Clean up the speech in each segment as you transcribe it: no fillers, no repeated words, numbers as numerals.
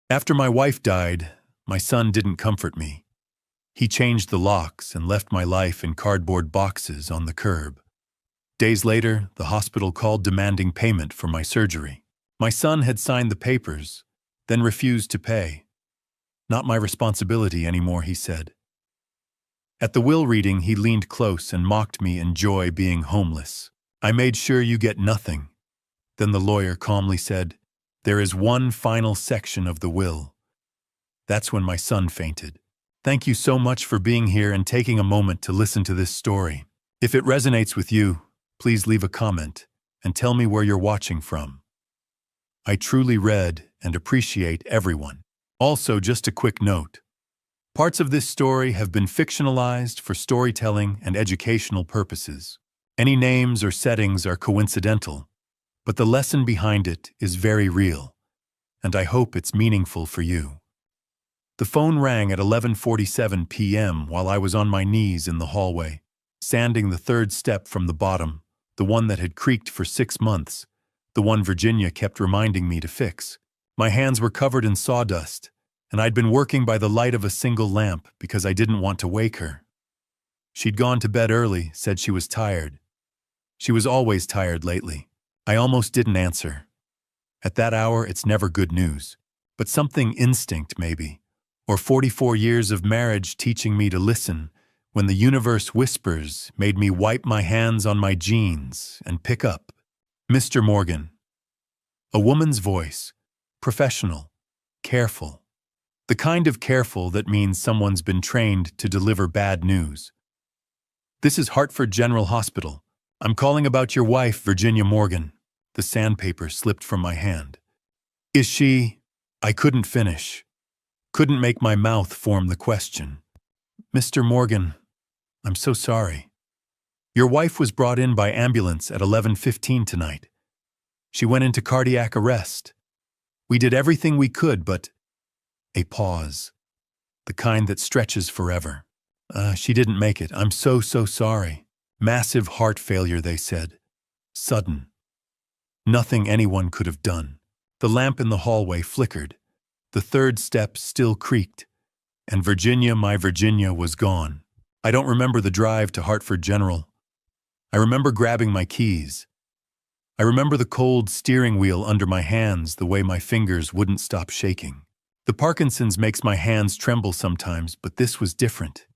After my wife died, my son didn't comfort me. He changed the locks and left my life in cardboard boxes on the curb. Days later, the hospital called demanding payment for my surgery. My son had signed the papers, then refused to pay. Not my responsibility anymore, he said. At the will reading, he leaned close and mocked me in joy being homeless. I made sure you get nothing. Then the lawyer calmly said, "There is one final section of the will." That's when my son fainted. Thank you so much for being here and taking a moment to listen to this story. If it resonates with you, please leave a comment and tell me where you're watching from. I truly read and appreciate everyone. Also, just a quick note. Parts of this story have been fictionalized for storytelling and educational purposes. Any names or settings are coincidental, but the lesson behind it is very real, and I hope it's meaningful for you. The phone rang at 11:47 p.m. while I was on my knees in the hallway, sanding the third step from the bottom, the one that had creaked for 6 months, the one Virginia kept reminding me to fix. My hands were covered in sawdust, and I'd been working by the light of a single lamp because I didn't want to wake her. She'd gone to bed early, said she was tired. She was always tired lately. I almost didn't answer. At that hour, it's never good news, but something instinct maybe, or 44 years of marriage teaching me to listen when the universe whispers made me wipe my hands on my jeans and pick up. Mr. Morgan. A woman's voice, professional, careful. The kind of careful that means someone's been trained to deliver bad news. This is Hartford General Hospital. I'm calling about your wife, Virginia Morgan. The sandpaper slipped from my hand. Is she? I couldn't finish. Couldn't make my mouth form the question. Mr. Morgan, I'm so sorry. Your wife was brought in by ambulance at 11:15 tonight. She went into cardiac arrest. We did everything we could, but... A pause. The kind that stretches forever. She didn't make it. I'm so sorry. Massive heart failure, they said. Sudden. Nothing anyone could have done. The lamp in the hallway flickered. The third step still creaked. And Virginia, my Virginia, was gone. I don't remember the drive to Hartford General. I remember grabbing my keys. I remember the cold steering wheel under my hands, the way my fingers wouldn't stop shaking. The Parkinson's makes my hands tremble sometimes, but this was different.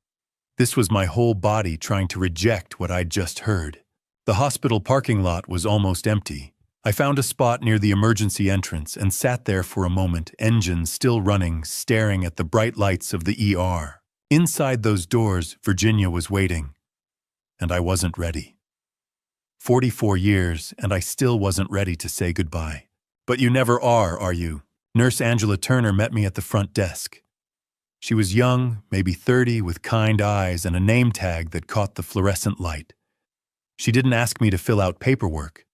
This was my whole body trying to reject what I'd just heard. The hospital parking lot was almost empty. I found a spot near the emergency entrance and sat there for a moment, engine still running, staring at the bright lights of the ER. Inside those doors, Virginia was waiting. And I wasn't ready. 44 years, and I still wasn't ready to say goodbye. But you never are you? Nurse Angela Turner met me at the front desk. She was young, maybe 30, with kind eyes and a name tag that caught the fluorescent light. She didn't ask me to fill out paperwork.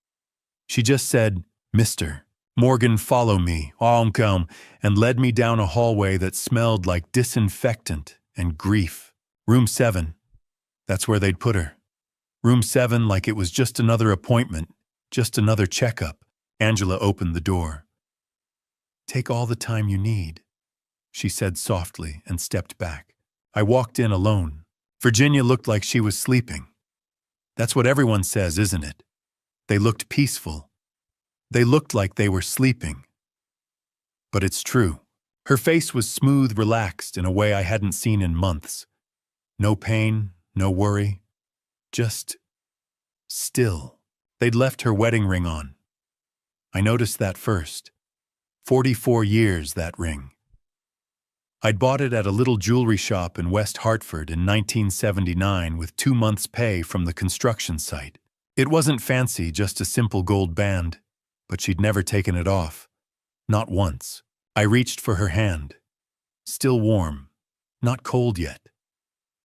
She just said, "Mr. Morgan, follow me, come," and led me down a hallway that smelled like disinfectant and grief. Room 7. That's where they'd put her. Room 7, like it was just another appointment, just another checkup. Angela opened the door. "Take all the time you need," she said softly and stepped back. I walked in alone. Virginia looked like she was sleeping. That's what everyone says, isn't it? They looked peaceful. They looked like they were sleeping. But it's true. Her face was smooth, relaxed in a way I hadn't seen in months. No pain, no worry. Just still. They'd left her wedding ring on. I noticed that first. 44 years, that ring. I'd bought it at a little jewelry shop in West Hartford in 1979 with 2 months' pay from the construction site. It wasn't fancy, just a simple gold band, but she'd never taken it off. Not once. I reached for her hand. Still warm. Not cold yet.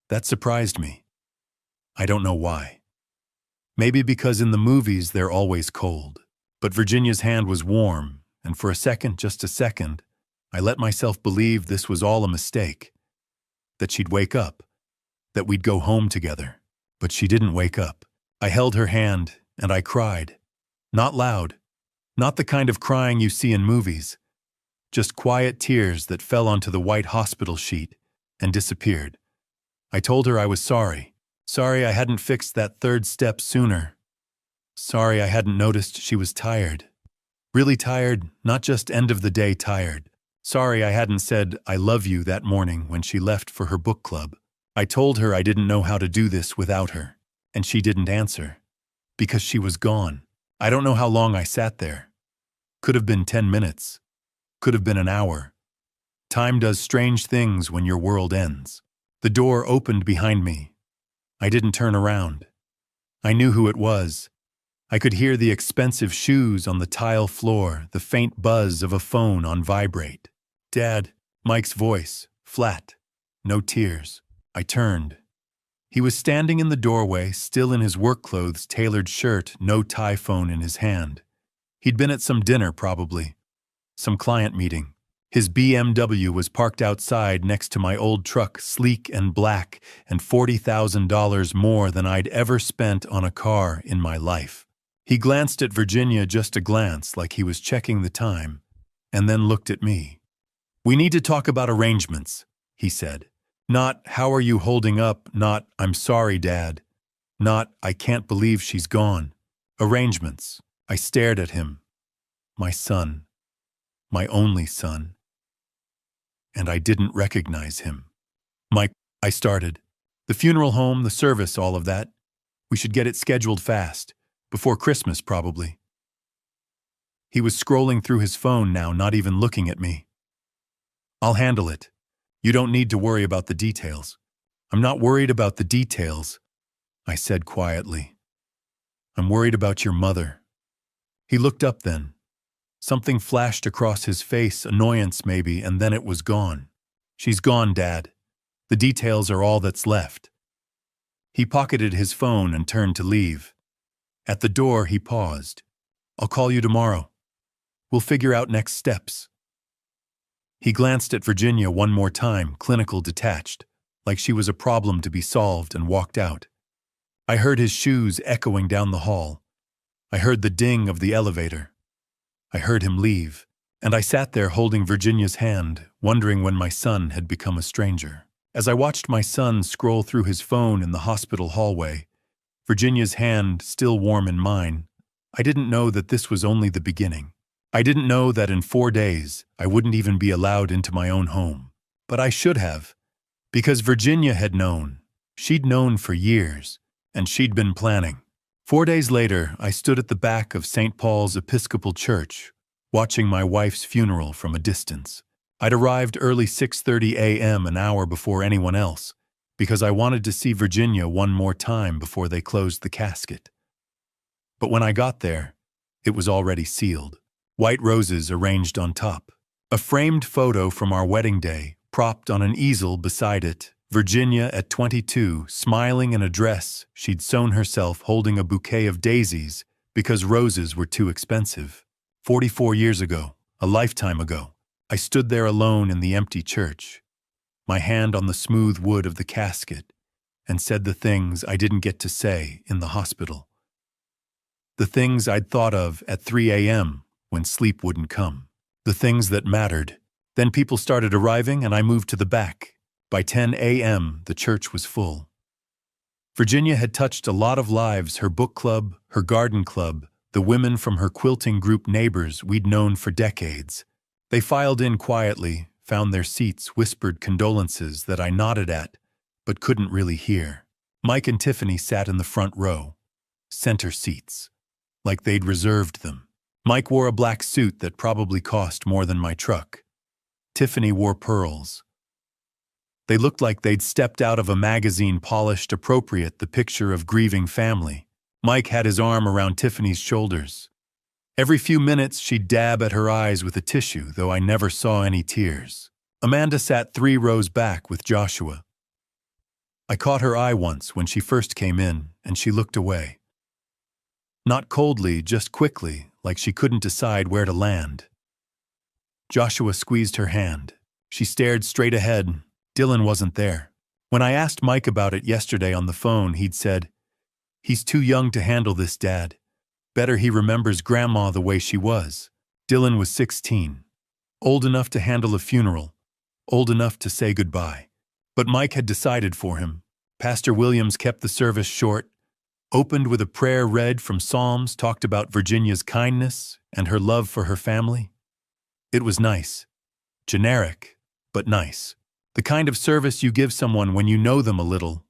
That surprised me. I don't know why. Maybe because in the movies they're always cold. But Virginia's hand was warm, and for a second, just a second, I let myself believe this was all a mistake. That she'd wake up. That we'd go home together. But she didn't wake up. I held her hand, and I cried. Not loud. Not the kind of crying you see in movies. just quiet tears that fell onto the white hospital sheet and disappeared. I told her I was sorry. Sorry I hadn't fixed that third step sooner. Sorry I hadn't noticed she was tired. Really tired, not just end-of-the-day tired. Sorry I hadn't said I love you that morning when she left for her book club. I told her I didn't know how to do this without her, and she didn't answer. Because she was gone. I don't know how long I sat there. Could have been 10 minutes. Could have been an hour. Time does strange things when your world ends. The door opened behind me. I didn't turn around. I knew who it was. I could hear the expensive shoes on the tile floor, the faint buzz of a phone on vibrate. Dad, Mike's voice, flat, no tears. I turned. He was standing in the doorway, still in his work clothes, tailored shirt, no tie phone in his hand. He'd been at some dinner, probably. Some client meeting. His BMW was parked outside next to my old truck, sleek and black, and $40,000 more than I'd ever spent on a car in my life. He glanced at Virginia, just a glance, like he was checking the time, and then looked at me. "We need to talk about arrangements," he said. Not, "How are you holding up?" Not, "I'm sorry, Dad." Not, "I can't believe she's gone." Arrangements. I stared at him. My son. My only son. And I didn't recognize him. "Mike," I started. "The funeral home, the service, all of that. We should get it scheduled fast. Before Christmas, probably." He was scrolling through his phone now, not even looking at me. "I'll handle it. You don't need to worry about the details." "I'm not worried about the details," I said quietly. "I'm worried about your mother." He looked up then. Something flashed across his face, annoyance maybe, and then it was gone. "She's gone, Dad. The details are all that's left." He pocketed his phone and turned to leave. At the door, he paused. "I'll call you tomorrow. We'll figure out next steps." He glanced at Virginia one more time, clinical, detached, like she was a problem to be solved, and walked out. I heard his shoes echoing down the hall. I heard the ding of the elevator. I heard him leave, and I sat there holding Virginia's hand, wondering when my son had become a stranger. As I watched my son scroll through his phone in the hospital hallway, Virginia's hand still warm in mine, I didn't know that this was only the beginning. I didn't know that in 4 days I wouldn't even be allowed into my own home. But I should have, because Virginia had known. She'd known for years, and she'd been planning. 4 days later, I stood at the back of St. Paul's Episcopal Church, watching my wife's funeral from a distance. I'd arrived early 6:30 a.m., an hour before anyone else, because I wanted to see Virginia one more time before they closed the casket. But when I got there, it was already sealed. White roses arranged on top. A framed photo from our wedding day, propped on an easel beside it. Virginia at 22, smiling in a dress she'd sewn herself, holding a bouquet of daisies because roses were too expensive. 44 years ago, a lifetime ago, I stood there alone in the empty church, my hand on the smooth wood of the casket, and said the things I didn't get to say in the hospital. The things I'd thought of at 3 a.m. when sleep wouldn't come. The things that mattered. Then people started arriving and I moved to the back. By 10 a.m., the church was full. Virginia had touched a lot of lives, her book club, her garden club, the women from her quilting group, neighbors we'd known for decades. They filed in quietly, found their seats, whispered condolences that I nodded at, but couldn't really hear. Mike and Tiffany sat in the front row, center seats, like they'd reserved them. Mike wore a black suit that probably cost more than my truck. Tiffany wore pearls. They looked like they'd stepped out of a magazine, polished, appropriate, the picture of grieving family. Mike had his arm around Tiffany's shoulders. Every few minutes she'd dab at her eyes with a tissue, though I never saw any tears. Amanda sat 3 rows back with Joshua. I caught her eye once when she first came in, and she looked away. Not coldly, just quickly, like she couldn't decide where to land. Joshua squeezed her hand. She stared straight ahead. Dylan wasn't there. When I asked Mike about it yesterday on the phone, he'd said, "He's too young to handle this, Dad. Better he remembers Grandma the way she was." Dylan was 16. old enough to handle a funeral, old enough to say goodbye. But Mike had decided for him. Pastor Williams kept the service short, opened with a prayer read from Psalms, talked about Virginia's kindness and her love for her family. It was nice. Generic, but nice. The kind of service you give someone when you know them a little,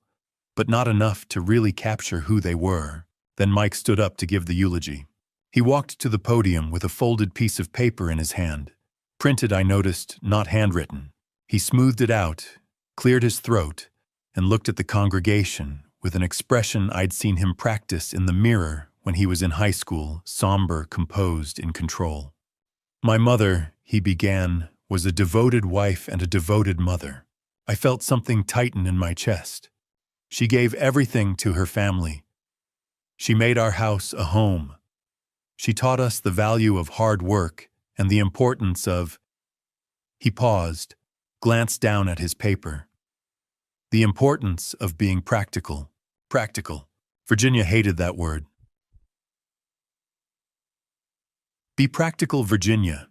but not enough to really capture who they were. Then Mike stood up to give the eulogy. He walked to the podium with a folded piece of paper in his hand. Printed, I noticed, not handwritten. He smoothed it out, cleared his throat, and looked at the congregation with an expression I'd seen him practice in the mirror when he was in high school, somber, composed, in control. My mother, he began, was a devoted wife and a devoted mother. I felt something tighten in my chest. She gave everything to her family. She made our house a home. She taught us the value of hard work and the importance of— He paused, glanced down at his paper. The importance of being practical. Practical. Virginia hated that word. Be practical, Virginia.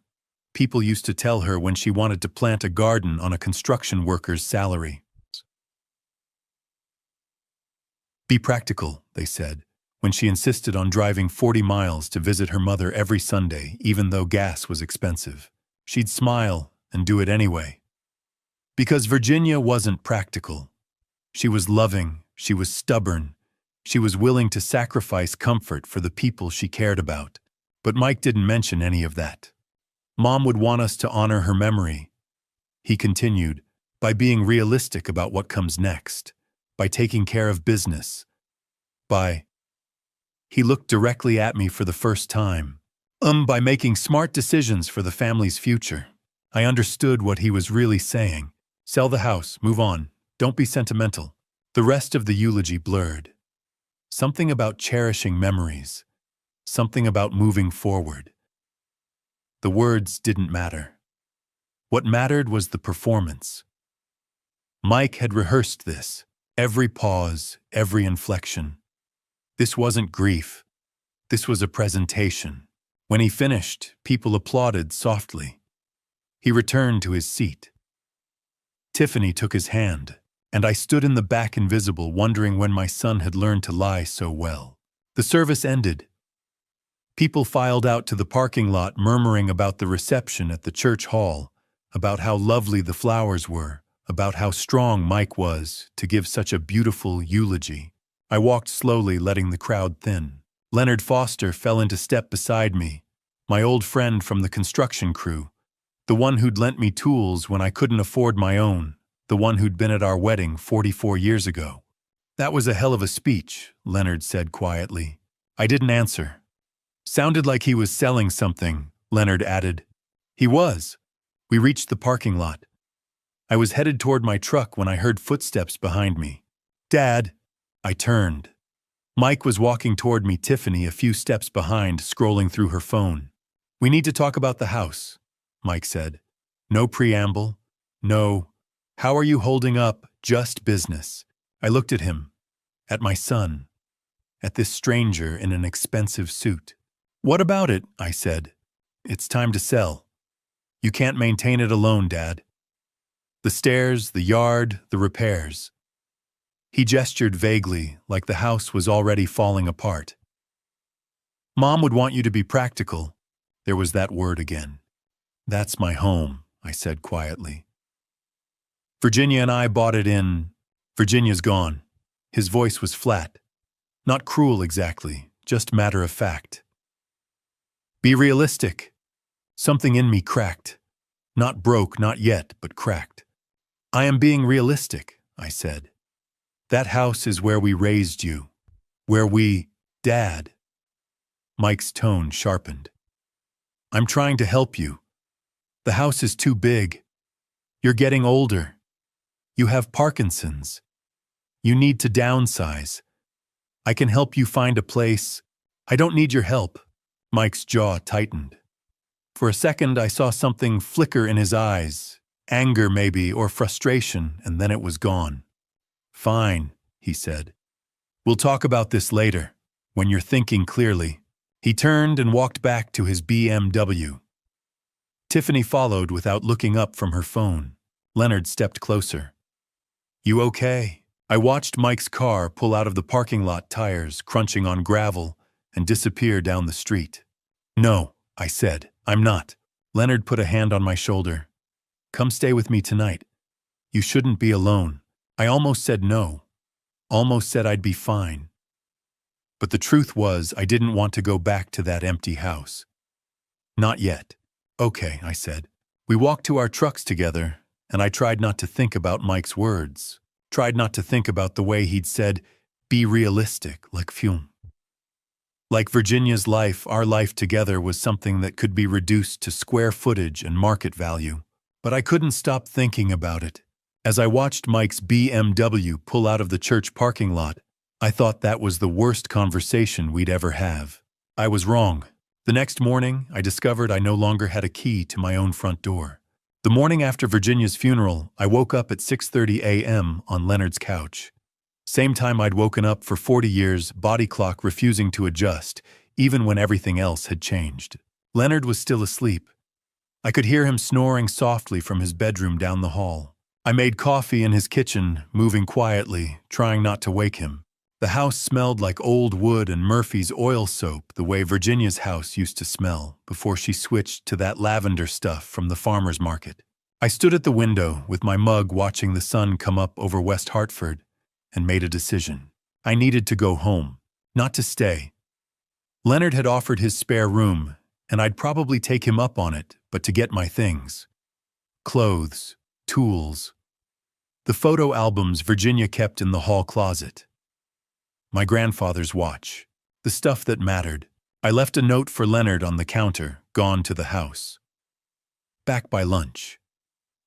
People used to tell her when she wanted to plant a garden on a construction worker's salary. Be practical, they said, when she insisted on driving 40 miles to visit her mother every Sunday, even though gas was expensive. She'd smile and do it anyway. Because Virginia wasn't practical. She was loving, she was stubborn, she was willing to sacrifice comfort for the people she cared about. But Mike didn't mention any of that. Mom would want us to honor her memory. He continued, by being realistic about what comes next, by taking care of business, by— He looked directly at me for the first time. By making smart decisions for the family's future. I understood what he was really saying. Sell the house, move on, don't be sentimental. The rest of the eulogy blurred. Something about cherishing memories. Something about moving forward. The words didn't matter. What mattered was the performance. Mike had rehearsed this. Every pause, every inflection. This wasn't grief. This was a presentation. When he finished, people applauded softly. He returned to his seat. Tiffany took his hand, and I stood in the back invisible, wondering when my son had learned to lie so well. The service ended. People filed out to the parking lot, murmuring about the reception at the church hall, about how lovely the flowers were, about how strong Mike was to give such a beautiful eulogy. I walked slowly, letting the crowd thin. Leonard Foster fell into step beside me, my old friend from the construction crew, the one who'd lent me tools when I couldn't afford my own, the one who'd been at our wedding 44 years ago. That was a hell of a speech, Leonard said quietly. I didn't answer. Sounded like he was selling something, Leonard added. He was. We reached the parking lot. I was headed toward my truck when I heard footsteps behind me. Dad! I turned. Mike was walking toward me, Tiffany a few steps behind, scrolling through her phone. We need to talk about the house, Mike said. No preamble. No. How are you holding up? Just business. I looked at him. At my son. At this stranger in an expensive suit. What about it? I said. It's time to sell. You can't maintain it alone, Dad. The stairs, the yard, the repairs. He gestured vaguely, like the house was already falling apart. Mom would want you to be practical. There was that word again. That's my home, I said quietly. Virginia and I bought it in. Virginia's gone. His voice was flat. Not cruel exactly, just matter of fact. Be realistic. Something in me cracked. Not broke, not yet, but cracked. I am being realistic, I said. That house is where we raised you. Where we— Dad. Mike's tone sharpened. I'm trying to help you. The house is too big. You're getting older. You have Parkinson's. You need to downsize. I can help you find a place. I don't need your help. Mike's jaw tightened. For a second, I saw something flicker in his eyes. Anger, maybe, or frustration, and then it was gone. Fine, he said. We'll talk about this later, when you're thinking clearly. He turned and walked back to his BMW. Tiffany followed without looking up from her phone. Leonard stepped closer. "You okay?" I watched Mike's car pull out of the parking lot, tires crunching on gravel, and disappear down the street. "No," I said, "I'm not." Leonard put a hand on my shoulder. "Come stay with me tonight. You shouldn't be alone." I almost said no. Almost said I'd be fine. But the truth was, I didn't want to go back to that empty house. Not yet. "Okay," I said. We walked to our trucks together, and I tried not to think about Mike's words. Tried not to think about the way he'd said, "Be realistic," like fume. Like Virginia's life, our life together was something that could be reduced to square footage and market value. But I couldn't stop thinking about it. As I watched Mike's BMW pull out of the church parking lot, I thought that was the worst conversation we'd ever have. I was wrong. The next morning, I discovered I no longer had a key to my own front door. The morning after Virginia's funeral, I woke up at 6:30 a.m. on Leonard's couch. Same time I'd woken up for 40 years, body clock refusing to adjust, even when everything else had changed. Leonard was still asleep. I could hear him snoring softly from his bedroom down the hall. I made coffee in his kitchen, moving quietly, trying not to wake him. The house smelled like old wood and Murphy's oil soap, the way Virginia's house used to smell before she switched to that lavender stuff from the farmer's market. I stood at the window with my mug watching the sun come up over West Hartford and made a decision. I needed to go home, not to stay. Leonard had offered his spare room, and I'd probably take him up on it, but to get my things. Clothes, tools. The photo albums Virginia kept in the hall closet. My grandfather's watch. The stuff that mattered. I left a note for Leonard on the counter, gone to the house. Back by lunch.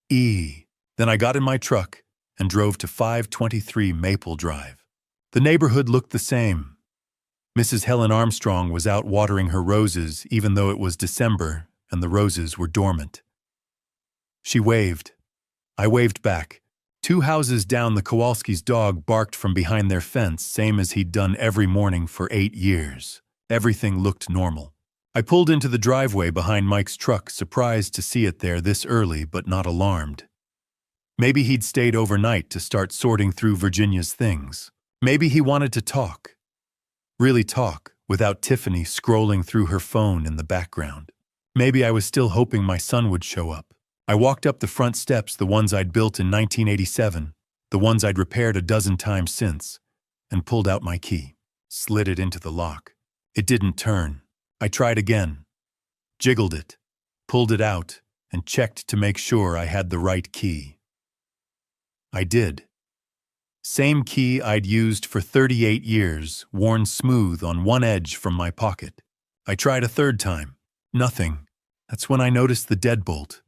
Then I got in my truck and drove to 523 Maple Drive. The neighborhood looked the same. Mrs. Helen Armstrong was out watering her roses even though it was December and the roses were dormant. She waved. I waved back. 2 houses down, the Kowalski's dog barked from behind their fence, same as he'd done every morning for 8 years. Everything looked normal. I pulled into the driveway behind Mike's truck, surprised to see it there this early, but not alarmed. Maybe he'd stayed overnight to start sorting through Virginia's things. Maybe he wanted to talk. Really talk, without Tiffany scrolling through her phone in the background. Maybe I was still hoping my son would show up. I walked up the front steps, the ones I'd built in 1987, the ones I'd repaired a dozen times since, and pulled out my key. Slid it into the lock. It didn't turn. I tried again. Jiggled it, pulled it out, and checked to make sure I had the right key. I did. Same key I'd used for 38 years, worn smooth on one edge from my pocket. I tried a third time. Nothing. That's when I noticed the deadbolt.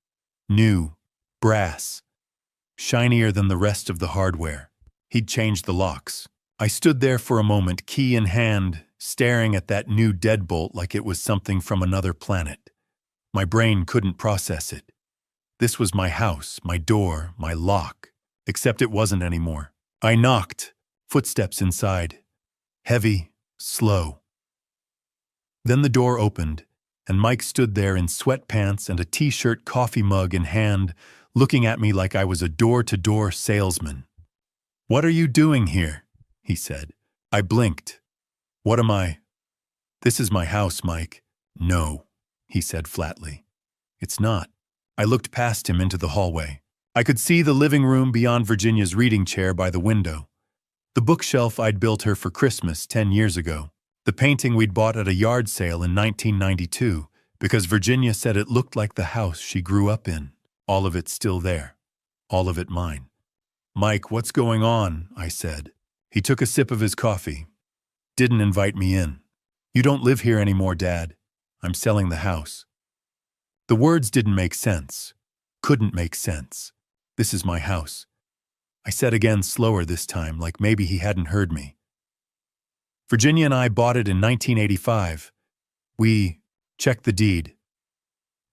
New, brass, shinier than the rest of the hardware. He'd changed the locks. I stood there for a moment, key in hand, staring at that new deadbolt like it was something from another planet. My brain couldn't process it. This was my house, my door, my lock, except it wasn't anymore. I knocked, footsteps inside. Heavy, slow. Then the door opened, and Mike stood there in sweatpants and a t-shirt, coffee mug in hand, looking at me like I was a door-to-door salesman. "What are you doing here?" he said. I blinked. "What am I?" "This is my house, Mike." "No," he said flatly. "It's not." I looked past him into the hallway. I could see the living room beyond Virginia's reading chair by the window. The bookshelf I'd built her for Christmas 10 years ago. The painting we'd bought at a yard sale in 1992 because Virginia said it looked like the house she grew up in. All of it still there. All of it mine. "Mike, what's going on?" I said. He took a sip of his coffee. "Didn't invite me in." "You don't live here anymore, Dad. I'm selling the house." The words didn't make sense. Couldn't make sense. "This is my house." I said again, slower this time, like maybe he hadn't heard me. "Virginia and I bought it in 1985. We checked the deed."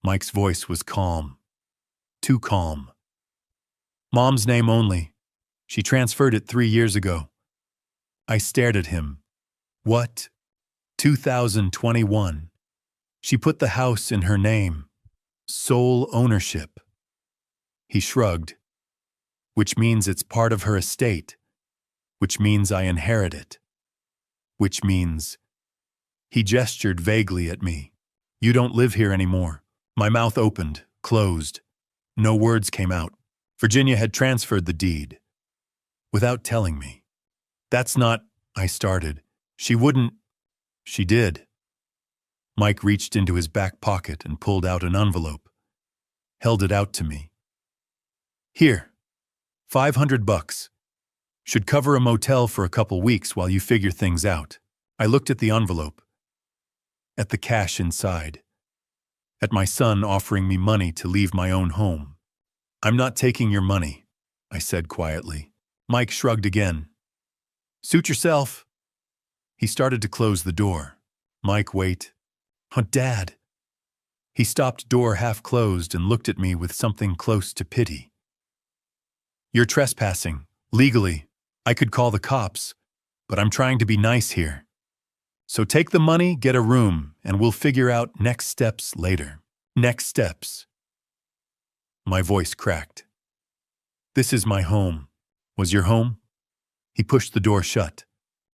Mike's voice was calm. Too calm. "Mom's name only. She transferred it 3 years ago." I stared at him. "What? 2021. She put the house in her name. Sole ownership. He shrugged. Which means it's part of her estate. Which means I inherit it. Which means... He gestured vaguely at me. You don't live here anymore. My mouth opened, closed. No words came out. Virginia had transferred the deed. Without telling me. That's not... I started. She wouldn't... She did. Mike reached into his back pocket and pulled out an envelope. Held it out to me. Here. $500. Should cover a motel for a couple weeks while you figure things out. I looked at the envelope. At the cash inside. At my son offering me money to leave my own home. I'm not taking your money, I said quietly. Mike shrugged again. Suit yourself. He started to close the door. Mike, wait. Oh, Dad. He stopped door half closed and looked at me with something close to pity. You're trespassing. Legally. I could call the cops, but I'm trying to be nice here. So take the money, get a room, and we'll figure out next steps later. Next steps. My voice cracked. This is my home. Was your home? He pushed the door shut.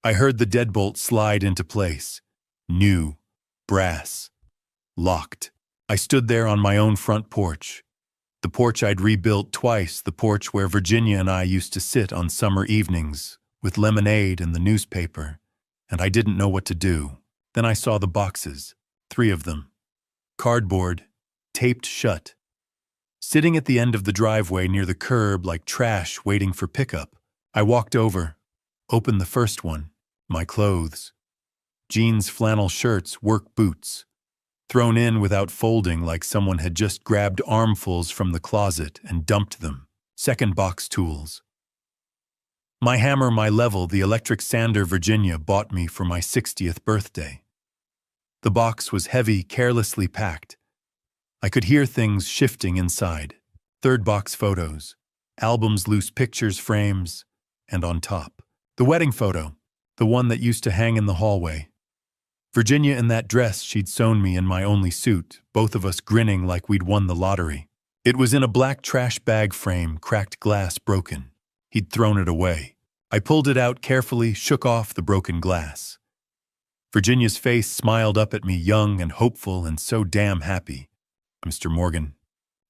I heard the deadbolt slide into place. New. Brass. Locked. I stood there on my own front porch. The porch I'd rebuilt twice, the porch where Virginia and I used to sit on summer evenings, with lemonade and the newspaper, and I didn't know what to do. Then I saw the boxes, 3 of them. Cardboard, taped shut. Sitting at the end of the driveway near the curb like trash waiting for pickup. I walked over, opened the first one, my clothes. Jeans, flannel shirts, work boots. Thrown in without folding like someone had just grabbed armfuls from the closet and dumped them. Second box, tools. My hammer, my level, the electric sander Virginia bought me for my 60th birthday. The box was heavy, carelessly packed. I could hear things shifting inside. Third box, photos. Albums, loose pictures, frames. And on top, the wedding photo, the one that used to hang in the hallway. Virginia in that dress she'd sewn me in my only suit, both of us grinning like we'd won the lottery. It was in a black trash bag frame, cracked glass broken. He'd thrown it away. I pulled it out carefully, shook off the broken glass. Virginia's face smiled up at me, young and hopeful and so damn happy. Mr. Morgan.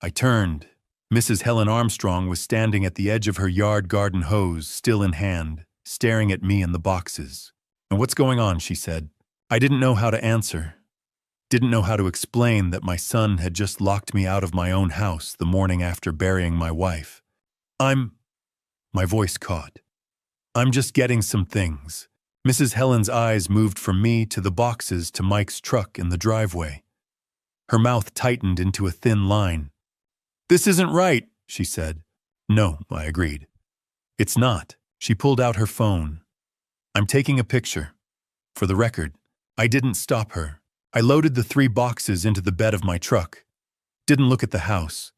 I turned. Mrs. Helen Armstrong was standing at the edge of her yard garden hose, still in hand, staring at me and the boxes. And what's going on, she said. I didn't know how to answer. Didn't know how to explain that my son had just locked me out of my own house the morning after burying my wife. My voice caught. I'm just getting some things. Mrs. Helen's eyes moved from me to the boxes to Mike's truck in the driveway. Her mouth tightened into a thin line. This isn't right, she said. No, I agreed. It's not. She pulled out her phone. I'm taking a picture. For the record, I didn't stop her. I loaded the 3 boxes into the bed of my truck. Didn't look at the house.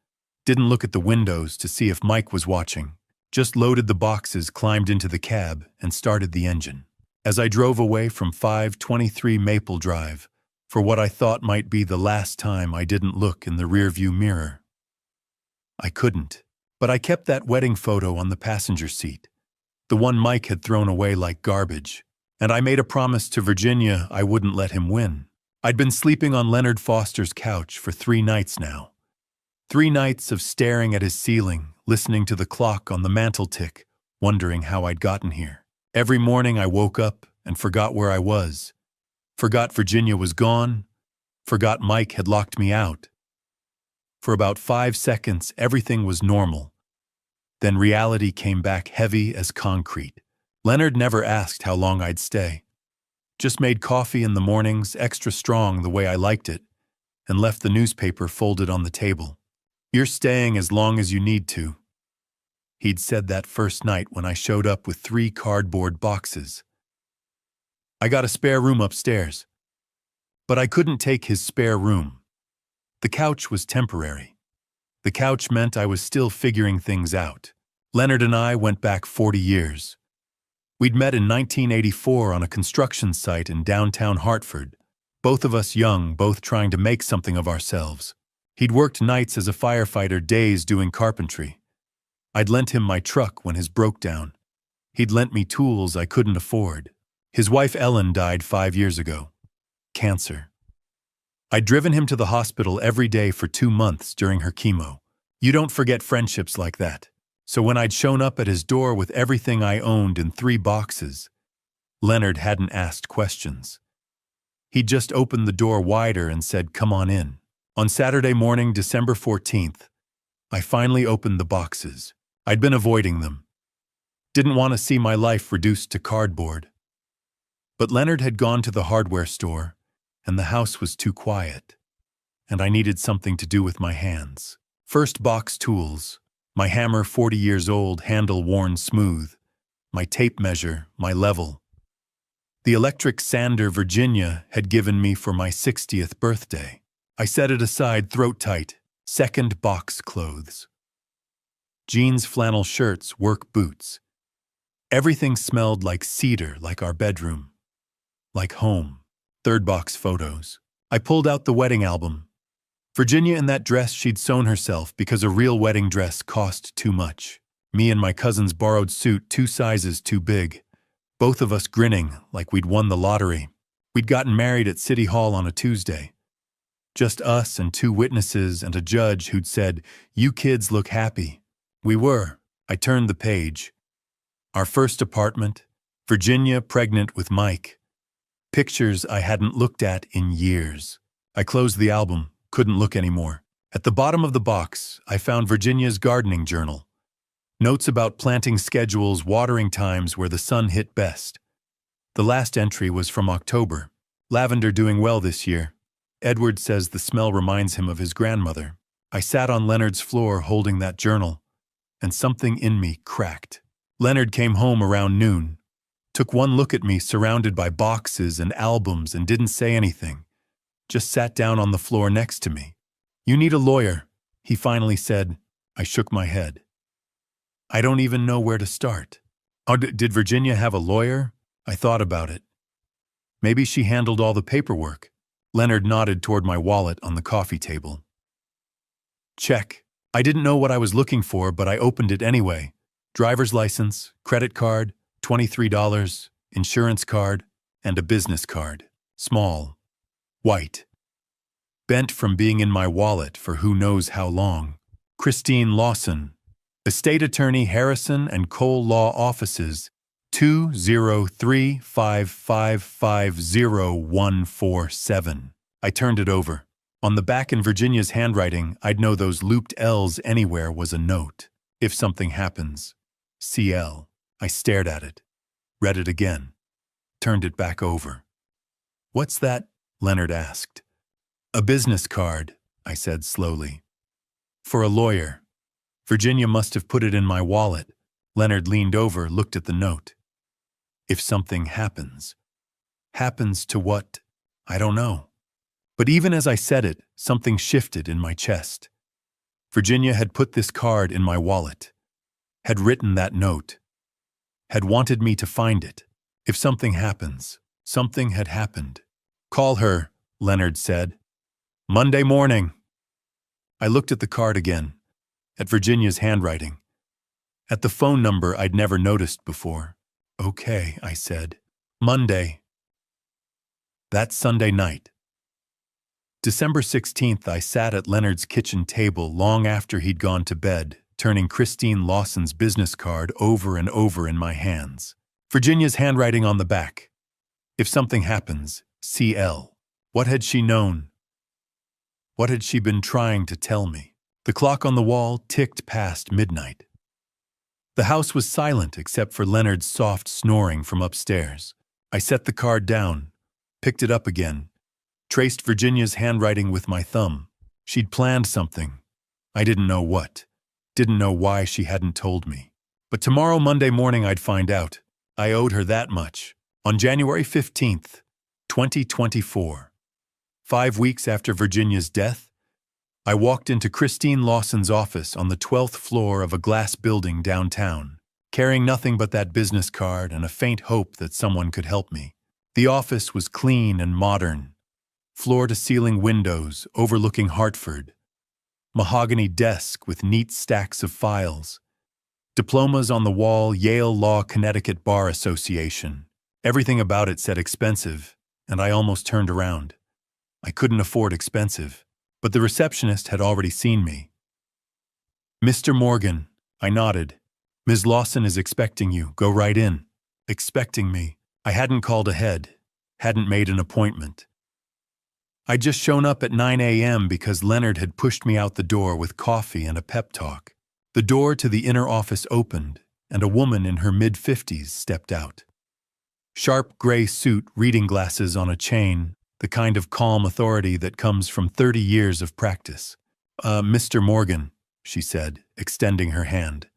Didn't look at the windows to see if Mike was watching. Just loaded the boxes, climbed into the cab, and started the engine. As I drove away from 523 Maple Drive, for what I thought might be the last time I didn't look in the rearview mirror. I couldn't, but I kept that wedding photo on the passenger seat, the one Mike had thrown away like garbage. And I made a promise to Virginia I wouldn't let him win. I'd been sleeping on Leonard Foster's couch for 3 nights now. 3 nights of staring at his ceiling, listening to the clock on the mantel tick, wondering how I'd gotten here. Every morning I woke up and forgot where I was. Forgot Virginia was gone. Forgot Mike had locked me out. For about 5 seconds, everything was normal. Then reality came back heavy as concrete. Leonard never asked how long I'd stay. Just made coffee in the mornings, extra strong the way I liked it, and left the newspaper folded on the table. You're staying as long as you need to. He'd said that first night when I showed up with 3 cardboard boxes. I got a spare room upstairs. But I couldn't take his spare room. The couch was temporary. The couch meant I was still figuring things out. Leonard and I went back 40 years. We'd met in 1984 on a construction site in downtown Hartford, both of us young, both trying to make something of ourselves. He'd worked nights as a firefighter, days doing carpentry. I'd lent him my truck when his broke down. He'd lent me tools I couldn't afford. His wife Ellen died 5 years ago. Cancer. I'd driven him to the hospital every day for 2 months during her chemo. You don't forget friendships like that. So when I'd shown up at his door with everything I owned in 3 boxes, Leonard hadn't asked questions. He'd just opened the door wider and said, "Come on in." On Saturday morning, December 14th, I finally opened the boxes. I'd been avoiding them. Didn't want to see my life reduced to cardboard. But Leonard had gone to the hardware store, and the house was too quiet, and I needed something to do with my hands. First box: tools. My hammer, 40 years old, handle worn smooth. My tape measure, my level. The electric sander Virginia had given me for my 60th birthday. I set it aside, throat tight. Second box: clothes. Jeans, flannel shirts, work boots. Everything smelled like cedar, like our bedroom. Like home. Third box: photos. I pulled out the wedding album. Virginia in that dress she'd sewn herself because a real wedding dress cost too much. Me in my cousin's borrowed suit, 2 sizes too big. Both of us grinning like we'd won the lottery. We'd gotten married at City Hall on a Tuesday. Just us and 2 witnesses and a judge who'd said, "You kids look happy." We were. I turned the page. Our first apartment. Virginia pregnant with Mike. Pictures I hadn't looked at in years. I closed the album. Couldn't look anymore. At the bottom of the box, I found Virginia's gardening journal. Notes about planting schedules, watering times where the sun hit best. The last entry was from October. Lavender doing well this year. Edward says the smell reminds him of his grandmother. I sat on Leonard's floor holding that journal, and something in me cracked. Leonard came home around noon, took one look at me surrounded by boxes and albums and didn't say anything. Just sat down on the floor next to me. "You need a lawyer," he finally said. I shook my head. I don't even know where to start. Oh, did Virginia have a lawyer? I thought about it. Maybe she handled all the paperwork. Leonard nodded toward my wallet on the coffee table. Check. I didn't know what I was looking for, but I opened it anyway. Driver's license, credit card, $23, insurance card, and a business card. Small. White. Bent from being in my wallet for who knows how long. Christine Lawson. Estate Attorney, Harrison and Cole Law Offices, 203555047. I turned it over. On the back in Virginia's handwriting, I'd know those looped L's anywhere, was a note. If something happens. CL. I stared at it. Read it again. Turned it back over. "What's that?" Leonard asked. "A business card," I said slowly. "For a lawyer." Virginia must have put it in my wallet. Leonard leaned over, looked at the note. "If something happens." Happens to what? I don't know. But even as I said it, something shifted in my chest. Virginia had put this card in my wallet. Had written that note. Had wanted me to find it. If something happens. Something had happened. "Call her," Leonard said. "Monday morning." I looked at the card again. At Virginia's handwriting. At the phone number I'd never noticed before. "Okay," I said. "Monday." That Sunday night. December 16th, I sat at Leonard's kitchen table long after he'd gone to bed, turning Christine Lawson's business card over and over in my hands. Virginia's handwriting on the back. If something happens, CL. What had she known? What had she been trying to tell me? The clock on the wall ticked past midnight. The house was silent except for Leonard's soft snoring from upstairs. I set the card down, picked it up again, traced Virginia's handwriting with my thumb. She'd planned something. I didn't know what. Didn't know why she hadn't told me. But tomorrow, Monday morning, I'd find out. I owed her that much. On January 15th, 2024, 5 weeks after Virginia's death, I walked into Christine Lawson's office on the 12th floor of a glass building downtown, carrying nothing but that business card and a faint hope that someone could help me. The office was clean and modern, floor-to-ceiling windows overlooking Hartford, mahogany desk with neat stacks of files. Diplomas on the wall, Yale Law, Connecticut Bar Association. Everything about it said expensive, and I almost turned around. I couldn't afford expensive, but the receptionist had already seen me. "Mr. Morgan," I nodded. "Ms. Lawson is expecting you. Go right in." Expecting me. I hadn't called ahead, hadn't made an appointment. I'd just shown up at 9 a.m. because Leonard had pushed me out the door with coffee and a pep talk. The door to the inner office opened, and a woman in her mid-50s stepped out. Sharp gray suit, reading glasses on a chain, the kind of calm authority that comes from 30 years of practice. "Mr. Morgan," she said, extending her hand.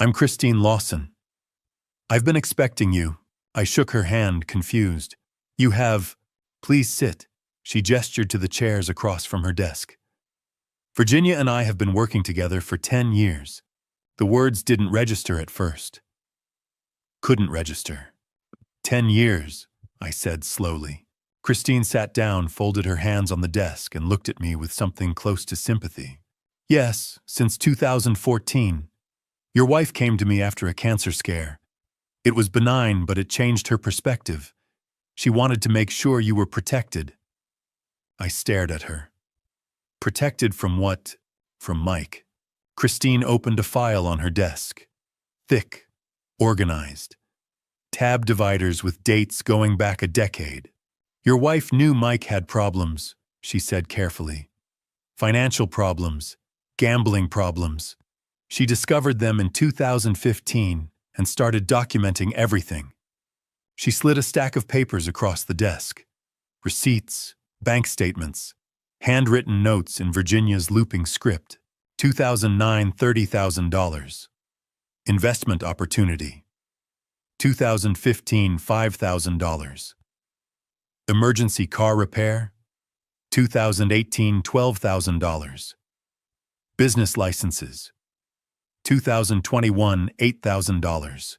"I'm Christine Lawson. I've been expecting you." I shook her hand, confused. "You have... Please sit." She gestured to the chairs across from her desk. "Virginia and I have been working together for 10 years. The words didn't register at first. Couldn't register. 10 years, I said slowly. Christine sat down, folded her hands on the desk, and looked at me with something close to sympathy. "Yes, since 2014. Your wife came to me after a cancer scare. It was benign, but it changed her perspective. She wanted to make sure you were protected." I stared at her. Protected from what? From Mike. Christine opened a file on her desk. Thick, organized. Tab dividers with dates going back a decade. "Your wife knew Mike had problems," she said carefully. "Financial problems, gambling problems. She discovered them in 2015 and started documenting everything." She slid a stack of papers across the desk. Receipts, bank statements, handwritten notes in Virginia's looping script. 2009, $30,000. Investment opportunity. 2015, $5,000. Emergency car repair. 2018, $12,000. Business licenses. 2021, $8,000.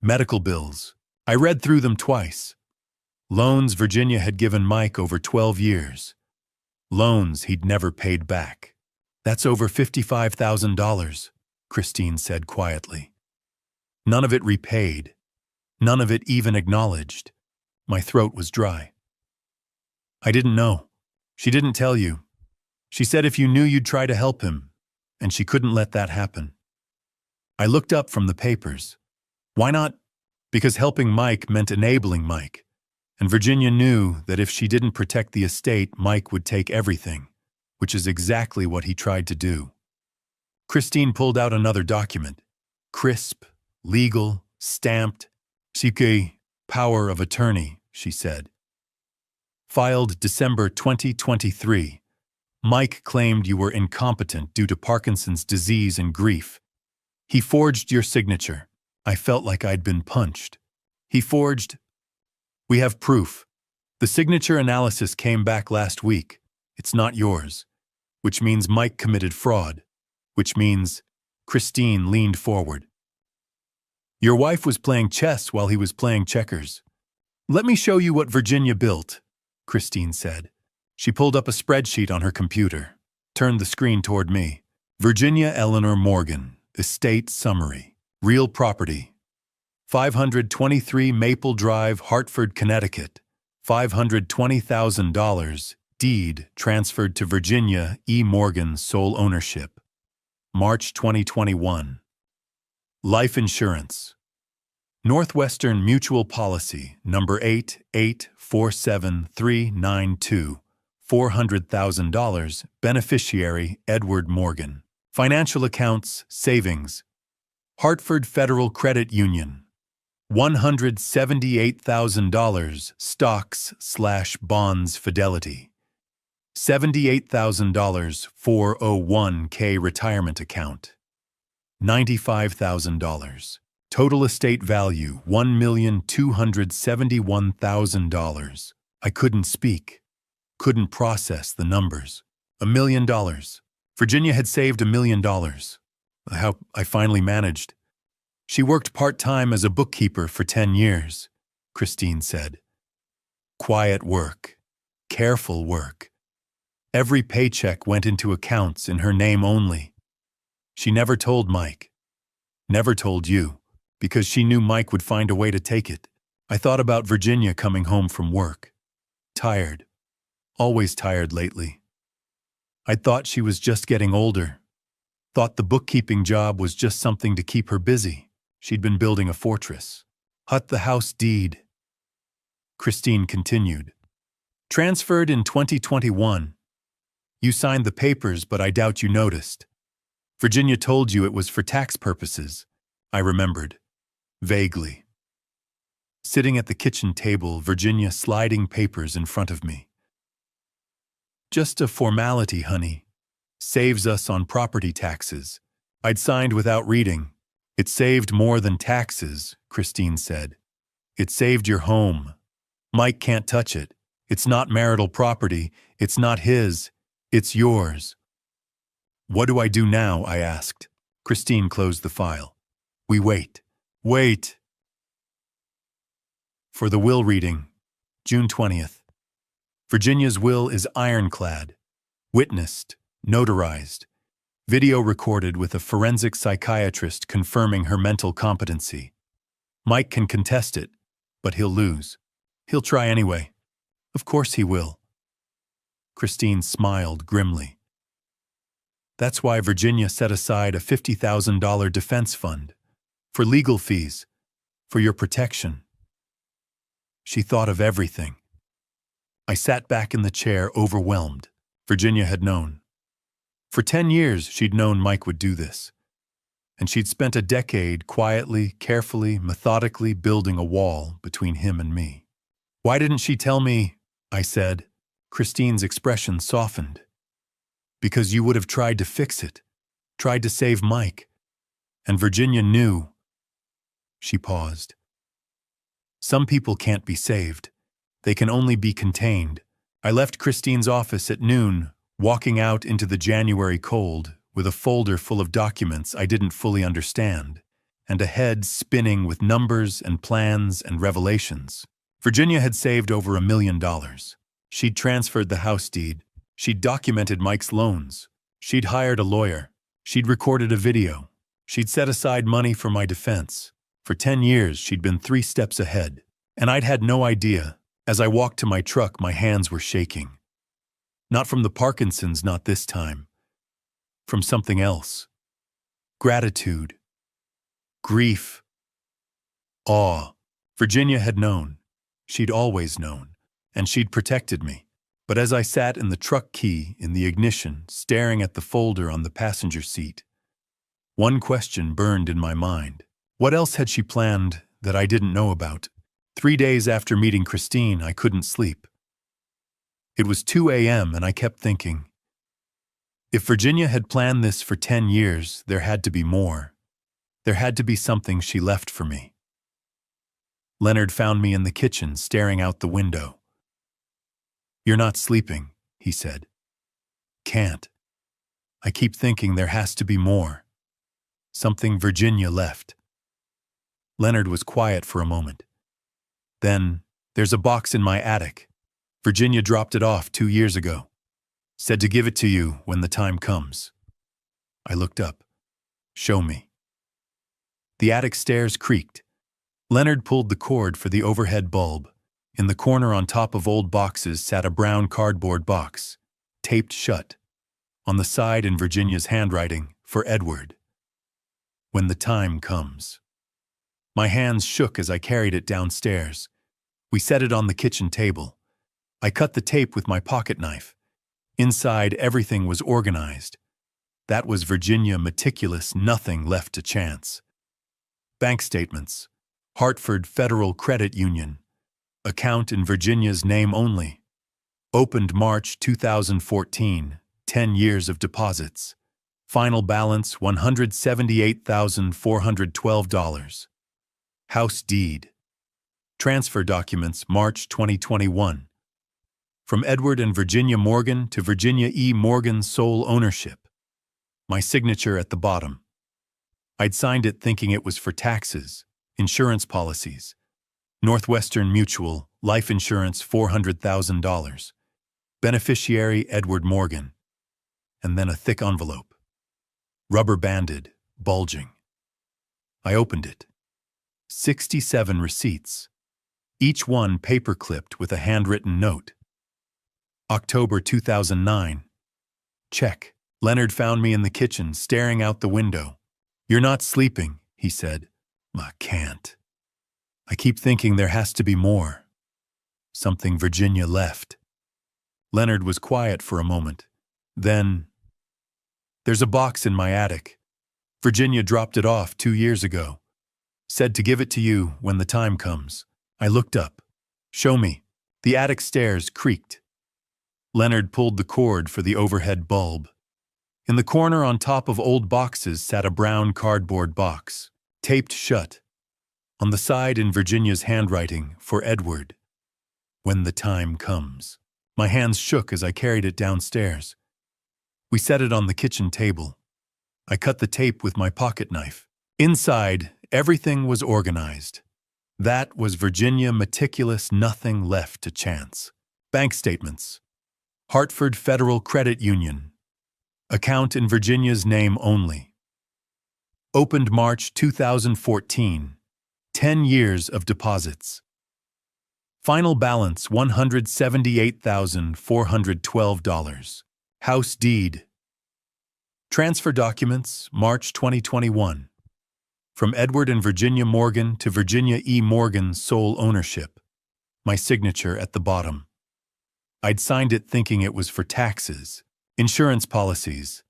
Medical bills. I read through them twice. Loans Virginia had given Mike over 12 years. Loans he'd never paid back. "That's over $55,000, Christine said quietly. "None of it repaid. None of it even acknowledged." My throat was dry. "I didn't know. She didn't tell you. She said if you knew you'd try to help him, and she couldn't let that happen." I looked up from the papers. Why not? Because helping Mike meant enabling Mike. And Virginia knew that if she didn't protect the estate, Mike would take everything, which is exactly what he tried to do. Christine pulled out another document. Crisp, legal, stamped. "Suitcase, power of attorney," she said. "Filed December 2023. Mike claimed you were incompetent due to Parkinson's disease and grief. He forged your signature. I felt like I'd been punched. He forged... We have proof. The signature analysis came back last week. It's not yours. Which means Mike committed fraud. Which means..." Christine leaned forward. "Your wife was playing chess while he was playing checkers." "Let me show you what Virginia built," Christine said. She pulled up a spreadsheet on her computer, turned the screen toward me. "Virginia Eleanor Morgan, estate summary. Real property. 523 Maple Drive, Hartford, Connecticut. $520,000. Deed transferred to Virginia E. Morgan, sole ownership. March 2021. Life insurance. Northwestern Mutual Policy, number 8847392. $400,000. Beneficiary Edward Morgan. Financial accounts, savings. Hartford Federal Credit Union. $178,000. Stocks/bonds Fidelity. $78,000 401k retirement account. $95,000. Total estate value $1,271,000. I couldn't speak. Couldn't process the numbers. $1 million. Virginia had saved $1 million. How I finally managed. She worked part-time as a bookkeeper for 10 years, Christine said. Quiet work. Careful work. Every paycheck went into accounts in her name only. She never told Mike. Never told you, because she knew Mike would find a way to take it. I thought about Virginia coming home from work. Tired. Always tired lately. I thought she was just getting older. Thought the bookkeeping job was just something to keep her busy. She'd been building a fortress. The house deed. Christine continued. Transferred in 2021. You signed the papers, but I doubt you noticed. Virginia told you it was for tax purposes. I remembered. Vaguely. Sitting at the kitchen table, Virginia sliding papers in front of me. Just a formality, honey. Saves us on property taxes. I'd signed without reading. It saved more than taxes, Christine said. It saved your home. Mike can't touch it. It's not marital property. It's not his. It's yours. What do I do now? I asked. Christine closed the file. We wait. Wait. For the will reading, June 20th. Virginia's will is ironclad. Witnessed. Notarized. Video recorded with a forensic psychiatrist confirming her mental competency. Mike can contest it, but he'll lose. He'll try anyway. Of course he will. Christine smiled grimly. That's why Virginia set aside a $50,000 defense fund. For legal fees. For your protection. She thought of everything. I sat back in the chair, overwhelmed. Virginia had known. For 10 years, she'd known Mike would do this. And she'd spent a decade quietly, carefully, methodically building a wall between him and me. Why didn't she tell me? I said. Christine's expression softened. Because you would have tried to fix it, tried to save Mike. And Virginia knew. She paused. Some people can't be saved. They can only be contained. I left Christine's office at noon, walking out into the January cold with a folder full of documents I didn't fully understand, and a head spinning with numbers and plans and revelations. Virginia had saved over $1 million. She'd transferred the house deed. She'd documented Mike's loans. She'd hired a lawyer. She'd recorded a video. She'd set aside money for my defense. For 10 years, she'd been 3 steps ahead. And I'd had no idea. As I walked to my truck, my hands were shaking. Not from the Parkinson's, not this time. From something else. Gratitude. Grief. Awe. Virginia had known. She'd always known. And she'd protected me. But as I sat in the truck key in the ignition, staring at the folder on the passenger seat, one question burned in my mind. What else had she planned that I didn't know about? 3 days after meeting Christine, I couldn't sleep. It was 2 a.m. and I kept thinking, if Virginia had planned this for 10 years, there had to be more. There had to be something she left for me. Leonard found me in the kitchen, staring out the window. You're not sleeping, he said. Can't. I keep thinking there has to be more. Something Virginia left. Leonard was quiet for a moment. Then, there's a box in my attic. Virginia dropped it off 2 years ago. Said to give it to you when the time comes. I looked up. Show me. The attic stairs creaked. Leonard pulled the cord for the overhead bulb. In the corner on top of old boxes sat a brown cardboard box, taped shut. On the side in Virginia's handwriting, for Edward. When the time comes. My hands shook as I carried it downstairs. We set it on the kitchen table. I cut the tape with my pocket knife. Inside, everything was organized. That was Virginia meticulous, nothing left to chance. Bank statements. Hartford Federal Credit Union. Account in Virginia's name only. Opened March 2014, 10 years of deposits. Final balance $178,412. House deed. Transfer documents March 2021. From Edward and Virginia Morgan to Virginia E. Morgan sole ownership. My signature at the bottom. I'd signed it thinking it was for taxes, insurance policies. Northwestern Mutual, life insurance $400,000. Beneficiary Edward Morgan, and then a thick envelope. Rubber banded, bulging. I opened it. 67 receipts, each one paper-clipped with a handwritten note. October 2009. Check. Leonard found me in the kitchen, staring out the window. "You're not sleeping," he said. "I can't. I keep thinking there has to be more. Something Virginia left." Leonard was quiet for a moment. Then, "There's a box in my attic. Virginia dropped it off 2 years ago. Said to give it to you when the time comes." I looked up. "Show me." The attic stairs creaked. Leonard pulled the cord for the overhead bulb. In the corner on top of old boxes sat a brown cardboard box, taped shut. On the side in Virginia's handwriting, for Edward, "When the time comes." My hands shook as I carried it downstairs. We set it on the kitchen table. I cut the tape with my pocket knife. Inside, everything was organized. That was Virginia meticulous, nothing left to chance. Bank statements. Hartford Federal Credit Union. Account in Virginia's name only. Opened March 2014. 10 years of deposits. Final balance $178,412. House deed. Transfer documents, March 2021. From Edward and Virginia Morgan to Virginia E. Morgan, sole ownership. My signature at the bottom. I'd signed it thinking it was for taxes, insurance policies,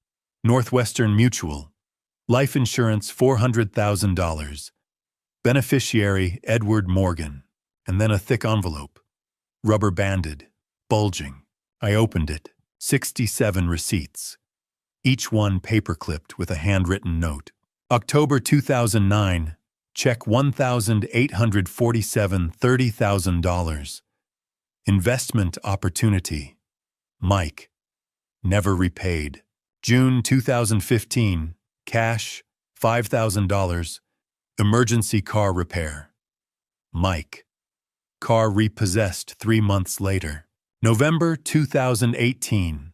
Northwestern Mutual, life insurance $400,000, beneficiary Edward Morgan, and then a thick envelope, rubber banded, bulging. I opened it, 67 receipts, each one paper-clipped with a handwritten note. October 2009, check $1,847, $30,000. Investment opportunity. Mike. Never repaid. June 2015, cash, $5,000. Emergency car repair. Mike. Car repossessed 3 months later. November 2018,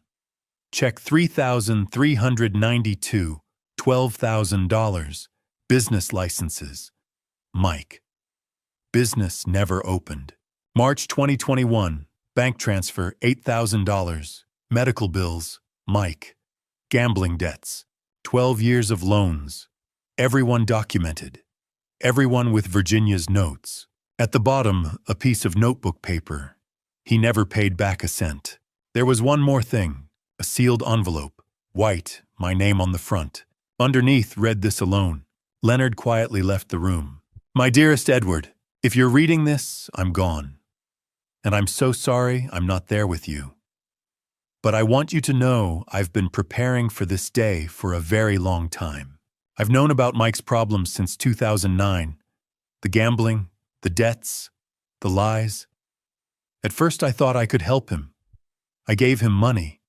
check $3,392, $12,000. Business licenses. Mike. Business never opened. March 2021, bank transfer $8,000. Medical bills. Mike. Gambling debts. 12 years of loans. Everyone documented. Everyone with Virginia's notes. At the bottom, a piece of notebook paper. He never paid back a cent. There was one more thing, a sealed envelope, white, my name on the front. Underneath read this alone. Leonard quietly left the room. My dearest Edward, if you're reading this, I'm gone. And I'm so sorry I'm not there with you. But I want you to know I've been preparing for this day for a very long time. I've known about Mike's problems since 2009. The gambling, the debts, the lies. At first I thought I could help him. I gave him money.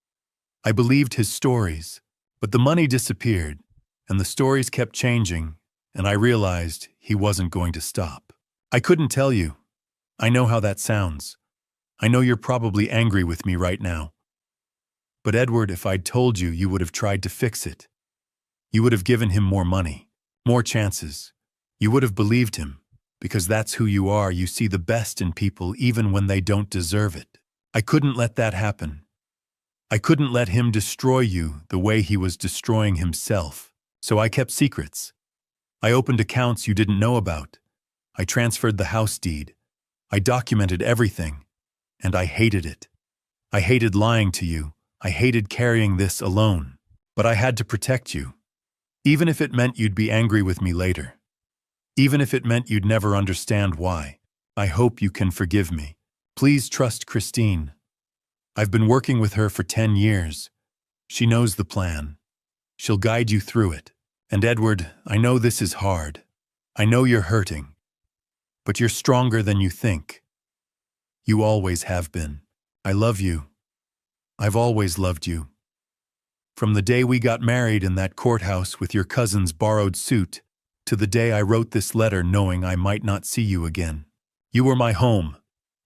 I believed his stories, but the money disappeared, and the stories kept changing, and I realized he wasn't going to stop. I couldn't tell you. I know how that sounds. I know you're probably angry with me right now. But Edward, if I'd told you, you would have tried to fix it. You would have given him more money, more chances. You would have believed him, because that's who you are. You see the best in people even when they don't deserve it. I couldn't let that happen. I couldn't let him destroy you the way he was destroying himself. So I kept secrets. I opened accounts you didn't know about. I transferred the house deed. I documented everything. And I hated it. I hated lying to you. I hated carrying this alone. But I had to protect you. Even if it meant you'd be angry with me later. Even if it meant you'd never understand why. I hope you can forgive me. Please trust Christine. I've been working with her for 10 years. She knows the plan. She'll guide you through it. And Edward, I know this is hard. I know you're hurting. But you're stronger than you think. You always have been. I love you. I've always loved you. From the day we got married in that courthouse with your cousin's borrowed suit, to the day I wrote this letter knowing I might not see you again. You were my home.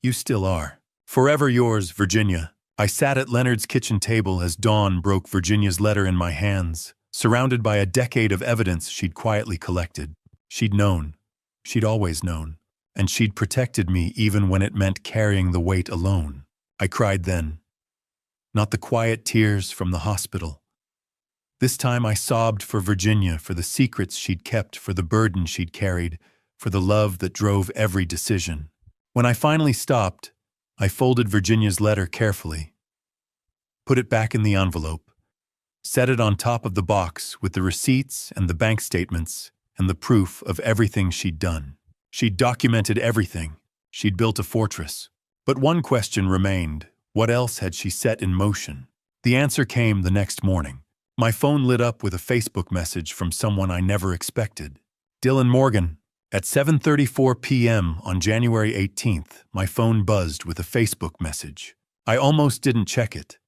You still are. Forever yours, Virginia. I sat at Leonard's kitchen table as dawn broke Virginia's letter in my hands, surrounded by a decade of evidence she'd quietly collected. She'd known. She'd always known. And she'd protected me even when it meant carrying the weight alone. I cried then. Not the quiet tears from the hospital. This time I sobbed for Virginia, for the secrets she'd kept, for the burden she'd carried, for the love that drove every decision. When I finally stopped, I folded Virginia's letter carefully, put it back in the envelope, set it on top of the box with the receipts and the bank statements and the proof of everything she'd done. She'd documented everything. She'd built a fortress. But one question remained. What else had she set in motion? The answer came the next morning. My phone lit up with a Facebook message from someone I never expected. Dylan Morgan. At 7:34 p.m. on January 18th, my phone buzzed with a Facebook message. I almost didn't check it.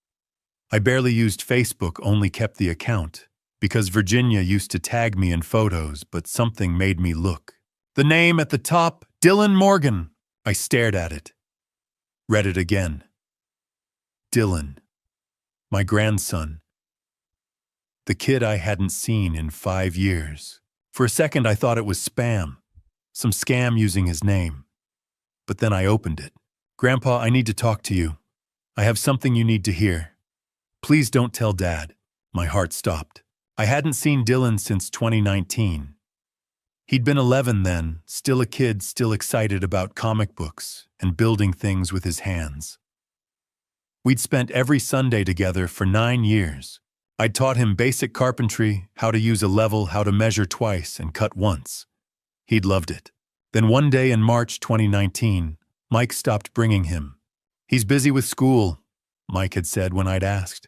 I barely used Facebook, only kept the account, because Virginia used to tag me in photos, but something made me look. The name at the top, Dylan Morgan. I stared at it. Read it again. Dylan. My grandson. The kid I hadn't seen in 5 years. For a second I thought it was spam. Some scam using his name. But then I opened it. Grandpa, I need to talk to you. I have something you need to hear. Please don't tell Dad. My heart stopped. I hadn't seen Dylan since 2019. He'd been 11 then, still a kid, still excited about comic books and building things with his hands. We'd spent every Sunday together for 9 years. I'd taught him basic carpentry, how to use a level, how to measure twice and cut once. He'd loved it. Then one day in March 2019, Mike stopped bringing him. He's busy with school, Mike had said when I'd asked.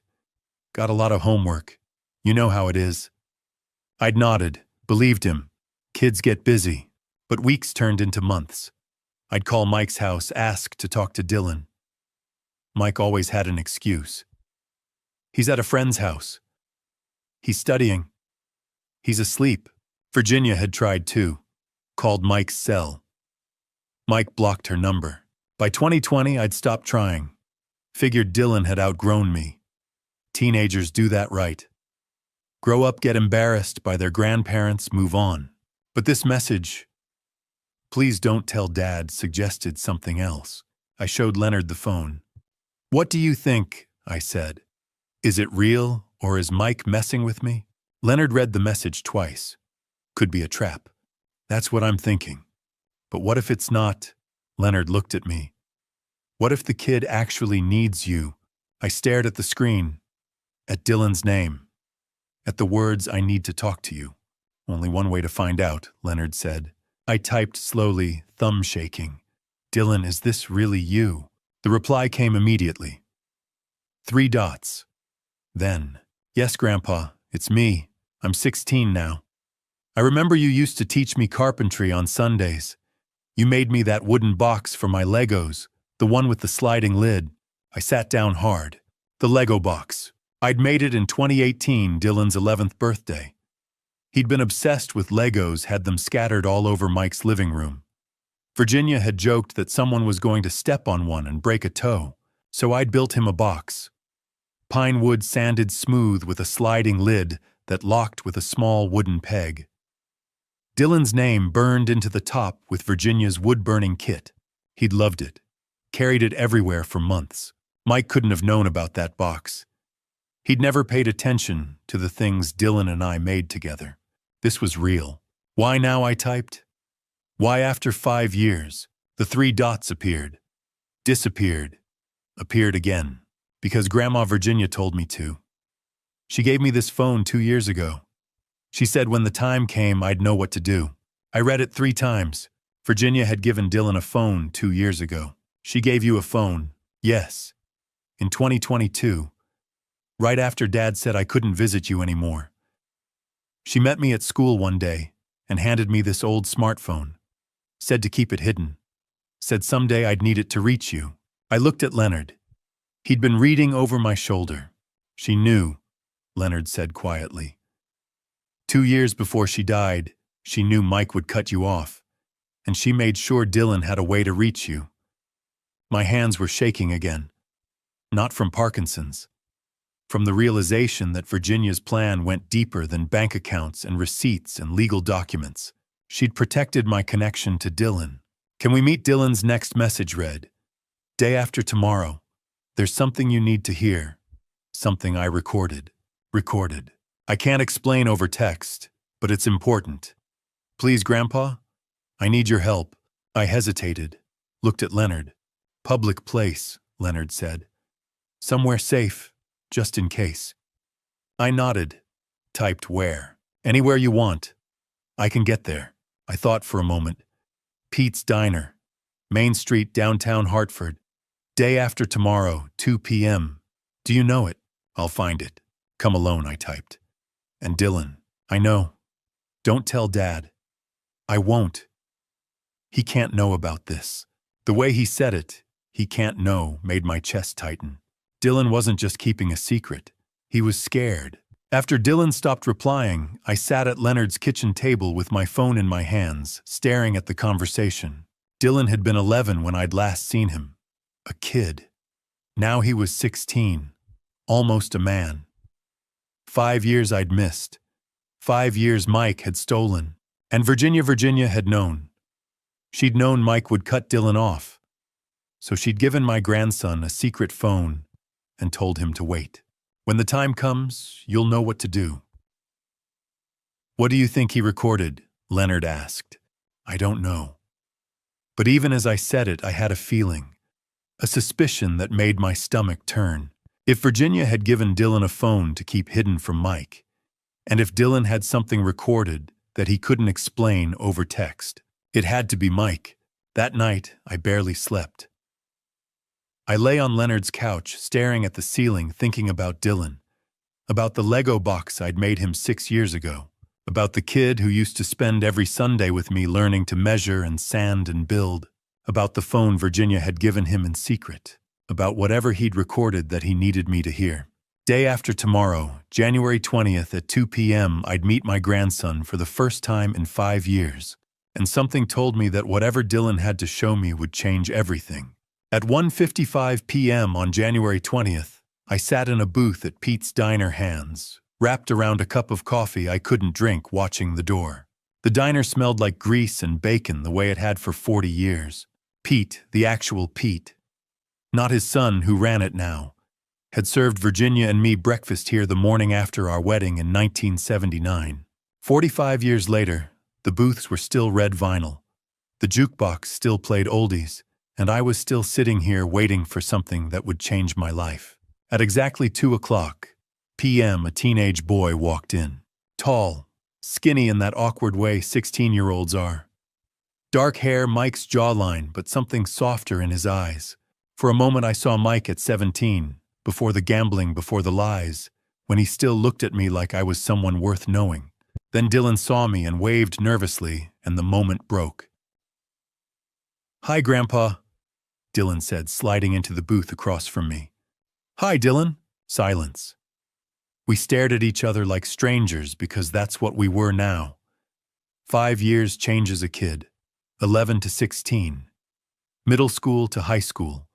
Got a lot of homework. You know how it is. I'd nodded, believed him. Kids get busy. But weeks turned into months. I'd call Mike's house, ask to talk to Dylan. Mike always had an excuse. He's at a friend's house. He's studying. He's asleep. Virginia had tried too. Called Mike's cell. Mike blocked her number. By 2020, I'd stopped trying. Figured Dylan had outgrown me. Teenagers do that right. Grow up, get embarrassed by their grandparents, move on. But this message, please don't tell Dad, suggested something else. I showed Leonard the phone. What do you think? I said. Is it real, or is Mike messing with me? Leonard read the message twice. Could be a trap. That's what I'm thinking. But what if it's not? Leonard looked at me. What if the kid actually needs you? I stared at the screen, at Dylan's name, at the words, I need to talk to you. Only one way to find out, Leonard said. I typed slowly, thumb shaking. Dylan, is this really you? The reply came immediately. 3 dots. Then, yes, Grandpa, it's me. I'm 16 now. I remember you used to teach me carpentry on Sundays. You made me that wooden box for my Legos, the one with the sliding lid. I sat down hard. The Lego box. I'd made it in 2018, Dylan's 11th birthday. He'd been obsessed with Legos, had them scattered all over Mike's living room. Virginia had joked that someone was going to step on one and break a toe, so I'd built him a box. Pine wood sanded smooth with a sliding lid that locked with a small wooden peg. Dylan's name burned into the top with Virginia's wood-burning kit. He'd loved it, carried it everywhere for months. Mike couldn't have known about that box. He'd never paid attention to the things Dylan and I made together. This was real. Why now, I typed. Why after 5 years? The 3 dots appeared. Disappeared. Appeared again. Because Grandma Virginia told me to. She gave me this phone 2 years ago. She said when the time came, I'd know what to do. I read it 3 times. Virginia had given Dylan a phone 2 years ago. She gave you a phone. Yes. In 2022. Right after Dad said I couldn't visit you anymore. She met me at school one day and handed me this old smartphone. Said to keep it hidden. Said someday I'd need it to reach you. I looked at Leonard. He'd been reading over my shoulder. She knew, Leonard said quietly. 2 years before she died, she knew Mike would cut you off, and she made sure Dylan had a way to reach you. My hands were shaking again. Not from Parkinson's. From the realization that Virginia's plan went deeper than bank accounts and receipts and legal documents. She'd protected my connection to Dylan. Can we meet? Dylan's next message read, "Day after tomorrow. There's something you need to hear. Something I recorded. I can't explain over text, but it's important. Please, Grandpa, I need your help." I hesitated, looked at Leonard. "Public place," Leonard said. "Somewhere safe, just in case." I nodded, typed where. "Anywhere you want. I can get there." I thought for a moment. "Pete's Diner, Main Street, downtown Hartford. Day after tomorrow, 2 p.m. Do you know it?" "I'll find it. Come alone," I typed. "And Dylan, I know. Don't tell Dad." "I won't. He can't know about this." The way he said it, "he can't know," made my chest tighten. Dylan wasn't just keeping a secret. He was scared. After Dylan stopped replying, I sat at Leonard's kitchen table with my phone in my hands, staring at the conversation. Dylan had been 11 when I'd last seen him. A kid. Now he was 16. Almost a man. 5 years I'd missed. 5 years Mike had stolen. And Virginia had known. She'd known Mike would cut Dylan off. So she'd given my grandson a secret phone and told him to wait. "When the time comes, you'll know what to do." "What do you think he recorded?" Leonard asked. "I don't know." But even as I said it, I had a feeling, a suspicion that made my stomach turn. If Virginia had given Dylan a phone to keep hidden from Mike, and if Dylan had something recorded that he couldn't explain over text, it had to be Mike. That night, I barely slept. I lay on Leonard's couch, staring at the ceiling, thinking about Dylan, about the Lego box I'd made him 6 years ago, about the kid who used to spend every Sunday with me learning to measure and sand and build, about the phone Virginia had given him in secret, about whatever he'd recorded that he needed me to hear. Day after tomorrow, January 20th at 2 p.m., I'd meet my grandson for the first time in 5 years, and something told me that whatever Dylan had to show me would change everything. At 1:55 p.m. on January 20th, I sat in a booth at Pete's Diner, hands wrapped around a cup of coffee I couldn't drink, watching the door. The diner smelled like grease and bacon the way it had for 40 years. Pete, the actual Pete, not his son who ran it now, had served Virginia and me breakfast here the morning after our wedding in 1979. 45 years later, the booths were still red vinyl. The jukebox still played oldies, and I was still sitting here waiting for something that would change my life. At exactly 2 o'clock p.m., a teenage boy walked in. Tall, skinny in that awkward way 16-year-olds are. Dark hair, Mike's jawline, but something softer in his eyes. For a moment I saw Mike at 17, before the gambling, before the lies, when he still looked at me like I was someone worth knowing. Then Dylan saw me and waved nervously, and the moment broke. "Hi, Grandpa," Dylan said, sliding into the booth across from me. "Hi, Dylan." Silence. We stared at each other like strangers because that's what we were now. 5 years changes a kid. 11 to 16. Middle school to high school.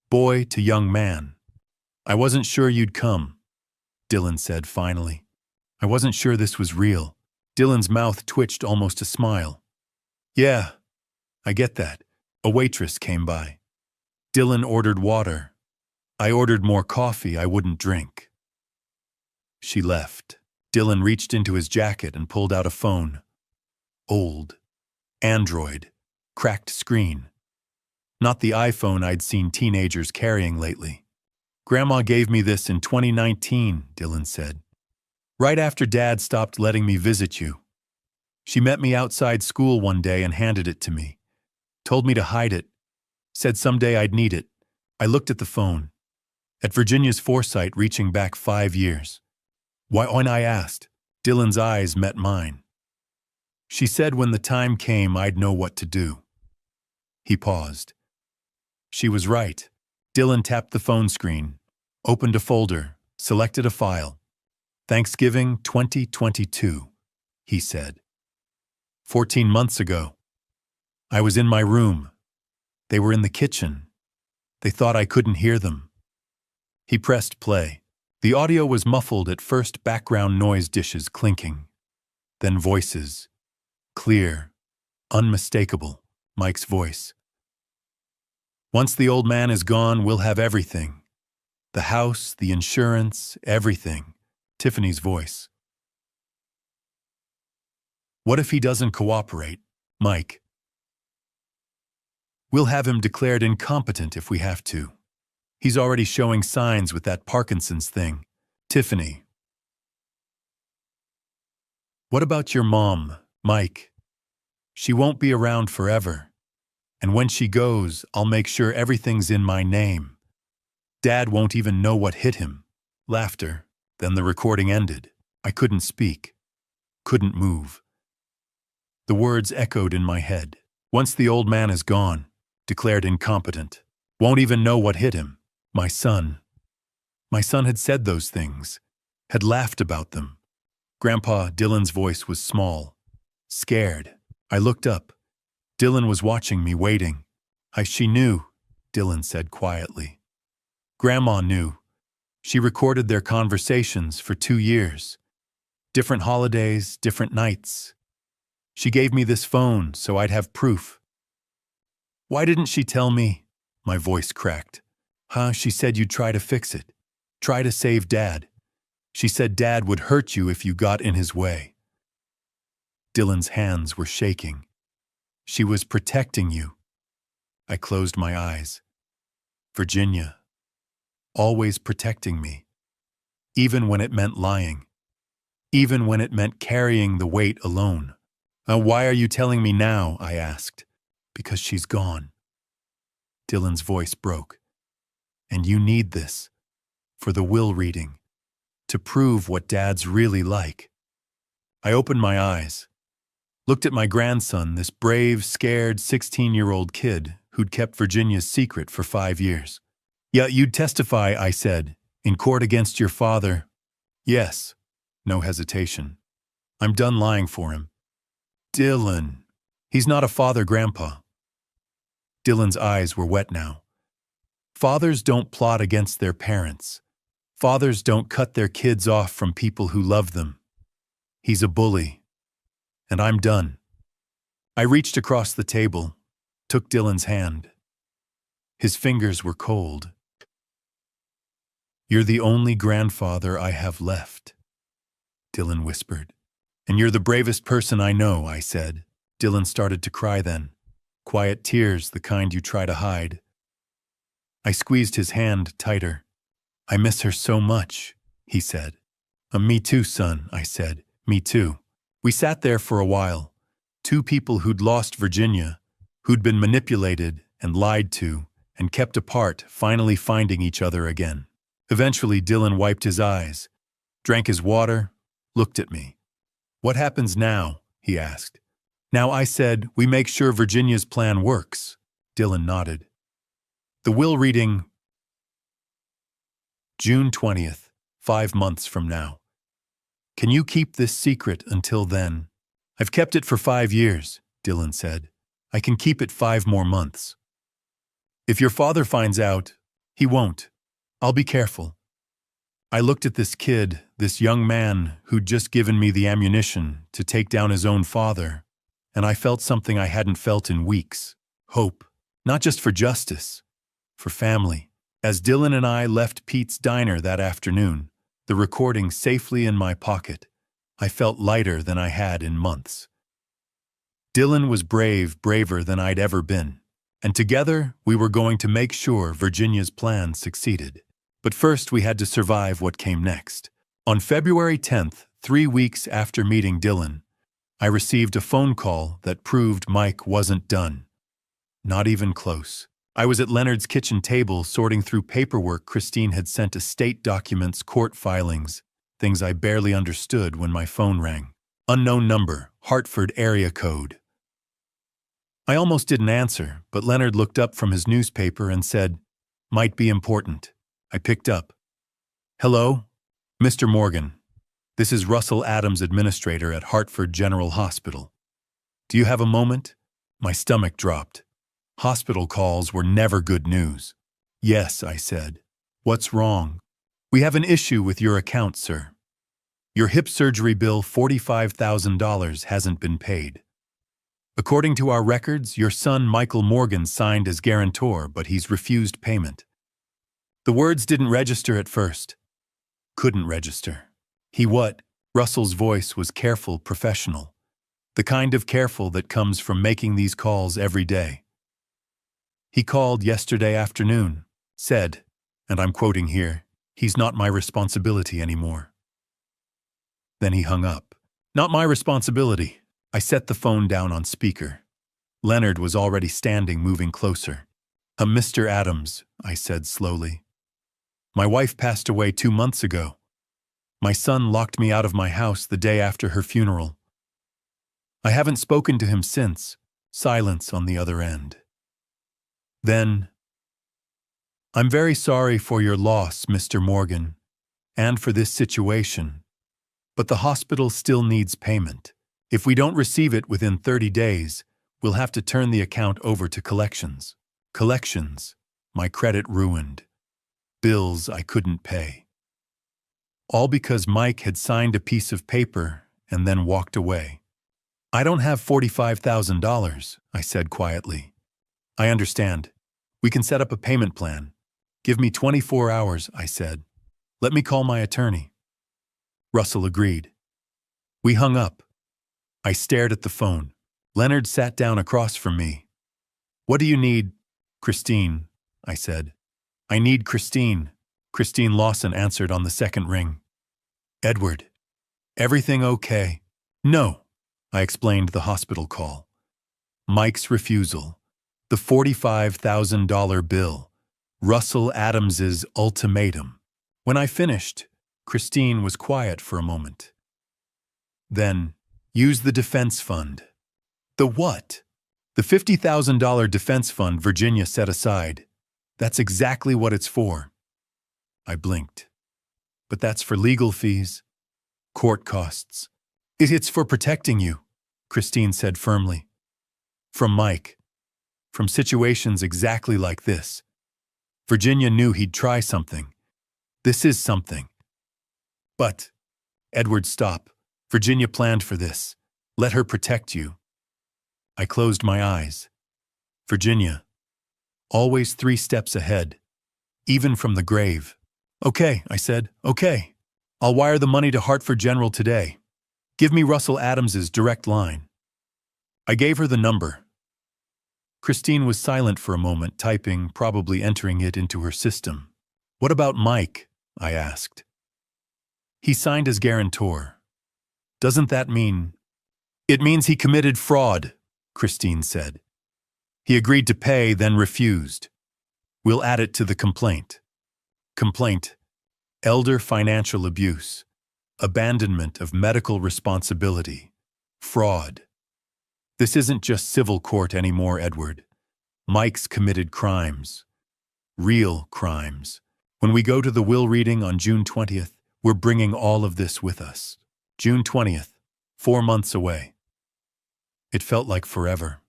Boy to young man. "I wasn't sure you'd come," Dylan said finally. "I wasn't sure this was real." Dylan's mouth twitched almost a smile. "Yeah, I get that." A waitress came by. Dylan ordered water. I ordered more coffee I wouldn't drink. She left. Dylan reached into his jacket and pulled out a phone. Old. Android. Cracked screen. Not the iPhone I'd seen teenagers carrying lately. "Grandma gave me this in 2019, Dylan said. "Right after Dad stopped letting me visit you. She met me outside school one day and handed it to me. Told me to hide it. Said someday I'd need it." I looked at the phone. At Virginia's foresight reaching back 5 years. "Why?" When I asked, Dylan's eyes met mine. "She said when the time came I'd know what to do." He paused. She was right. Dylan tapped the phone screen, opened a folder, selected a file. "Thanksgiving 2022, he said. 14 months ago. I was in my room. They were in the kitchen. They thought I couldn't hear them. He pressed play. The audio was muffled at first, background noise, dishes clinking. Then voices. Clear, unmistakable, Mike's voice. Once the old man is gone, we'll have everything. The house, the insurance, everything. Tiffany's voice. What if he doesn't cooperate? Mike. We'll have him declared incompetent if we have to. He's already showing signs with that Parkinson's thing. Tiffany. What about your mom, Mike? She won't be around forever. And when she goes, I'll make sure everything's in my name. Dad won't even know what hit him. Laughter. Then the recording ended. I couldn't speak. Couldn't move. The words echoed in my head. Once the old man is gone, declared incompetent. Won't even know what hit him. My son. My son had said those things. Had laughed about them. Grandpa, Dylan's voice was small. Scared. I looked up. Dylan was watching me, waiting. She knew, Dylan said quietly. Grandma knew. She recorded their conversations for 2 years. Different holidays, different nights. She gave me this phone so I'd have proof. Why didn't she tell me? My voice cracked. She said you'd try to fix it. Try to save Dad. She said Dad would hurt you if you got in his way. Dylan's hands were shaking. She was protecting you. I closed my eyes. Virginia. Always protecting me. Even when it meant lying. Even when it meant carrying the weight alone. Why are you telling me now? I asked. Because she's gone. Dylan's voice broke. And you need this. For the will reading. To prove what Dad's really like. I opened my eyes. Looked at my grandson, this brave, scared 16-year-old kid who'd kept Virginia's secret for 5 years. Yeah, you'd testify, I said, in court against your father. Yes. No hesitation. I'm done lying for him. Dylan. He's not a father, Grandpa. Dylan's eyes were wet now. Fathers don't plot against their parents. Fathers don't cut their kids off from people who love them. He's a bully. And I'm done. I reached across the table, took Dylan's hand. His fingers were cold. You're the only grandfather I have left, Dylan whispered. And you're the bravest person I know, I said. Dylan started to cry then. Quiet tears, the kind you try to hide. I squeezed his hand tighter. I miss her so much, he said. Me too, son, I said. Me too. We sat there for a while. 2 people who'd lost Virginia, who'd been manipulated and lied to and kept apart, finally finding each other again. Eventually, Dylan wiped his eyes, drank his water, looked at me. What happens now? He asked. Now, I said, we make sure Virginia's plan works. Dylan nodded. The will reading, June 20th, 5 months from now. Can you keep this secret until then? I've kept it for 5 years, Dylan said. I can keep it 5 more months. If your father finds out, he won't. I'll be careful. I looked at this kid, this young man who'd just given me the ammunition to take down his own father, and I felt something I hadn't felt in weeks. Hope. Not just for justice, for family. As Dylan and I left Pete's diner that afternoon, the recording safely in my pocket, I felt lighter than I had in months. Dylan was brave, braver than I'd ever been, and together we were going to make sure Virginia's plan succeeded. But first we had to survive what came next. On February 10th, 3 weeks after meeting Dylan, I received a phone call that proved Mike wasn't done. Not even close. I was at Leonard's kitchen table sorting through paperwork Christine had sent, estate documents, court filings, things I barely understood when my phone rang. Unknown number, Hartford area code. I almost didn't answer, but Leonard looked up from his newspaper and said, "Might be important." I picked up. "Hello? Mr. Morgan. This is Russell Adams, administrator at Hartford General Hospital. Do you have a moment?" My stomach dropped. Hospital calls were never good news. "Yes," I said. What's wrong? We have an issue with your account, sir. Your hip surgery bill, $45,000, hasn't been paid. According to our records, your son Michael Morgan signed as guarantor, but he's refused payment. The words didn't register at first. Couldn't register. He what? Russell's voice was careful, professional. The kind of careful that comes from making these calls every day. He called yesterday afternoon, said, and I'm quoting here, "He's not my responsibility anymore." Then he hung up. Not my responsibility. I set the phone down on speaker. Leonard was already standing, moving closer. Mr. Adams," I said slowly. "My wife passed away 2 months ago. My son locked me out of my house the day after her funeral. I haven't spoken to him since." Silence on the other end. Then, "I'm very sorry for your loss, Mr. Morgan, and for this situation. But the hospital still needs payment. If we don't receive it within 30 days, we'll have to turn the account over to collections." Collections. My credit ruined. Bills I couldn't pay. All because Mike had signed a piece of paper and then walked away. "I don't have $45,000, I said quietly. "I understand. We can set up a payment plan. Give me 24 hours, I said. "Let me call my attorney." Russell agreed. We hung up. I stared at the phone. Leonard sat down across from me. "What do you need?" "Christine," I said. "I need Christine." Christine Lawson answered on the second ring. "Edward, everything okay?" "No," I explained the hospital call. Mike's refusal. The $45,000 bill. Russell Adams's ultimatum. When I finished, Christine was quiet for a moment. Then, "Use the defense fund." "The what?" "The $50,000 defense fund Virginia set aside. That's exactly what it's for." I blinked. "But that's for legal fees, court costs." It's for protecting you," Christine said firmly. "From Mike. From situations exactly like this. Virginia knew he'd try something. This is something." "But," Edward, stop. "Virginia planned for this. Let her protect you." I closed my eyes. Virginia. Always 3 steps ahead. Even from the grave. "Okay," I said. "Okay. I'll wire the money to Hartford General today. Give me Russell Adams's direct line." I gave her the number. Christine was silent for a moment, typing, probably entering it into her system. "What about Mike?" I asked. "He signed as guarantor. Doesn't that mean—" "It means he committed fraud," Christine said. "He agreed to pay, then refused. We'll add it to the complaint." Complaint: elder financial abuse, abandonment of medical responsibility, fraud. This isn't just civil court anymore, Edward. Mike's committed crimes. Real crimes. When we go to the will reading on June 20th, we're bringing all of this with us. June 20th, 4 months away. It felt like forever.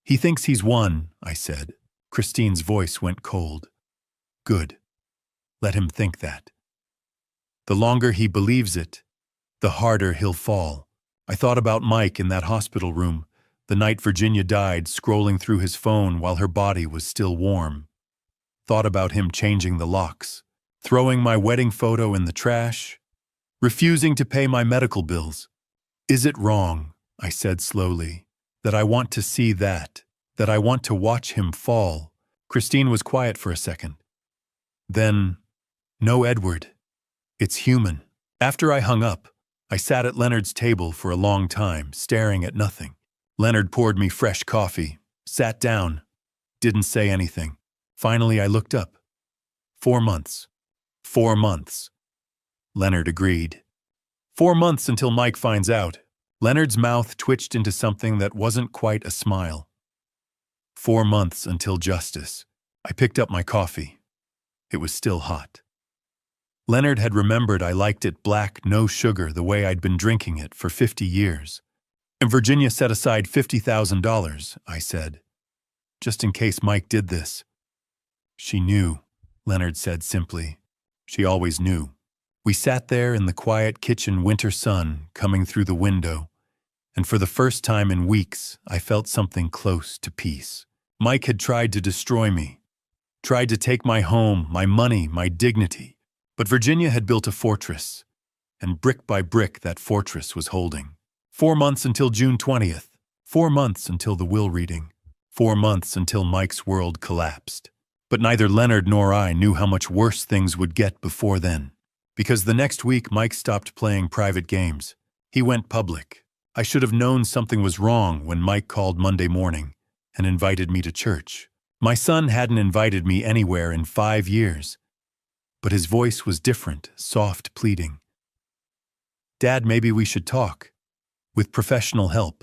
"He thinks he's won," I said. Christine's voice went cold. "Good. Let him think that. The longer he believes it, the harder he'll fall." I thought about Mike in that hospital room, the night Virginia died, scrolling through his phone while her body was still warm. Thought about him changing the locks, throwing my wedding photo in the trash, refusing to pay my medical bills. "Is it wrong," I said slowly, "that I want to see that I want to watch him fall?" Christine was quiet for a second. Then, "No, Edward. It's human." After I hung up, I sat at Leonard's table for a long time, staring at nothing. Leonard poured me fresh coffee, sat down, didn't say anything. Finally, I looked up. 4 months. 4 months. Leonard agreed. 4 months until Mike finds out. Leonard's mouth twitched into something that wasn't quite a smile. 4 months until justice. I picked up my coffee. It was still hot. Leonard had remembered I liked it black, no sugar, the way I'd been drinking it for 50 years. "And Virginia set aside $50,000, I said, "just in case Mike did this." "She knew," Leonard said simply. She always knew. We sat there in the quiet kitchen winter sun coming through the window, and for the first time in weeks, I felt something close to peace. Mike had tried to destroy me, tried to take my home, my money, my dignity. But Virginia had built a fortress, and brick by brick that fortress was holding. 4 months until June 20th. 4 months until the will reading. 4 months until Mike's world collapsed. But neither Leonard nor I knew how much worse things would get before then. Because the next week Mike stopped playing private games. He went public. I should have known something was wrong when Mike called Monday morning and invited me to church. My son hadn't invited me anywhere in 5 years. But his voice was different, soft, pleading. "Dad, maybe we should talk. With professional help."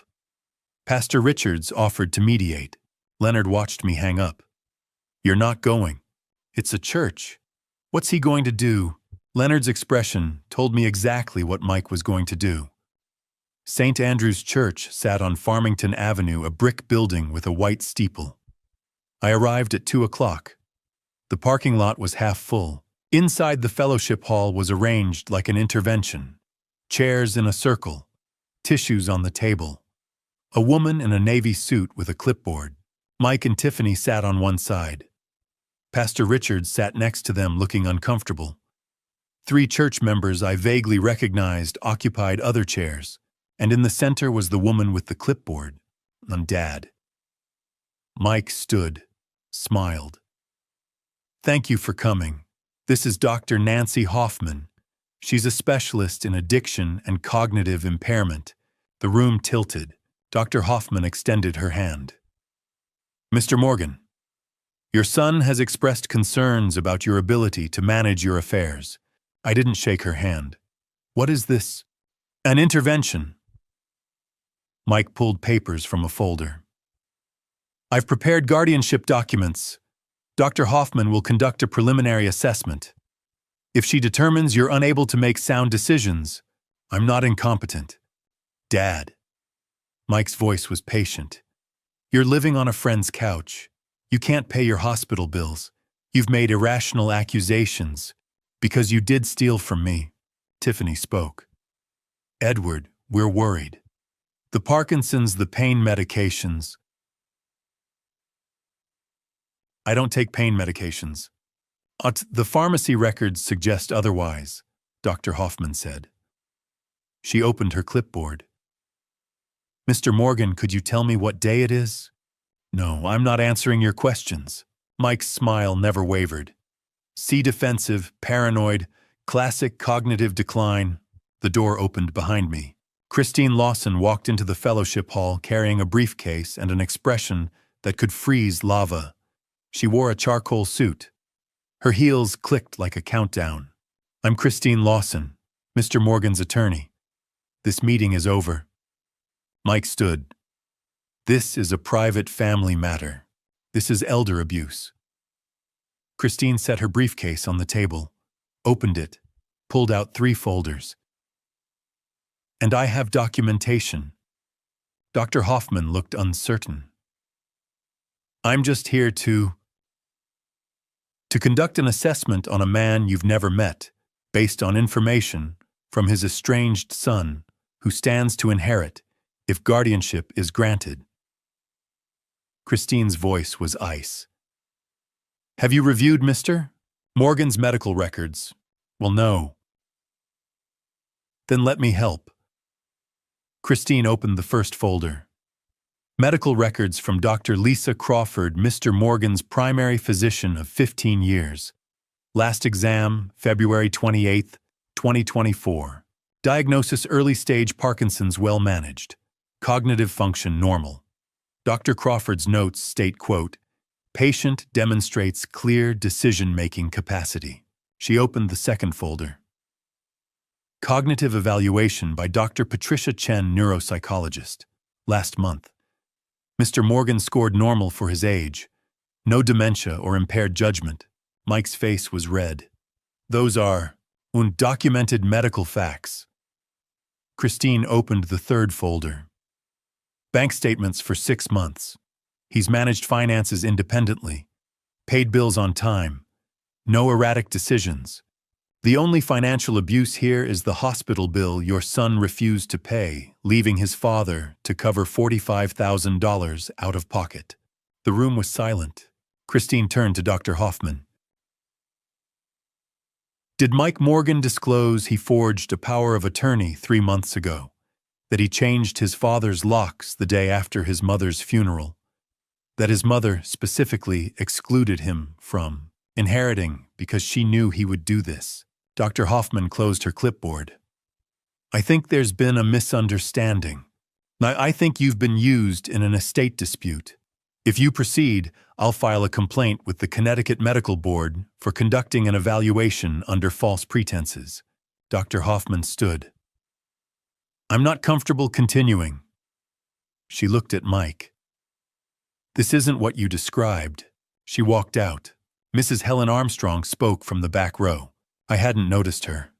Pastor Richards offered to mediate. Leonard watched me hang up. "You're not going. It's a church. What's he going to do?" Leonard's expression told me exactly what Mike was going to do. St. Andrew's Church sat on Farmington Avenue, a brick building with a white steeple. I arrived at 2 o'clock. The parking lot was half full. Inside the fellowship hall was arranged like an intervention. Chairs in a circle, tissues on the table. A woman in a navy suit with a clipboard. Mike and Tiffany sat on one side. Pastor Richards sat next to them looking uncomfortable. 3 church members I vaguely recognized occupied other chairs, and in the center was the woman with the clipboard, and Dad. Mike stood, smiled. "Thank you for coming. This is Dr. Nancy Hoffman. She's a specialist in addiction and cognitive impairment." The room tilted. Dr. Hoffman extended her hand. "Mr. Morgan, your son has expressed concerns about your ability to manage your affairs." I didn't shake her hand. "What is this?" "An intervention." Mike pulled papers from a folder. "I've prepared guardianship documents. Dr. Hoffman will conduct a preliminary assessment. If she determines you're unable to make sound decisions, I'm not incompetent." "Dad." Mike's voice was patient. "You're living on a friend's couch. You can't pay your hospital bills. You've made irrational accusations because you did steal from me." Tiffany spoke. "Edward, we're worried. The Parkinson's, the pain medications." "I don't take pain medications." "The pharmacy records suggest otherwise," Dr. Hoffman said. She opened her clipboard. "Mr. Morgan, could you tell me what day it is?" "No, I'm not answering your questions." Mike's smile never wavered. "See defensive, paranoid, classic cognitive decline." The door opened behind me. Christine Lawson walked into the fellowship hall carrying a briefcase and an expression that could freeze lava. She wore a charcoal suit. Her heels clicked like a countdown. "I'm Christine Lawson, Mr. Morgan's attorney. This meeting is over." Mike stood. "This is a private family matter. This is elder abuse." Christine set her briefcase on the table, opened it, pulled out 3 folders. "And I have documentation." Dr. Hoffman looked uncertain. "I'm just here to conduct an assessment on a man you've never met, based on information from his estranged son, who stands to inherit if guardianship is granted." Christine's voice was ice. "Have you reviewed Mr. Morgan's medical records?" "Well, no." "Then let me help." Christine opened the first folder. Medical records from Dr. Lisa Crawford, Mr. Morgan's primary physician of 15 years. Last exam, February 28, 2024. Diagnosis: early-stage Parkinson's, well managed. Cognitive function normal. Dr. Crawford's notes state, quote, "Patient demonstrates clear decision-making capacity." She opened the second folder. Cognitive evaluation by Dr. Patricia Chen, neuropsychologist. Last month. Mr. Morgan scored normal for his age. No dementia or impaired judgment. Mike's face was red. "Those are undocumented medical facts." Christine opened the third folder. Bank statements for 6 months. He's managed finances independently. Paid bills on time. No erratic decisions. The only financial abuse here is the hospital bill your son refused to pay, leaving his father to cover $45,000 out of pocket. The room was silent. Christine turned to Dr. Hoffman. Did Mike Morgan disclose he forged a power of attorney 3 months ago? That he changed his father's locks the day after his mother's funeral? That his mother specifically excluded him from inheriting because she knew he would do this? Dr. Hoffman closed her clipboard. I think there's been a misunderstanding. I think you've been used in an estate dispute. If you proceed, I'll file a complaint with the Connecticut Medical Board for conducting an evaluation under false pretenses. Dr. Hoffman stood. I'm not comfortable continuing. She looked at Mike. This isn't what you described. She walked out. Mrs. Helen Armstrong spoke from the back row. I hadn't noticed her.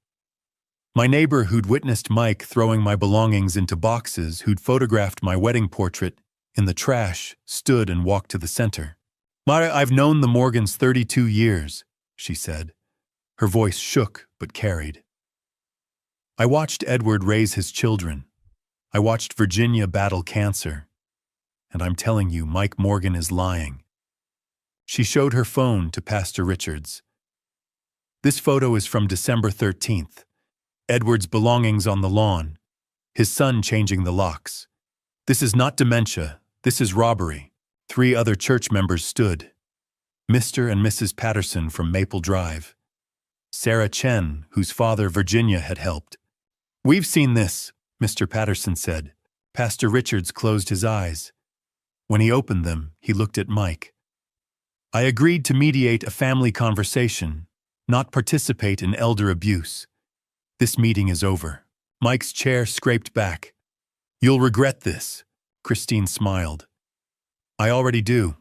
My neighbor who'd witnessed Mike throwing my belongings into boxes, who'd photographed my wedding portrait in the trash, stood and walked to the center. I've known the Morgans 32 years, she said. Her voice shook but carried. I watched Edward raise his children. I watched Virginia battle cancer. And I'm telling you, Mike Morgan is lying. She showed her phone to Pastor Richards. This photo is from December 13th. Edward's belongings on the lawn. His son changing the locks. This is not dementia. This is robbery. 3 other church members stood. Mr. and Mrs. Patterson from Maple Drive. Sarah Chen, whose father Virginia had helped. We've seen this, Mr. Patterson said. Pastor Richards closed his eyes. When he opened them, he looked at Mike. I agreed to mediate a family conversation, not participate in elder abuse. This meeting is over. Mike's chair scraped back. You'll regret this, Christine smiled. I already do,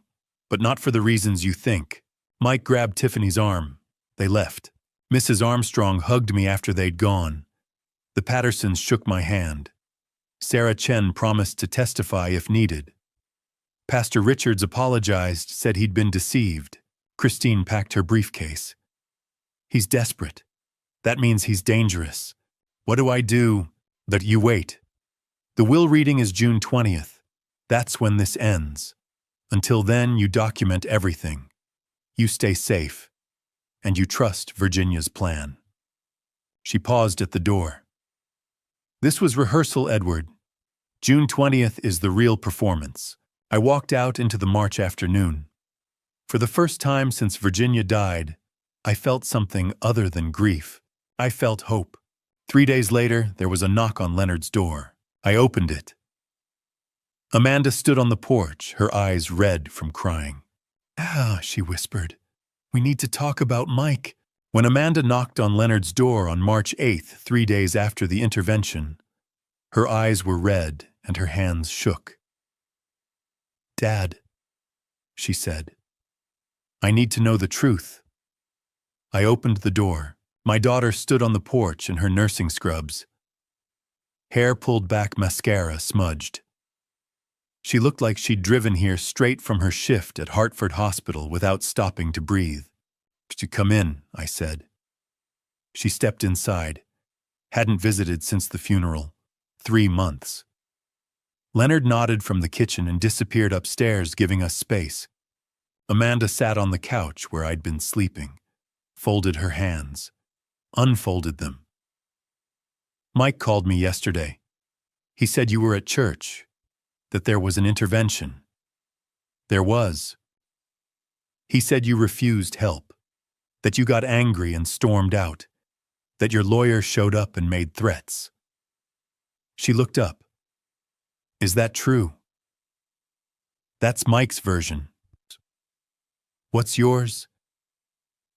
but not for the reasons you think. Mike grabbed Tiffany's arm. They left. Mrs. Armstrong hugged me after they'd gone. The Pattersons shook my hand. Sarah Chen promised to testify if needed. Pastor Richards apologized, said he'd been deceived. Christine packed her briefcase. He's desperate. That means he's dangerous. What do I do? That you wait. The will reading is June 20th. That's when this ends. Until then, you document everything. You stay safe. And you trust Virginia's plan. She paused at the door. This was rehearsal, Edward. June 20th is the real performance. I walked out into the March afternoon. For the first time since Virginia died, I felt something other than grief. I felt hope. 3 days later, there was a knock on Leonard's door. I opened it. Amanda stood on the porch, her eyes red from crying. She whispered. We need to talk about Mike. When Amanda knocked on Leonard's door on March 8th, 3 days after the intervention, her eyes were red and her hands shook. Dad, she said, I need to know the truth. I opened the door. My daughter stood on the porch in her nursing scrubs. Hair pulled back, mascara smudged. She looked like she'd driven here straight from her shift at Hartford Hospital without stopping to breathe. Could you come in? I said. She stepped inside. Hadn't visited since the funeral. 3 months. Leonard nodded from the kitchen and disappeared upstairs, giving us space. Amanda sat on the couch where I'd been sleeping, folded her hands, unfolded them. Mike called me yesterday. He said you were at church, that there was an intervention. There was. He said you refused help, that you got angry and stormed out, that your lawyer showed up and made threats. She looked up. Is that true? That's Mike's version. What's yours?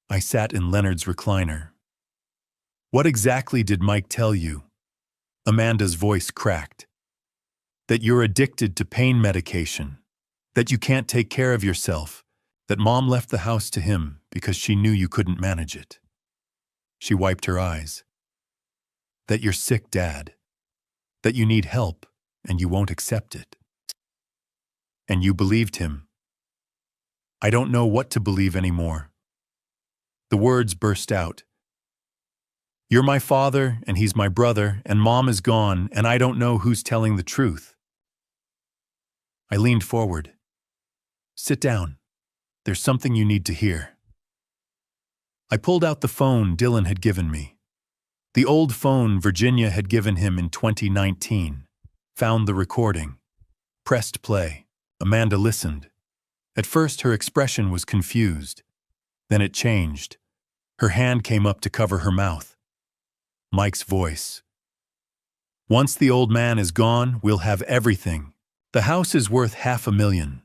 I sat in Leonard's recliner. What exactly did Mike tell you? Amanda's voice cracked. That you're addicted to pain medication, that you can't take care of yourself, that Mom left the house to him because she knew you couldn't manage it. She wiped her eyes. That you're sick, Dad, that you need help and you won't accept it. And you believed him. I don't know what to believe anymore. The words burst out. You're my father, and he's my brother, and Mom is gone, and I don't know who's telling the truth. I leaned forward. Sit down. There's something you need to hear. I pulled out the phone Dylan had given me. The old phone Virginia had given him in 2019. Found the recording. Pressed play. Amanda listened. At first, her expression was confused. Then it changed. Her hand came up to cover her mouth. Mike's voice. Once the old man is gone, we'll have everything. The house is worth $500,000.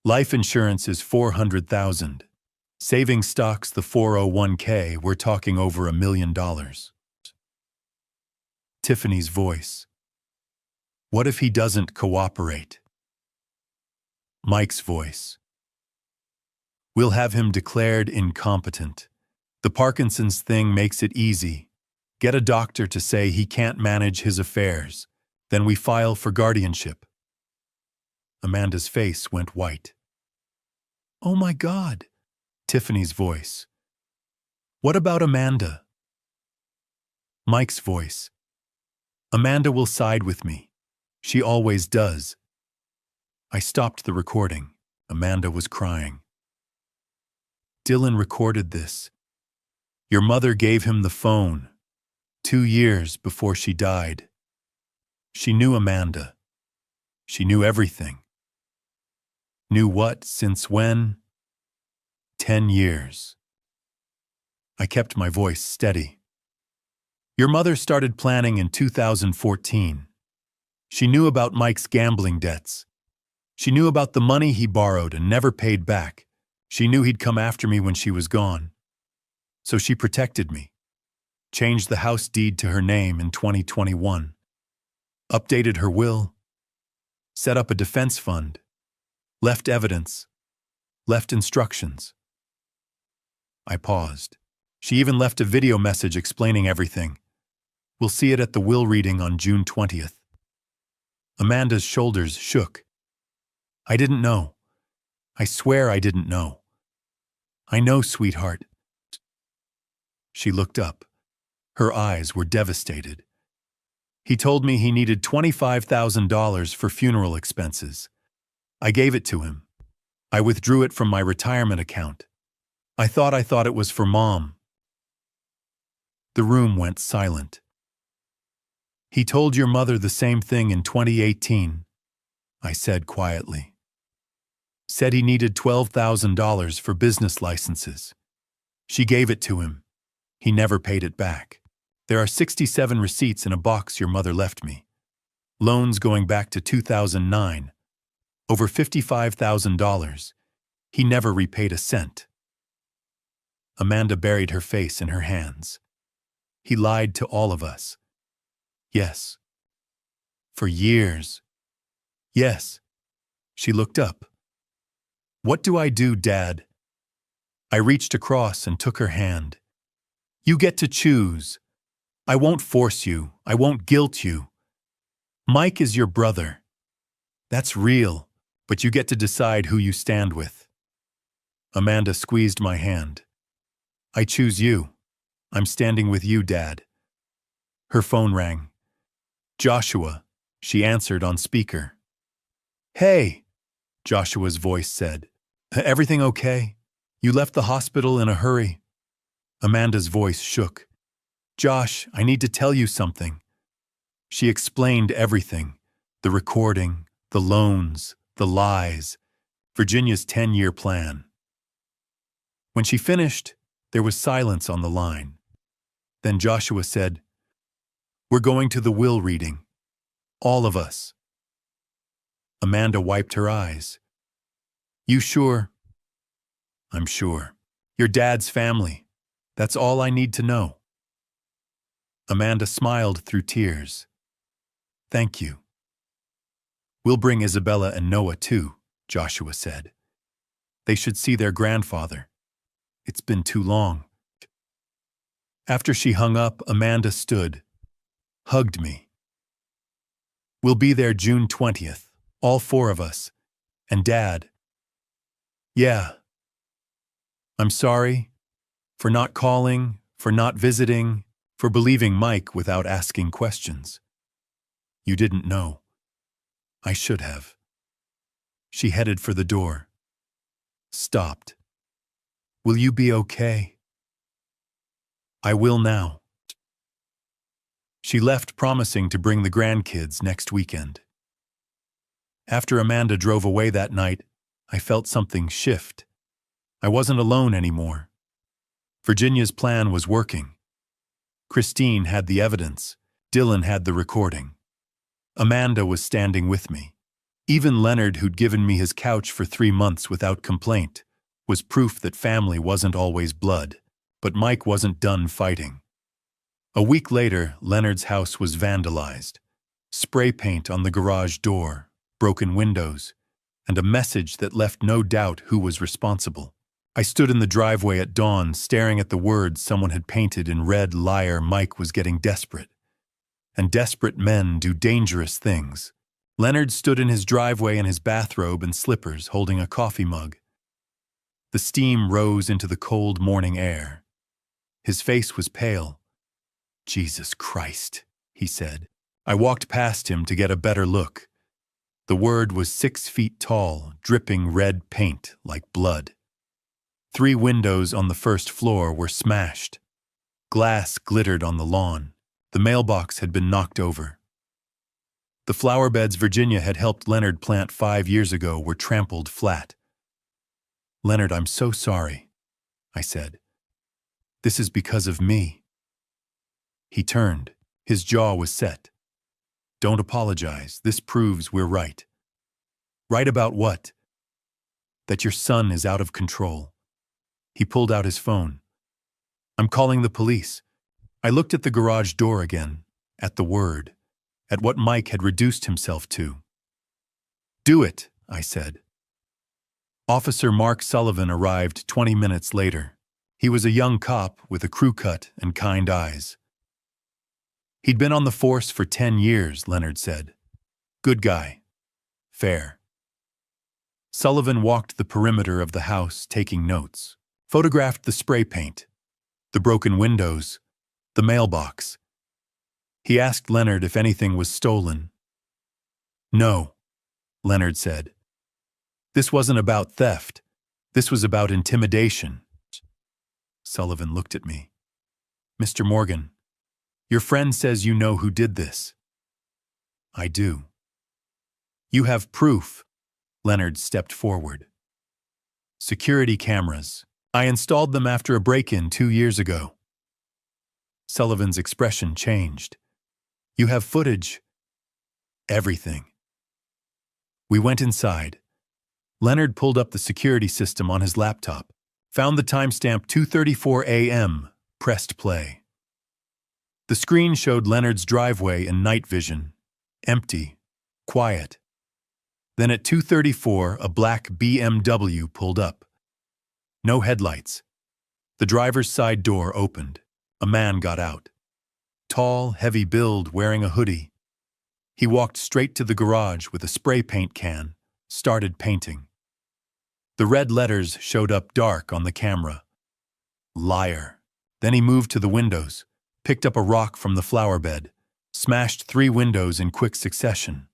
Life insurance is $400,000. Savings stocks, the 401k, we're talking over $1 million. Tiffany's voice. What if he doesn't cooperate? Mike's voice. We'll have him declared incompetent. The Parkinson's thing makes it easy. Get a doctor to say he can't manage his affairs. Then we file for guardianship. Amanda's face went white. Oh my God. Tiffany's voice. What about Amanda? Mike's voice. Amanda will side with me. She always does. I stopped the recording. Amanda was crying. Dylan recorded this. Your mother gave him the phone 2 years before she died. She knew Amanda. She knew everything. Knew what, since when? 10 years. I kept my voice steady. Your mother started planning in 2014. She knew about Mike's gambling debts. She knew about the money he borrowed and never paid back. She knew he'd come after me when she was gone. So she protected me. Changed the house deed to her name in 2021. Updated her will. Set up a defense fund. Left evidence. Left instructions. I paused. She even left a video message explaining everything. We'll see it at the will reading on June 20th. Amanda's shoulders shook. I didn't know. I swear I didn't know. I know, sweetheart. She looked up. Her eyes were devastated. He told me he needed $25,000 for funeral expenses. I gave it to him. I withdrew it from my retirement account. I thought it was for Mom. The room went silent. He told your mother the same thing in 2018, I said quietly. Said he needed $12,000 for business licenses. She gave it to him. He never paid it back. There are 67 receipts in a box your mother left me. Loans going back to 2009. Over $55,000. He never repaid a cent. Amanda buried her face in her hands. He lied to all of us. Yes. For years. Yes. She looked up. What do I do, Dad? I reached across and took her hand. You get to choose. I won't force you. I won't guilt you. Mike is your brother. That's real, but you get to decide who you stand with. Amanda squeezed my hand. I choose you. I'm standing with you, Dad. Her phone rang. Joshua, she answered on speaker. Hey, Joshua's voice said. Everything okay? You left the hospital in a hurry. Amanda's voice shook. Josh, I need to tell you something. She explained everything. The recording, the loans, the lies, Virginia's 10-year plan. When she finished, there was silence on the line. Then Joshua said, We're going to the will reading. All of us. Amanda wiped her eyes. You sure? I'm sure. Your dad's family. That's all I need to know. Amanda smiled through tears. Thank you. We'll bring Isabella and Noah too, Joshua said. They should see their grandfather. It's been too long. After she hung up, Amanda stood, hugged me. We'll be there June 20th, all 4 of us, and Dad. Yeah. I'm sorry for not calling, for not visiting, for believing Mike without asking questions. You didn't know. I should have. She headed for the door. Stopped. Will you be okay? I will now. She left, promising to bring the grandkids next weekend. After Amanda drove away that night, I felt something shift. I wasn't alone anymore. Virginia's plan was working. Christine had the evidence. Dylan had the recording. Amanda was standing with me. Even Leonard, who'd given me his couch for 3 months without complaint, was proof that family wasn't always blood. But Mike wasn't done fighting. A week later, Leonard's house was vandalized. Spray paint on the garage door, broken windows, and a message that left no doubt who was responsible. I stood in the driveway at dawn, staring at the words someone had painted in red. Liar. Mike was getting desperate. And desperate men do dangerous things. Leonard stood in his driveway in his bathrobe and slippers, holding a coffee mug. The steam rose into the cold morning air. His face was pale. Jesus Christ, he said. I walked past him to get a better look. The word was 6 feet tall, dripping red paint like blood. 3 windows on the first floor were smashed. Glass glittered on the lawn. The mailbox had been knocked over. The flower beds Virginia had helped Leonard plant 5 years ago were trampled flat. Leonard, I'm so sorry, I said. This is because of me. He turned. His jaw was set. Don't apologize. This proves we're right. Right about what? That your son is out of control. He pulled out his phone. I'm calling the police. I looked at the garage door again, at the word, at what Mike had reduced himself to. Do it, I said. Officer Mark Sullivan arrived 20 minutes later. He was a young cop with a crew cut and kind eyes. He'd been on the force for 10 years, Leonard said. Good guy. Fair. Sullivan walked the perimeter of the house, taking notes. Photographed the spray paint, the broken windows, the mailbox. He asked Leonard if anything was stolen. No, Leonard said. This wasn't about theft. This was about intimidation. Sullivan looked at me. Mr. Morgan, your friend says you know who did this. I do. You have proof. Leonard stepped forward. Security cameras. I installed them after a break-in 2 years ago. Sullivan's expression changed. You have footage. Everything. We went inside. Leonard pulled up the security system on his laptop, found the timestamp 2:34 a.m., pressed play. The screen showed Leonard's driveway in night vision, empty, quiet. Then at 2:34, a black BMW pulled up. No headlights. The driver's side door opened. A man got out. Tall, heavy build, wearing a hoodie. He walked straight to the garage with a spray paint can, started painting. The red letters showed up dark on the camera. Liar. Then he moved to the windows, picked up a rock from the flower bed, smashed 3 windows in quick succession.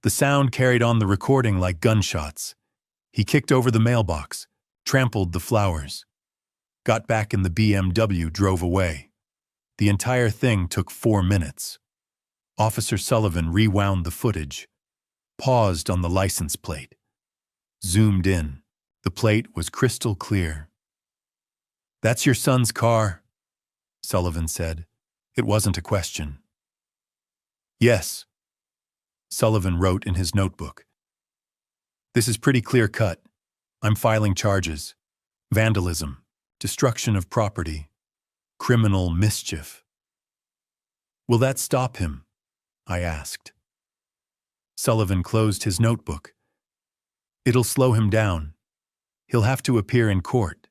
The sound carried on the recording like gunshots. He kicked over the mailbox, trampled the flowers, got back in the BMW, drove away. The entire thing took 4 minutes. Officer Sullivan rewound the footage, paused on the license plate, zoomed in. The plate was crystal clear. That's your son's car, Sullivan said. It wasn't a question. Yes, Sullivan wrote in his notebook. This is pretty clear-cut. I'm filing charges. Vandalism, destruction of property, criminal mischief. Will that stop him? I asked. Sullivan closed his notebook. It'll slow him down. He'll have to appear in court,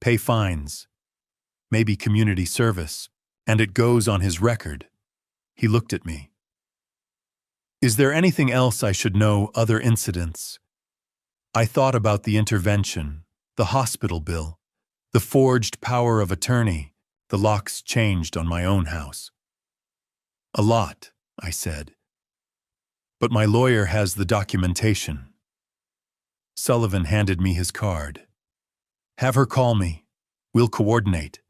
pay fines, maybe community service, and it goes on his record. He looked at me. Is there anything else I should know, other incidents? I thought about the intervention, the hospital bill, the forged power of attorney, the locks changed on my own house. A lot, I said. But my lawyer has the documentation. Sullivan handed me his card. Have her call me. We'll coordinate.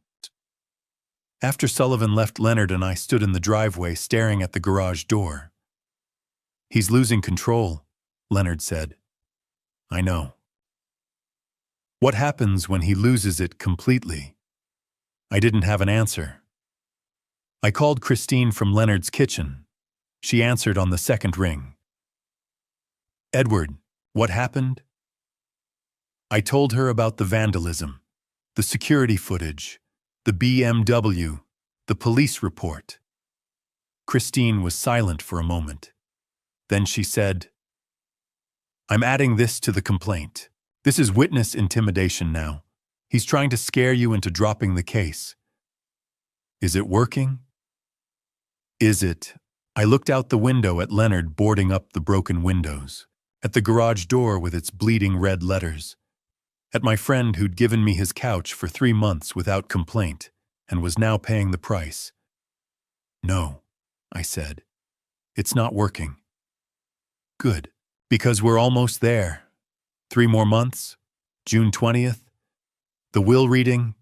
After Sullivan left, Leonard and I stood in the driveway staring at the garage door. He's losing control, Leonard said. I know. What happens when he loses it completely? I didn't have an answer. I called Christine from Leonard's kitchen. She answered on the second ring. Edward, what happened? I told her about the vandalism, the security footage, the BMW, the police report. Christine was silent for a moment. Then she said, I'm adding this to the complaint. This is witness intimidation now. He's trying to scare you into dropping the case. Is it working? Is it? I looked out the window at Leonard boarding up the broken windows, at the garage door with its bleeding red letters, at my friend who'd given me his couch for 3 months without complaint and was now paying the price. No, I said. It's not working. Good, because we're almost there. 3 more months, June 20th. The will reading,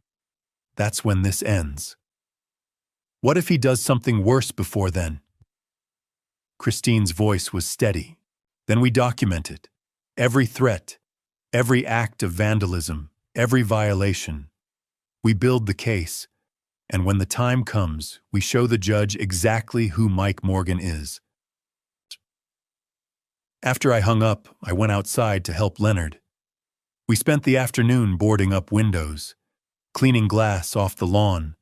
that's when this ends. What if he does something worse before then? Christine's voice was steady. Then we document it. Every threat, every act of vandalism, every violation. We build the case, and when the time comes, we show the judge exactly who Mike Morgan is. After I hung up, I went outside to help Leonard. We spent the afternoon boarding up windows, cleaning glass off the lawn,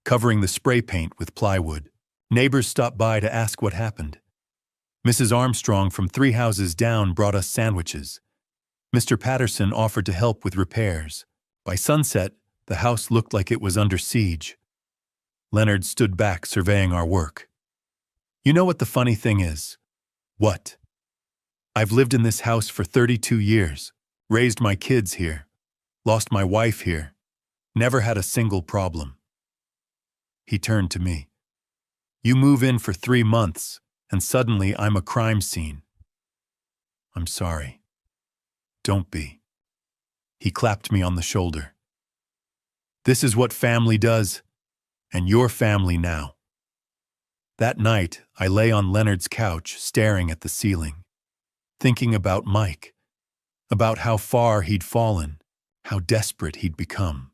covering the spray paint with plywood. Neighbors stopped by to ask what happened. Mrs. Armstrong from 3 houses down brought us sandwiches. Mr. Patterson offered to help with repairs. By sunset, the house looked like it was under siege. Leonard stood back surveying our work. You know what the funny thing is? What? I've lived in this house for 32 years, raised my kids here, lost my wife here, never had a single problem. He turned to me. You move in for 3 months, and suddenly I'm a crime scene. I'm sorry. Don't be. He clapped me on the shoulder. This is what family does, and your family now. That night, I lay on Leonard's couch staring at the ceiling, thinking about Mike, about how far he'd fallen, how desperate he'd become.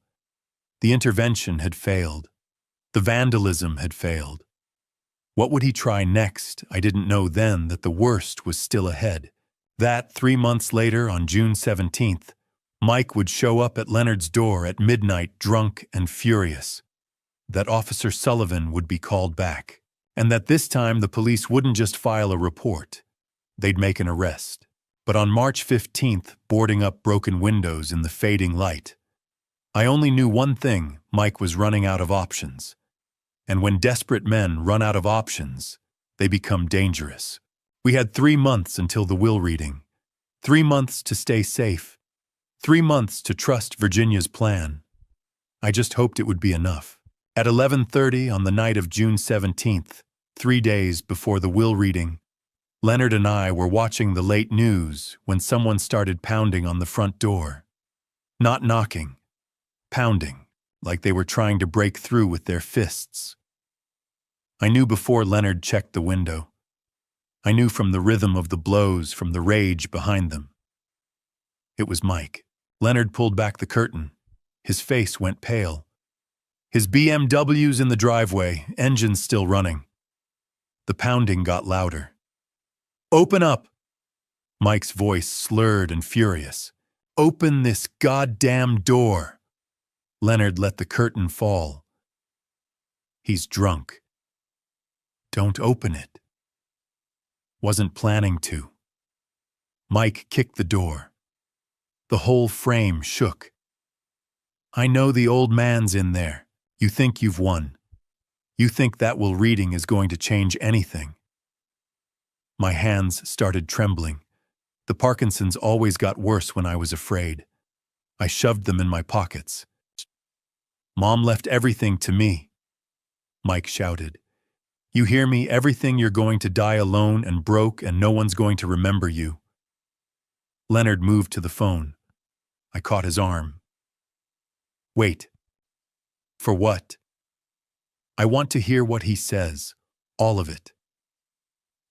The intervention had failed. The vandalism had failed. What would he try next? I didn't know then that the worst was still ahead. That 3 months later, on June 17th, Mike would show up at Leonard's door at midnight drunk and furious. That Officer Sullivan would be called back. And that this time the police wouldn't just file a report. They'd make an arrest. But on March 15th, boarding up broken windows in the fading light, I only knew one thing: Mike was running out of options. And when desperate men run out of options, they become dangerous. We had 3 months until the will reading. 3 months to stay safe. 3 months to trust Virginia's plan. I just hoped it would be enough. At 11:30 on the night of June 17th, 3 days before the will reading, Leonard and I were watching the late news when someone started pounding on the front door. Not knocking, pounding, like they were trying to break through with their fists. I knew before Leonard checked the window. I knew from the rhythm of the blows, from the rage behind them. It was Mike. Leonard pulled back the curtain. His face went pale. His BMW's in the driveway, engines still running. The pounding got louder. Open up! Mike's voice slurred and furious. Open this goddamn door! Leonard let the curtain fall. He's drunk. Don't open it. Wasn't planning to. Mike kicked the door. The whole frame shook. I know the old man's in there. You think you've won. You think that will reading is going to change anything. My hands started trembling. The Parkinson's always got worse when I was afraid. I shoved them in my pockets. Mom left everything to me. Mike shouted. You hear me? Everything. You're going to die alone and broke, and no one's going to remember you. Leonard moved to the phone. I caught his arm. Wait. For what? I want to hear what he says. All of it.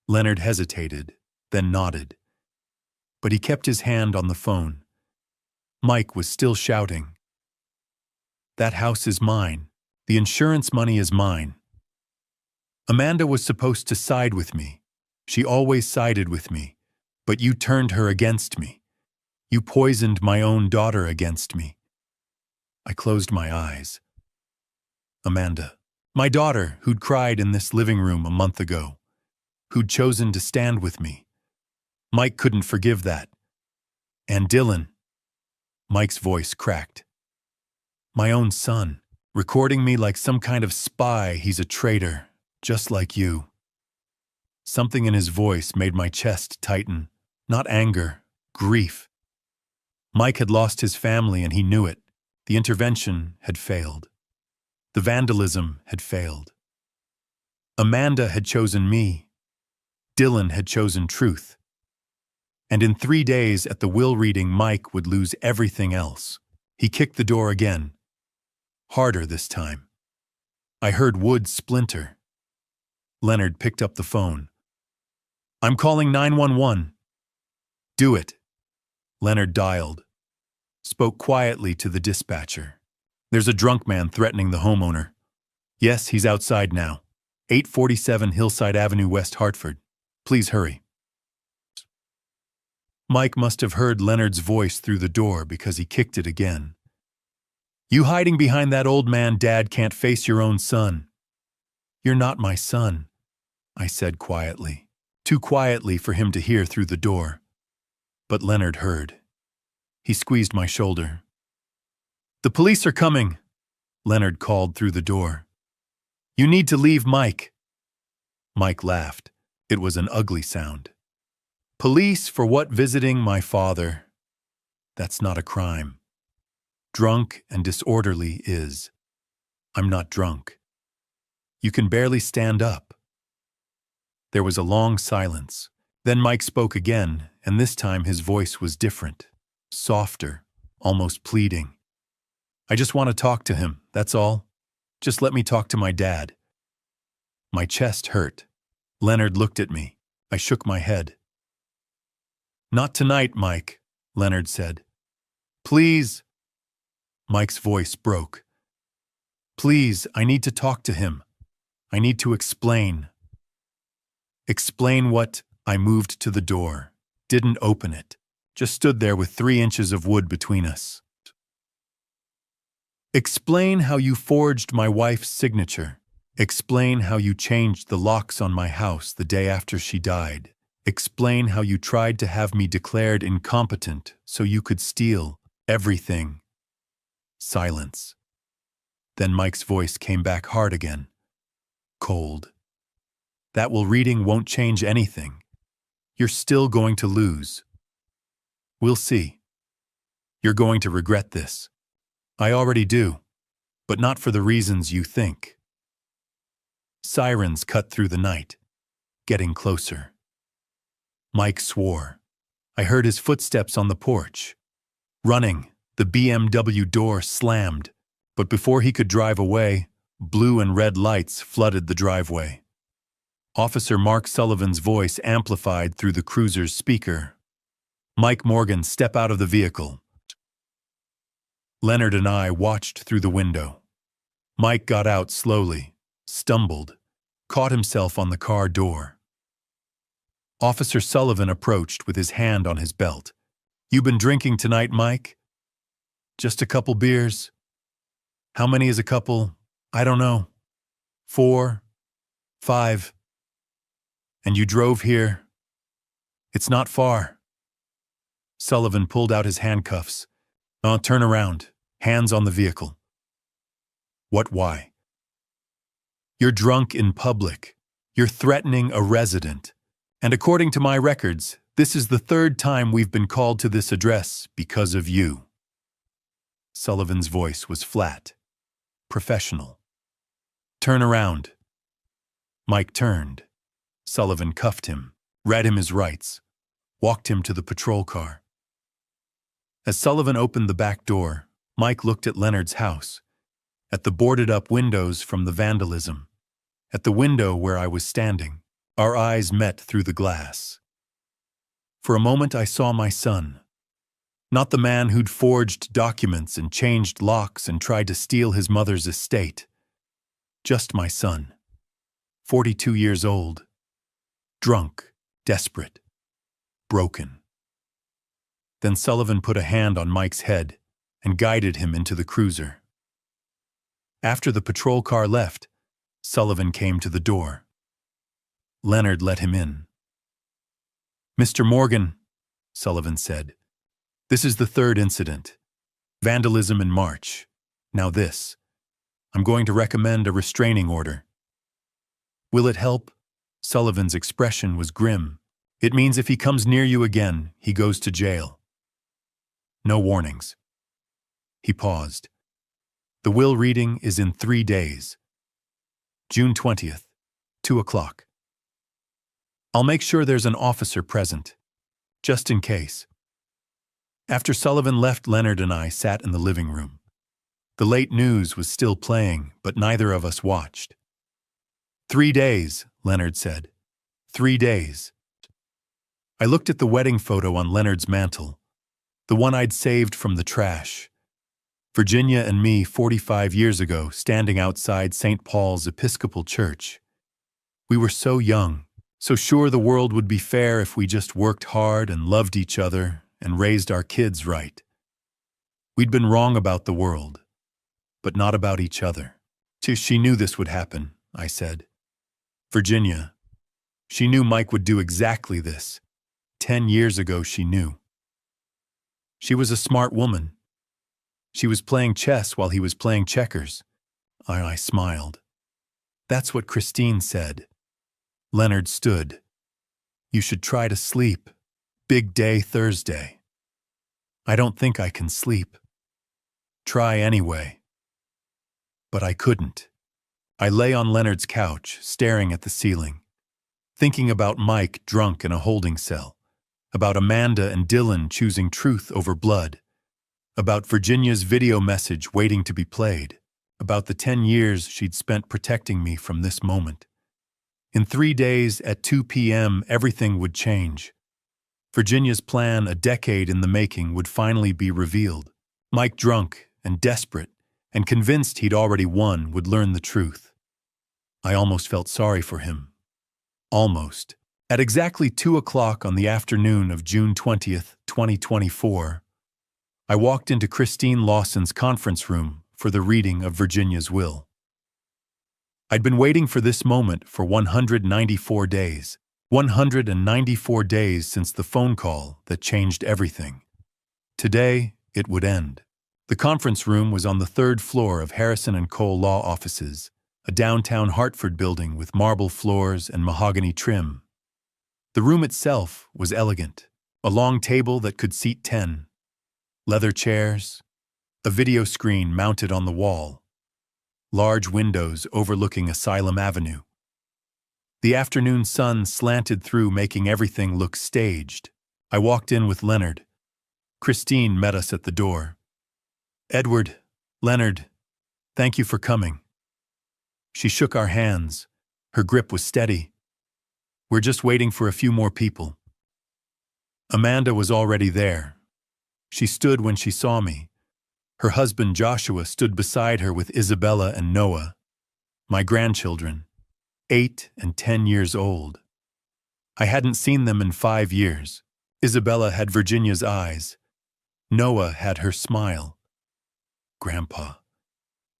Leonard hesitated, then nodded. But he kept his hand on the phone. Mike was still shouting. That house is mine. The insurance money is mine. Amanda was supposed to side with me. She always sided with me. But you turned her against me. You poisoned my own daughter against me. I closed my eyes. Amanda, my daughter, who'd cried in this living room a month ago, who'd chosen to stand with me. Mike couldn't forgive that. And Dylan. Mike's voice cracked. My own son, recording me like some kind of spy. He's a traitor, just like you. Something in his voice made my chest tighten. Not anger, grief. Mike had lost his family and he knew it. The intervention had failed. The vandalism had failed. Amanda had chosen me. Dylan had chosen truth. And in 3 days at the will reading, Mike would lose everything else. He kicked the door again. Harder this time. I heard wood splinter. Leonard picked up the phone. I'm calling 911. Do it. Leonard dialed. Spoke quietly to the dispatcher. There's a drunk man threatening the homeowner. Yes, he's outside now. 847 Hillside Avenue, West Hartford. Please hurry. Mike must have heard Leonard's voice through the door because he kicked it again. You hiding behind that old man, Dad can't face your own son. You're not my son, I said quietly, too quietly for him to hear through the door. But Leonard heard. He squeezed my shoulder. The police are coming, Leonard called through the door. You need to leave, Mike. Mike laughed. It was an ugly sound. Police for what? Visiting my father. That's not a crime. Drunk and disorderly is. I'm not drunk. You can barely stand up. There was a long silence. Then Mike spoke again, and this time his voice was different, softer, almost pleading. I just want to talk to him, that's all. Just let me talk to my dad. My chest hurt. Leonard looked at me. I shook my head. Not tonight, Mike, Leonard said. Please. Mike's voice broke. Please, I need to talk to him. I need to explain. Explain what? I moved to the door, didn't open it, just stood there with 3 inches of wood between us. Explain how you forged my wife's signature. Explain how you changed the locks on my house the day after she died. Explain how you tried to have me declared incompetent so you could steal everything. Silence. Then Mike's voice came back hard again. Cold. That will reading won't change anything. You're still going to lose. We'll see. You're going to regret this. I already do, but not for the reasons you think. Sirens cut through the night, getting closer. Mike swore. I heard his footsteps on the porch. Running, the BMW door slammed, but before he could drive away, blue and red lights flooded the driveway. Officer Mark Sullivan's voice amplified through the cruiser's speaker. Mike Morgan, step out of the vehicle. Leonard and I watched through the window. Mike got out slowly, stumbled, caught himself on the car door. Officer Sullivan approached with his hand on his belt. You been drinking tonight, Mike? Just a couple beers. How many is a couple? I don't know. 4, 5. And you drove here? It's not far. Sullivan pulled out his handcuffs. Turn around. Hands on the vehicle. What, why? You're drunk in public. You're threatening a resident. And according to my records, this is the 3rd time we've been called to this address because of you. Sullivan's voice was flat. professional. Turn around. Mike turned. Sullivan cuffed him, read him his rights, walked him to the patrol car. As Sullivan opened the back door, Mike looked at Leonard's house, at the boarded-up windows from the vandalism, at the window where I was standing. Our eyes met through the glass. For a moment I saw my son. Not the man who'd forged documents and changed locks and tried to steal his mother's estate. Just my son, 42 years old, drunk, desperate, broken. Then Sullivan put a hand on Mike's head and guided him into the cruiser. After the patrol car left, Sullivan came to the door. Leonard let him in. "Mr. Morgan," Sullivan said, "this is the third incident. Vandalism in March. Now this. I'm going to recommend a restraining order." "Will it help?" Sullivan's expression was grim. "It means if he comes near you again, he goes to jail." "No warnings." He paused. "The will reading is in 3 days. June 20th, 2 o'clock. I'll make sure there's an officer present, just in case." After Sullivan left, Leonard and I sat in the living room. The late news was still playing, but neither of us watched. 3 days, Leonard said. 3 days. I looked at the wedding photo on Leonard's mantle, the one I'd saved from the trash. Virginia and me 45 years ago, standing outside St. Paul's Episcopal Church. We were so young, so sure the world would be fair if we just worked hard and loved each other and raised our kids right. We'd been wrong about the world, but not about each other. She knew this would happen, I said. Virginia. She knew Mike would do exactly this. 10 years ago she knew. She was a smart woman. She was playing chess while he was playing checkers. I smiled. That's what Christine said. Leonard stood. You should try to sleep. Big day Thursday. I don't think I can sleep. Try anyway. But I couldn't. I lay on Leonard's couch, staring at the ceiling, thinking about Mike drunk in a holding cell, about Amanda and Dylan choosing truth over blood, about Virginia's video message waiting to be played, about the 10 years she'd spent protecting me from this moment. In 3 days at 2 p.m., everything would change. Virginia's plan, a decade in the making, would finally be revealed. Mike, drunk and desperate and convinced he'd already won, would learn the truth. I almost felt sorry for him. Almost. At exactly 2 o'clock on the afternoon of June 20th, 2024, I walked into Christine Lawson's conference room for the reading of Virginia's will. I'd been waiting for this moment for 194 days. 194 days since the phone call that changed everything. Today, it would end. The conference room was on the 3rd floor of Harrison & Cole Law Offices, a downtown Hartford building with marble floors and mahogany trim. The room itself was elegant, a long table that could seat 10, leather chairs, a video screen mounted on the wall, large windows overlooking Asylum Avenue. The afternoon sun slanted through, making everything look staged. I walked in with Leonard. Christine met us at the door. Edward, Leonard, thank you for coming. She shook our hands. Her grip was steady. We're just waiting for a few more people. Amanda was already there. She stood when she saw me. Her husband Joshua stood beside her with Isabella and Noah, my grandchildren, 8 and 10 years old. I hadn't seen them in 5 years. Isabella had Virginia's eyes. Noah had her smile. Grandpa,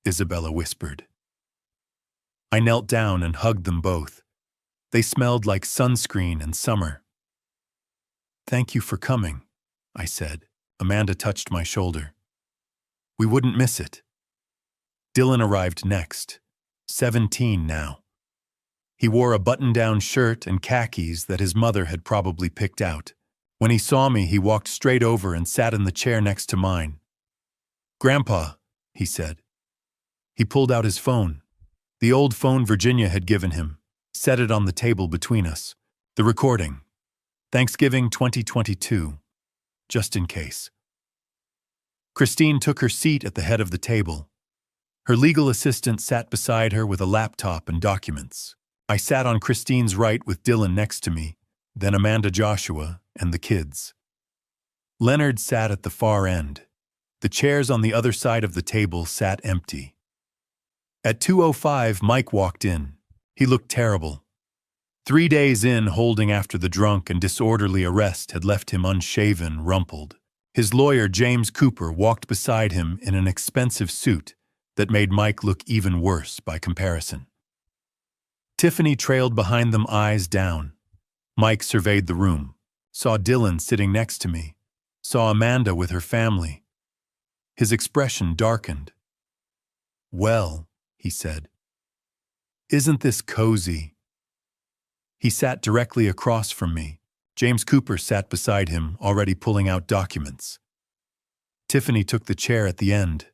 Isabella whispered. I knelt down and hugged them both. They smelled like sunscreen and summer. Thank you for coming, I said. Amanda touched my shoulder. We wouldn't miss it. Dylan arrived next, 17 now. He wore a button-down shirt and khakis that his mother had probably picked out. When he saw me, he walked straight over and sat in the chair next to mine. Grandpa, he said. He pulled out his phone. The old phone Virginia had given him, set it on the table between us. The recording. Thanksgiving 2022. Just in case. Christine took her seat at the head of the table. Her legal assistant sat beside her with a laptop and documents. I sat on Christine's right with Dylan next to me, then Amanda, Joshua, and the kids. Leonard sat at the far end. The chairs on the other side of the table sat empty. At 2:05, Mike walked in. He looked terrible. 3 days in holding after the drunk and disorderly arrest had left him unshaven, rumpled. His lawyer, James Cooper, walked beside him in an expensive suit that made Mike look even worse by comparison. Tiffany trailed behind them, eyes down. Mike surveyed the room, saw Dylan sitting next to me, saw Amanda with her family. His expression darkened. "Well," he said, "isn't this cozy?" He sat directly across from me. James Cooper sat beside him, already pulling out documents. Tiffany took the chair at the end.